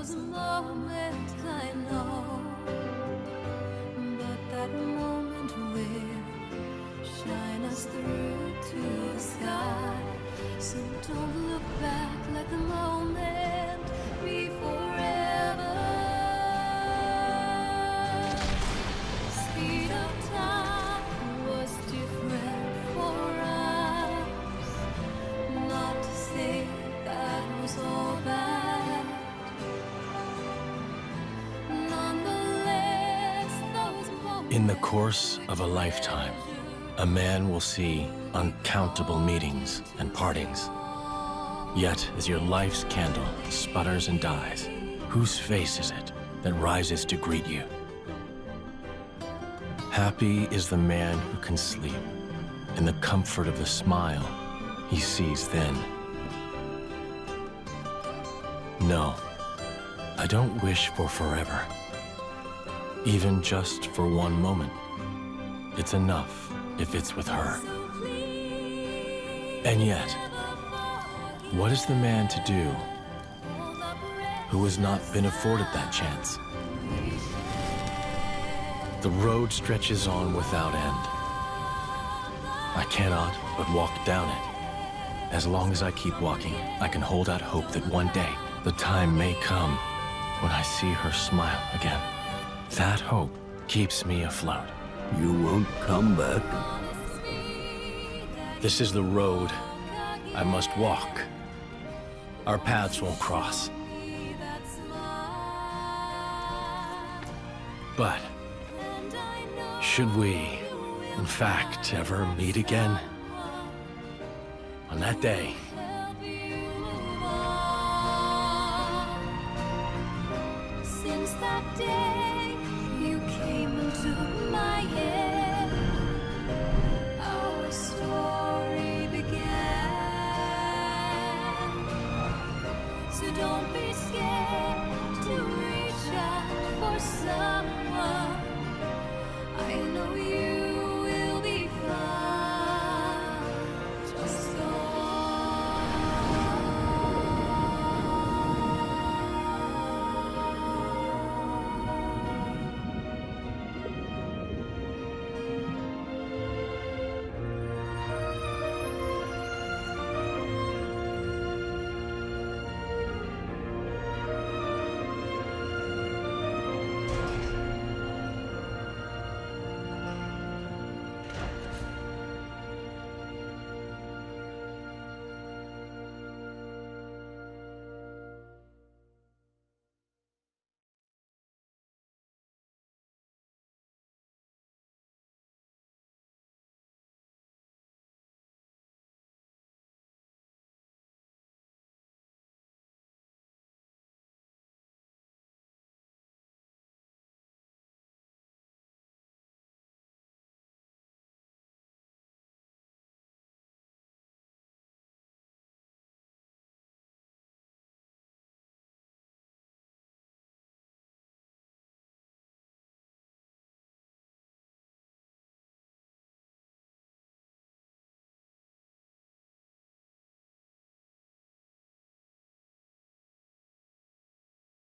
those moments I know, but that moment will shine us through to the sky. So don't look back, let the moment be forever. Speed of time was different for us, not to say that was all bad. Nonetheless, those moments. In the course of a lifetime, a man will see uncountable meetings and partings. Yet, as your life's candle sputters and dies, whose face is it that rises to greet you? Happy is the man who can sleep in the comfort of the smile he sees then. No, I don't wish for forever. Even just for one moment. It's enough if it's with her. And yet, what is the man to do who has not been afforded that chance? The road stretches on without end. I cannot but walk down it. As long as I keep walking, I can hold out hope that one day the time may come when I see her smile again. That hope keeps me afloat. You won't come back. This is the road I must walk. Our paths won't cross. But should we, in fact, ever meet again, on that day, Since that day you came into my head, our story began. So don't be scared to reach out for some.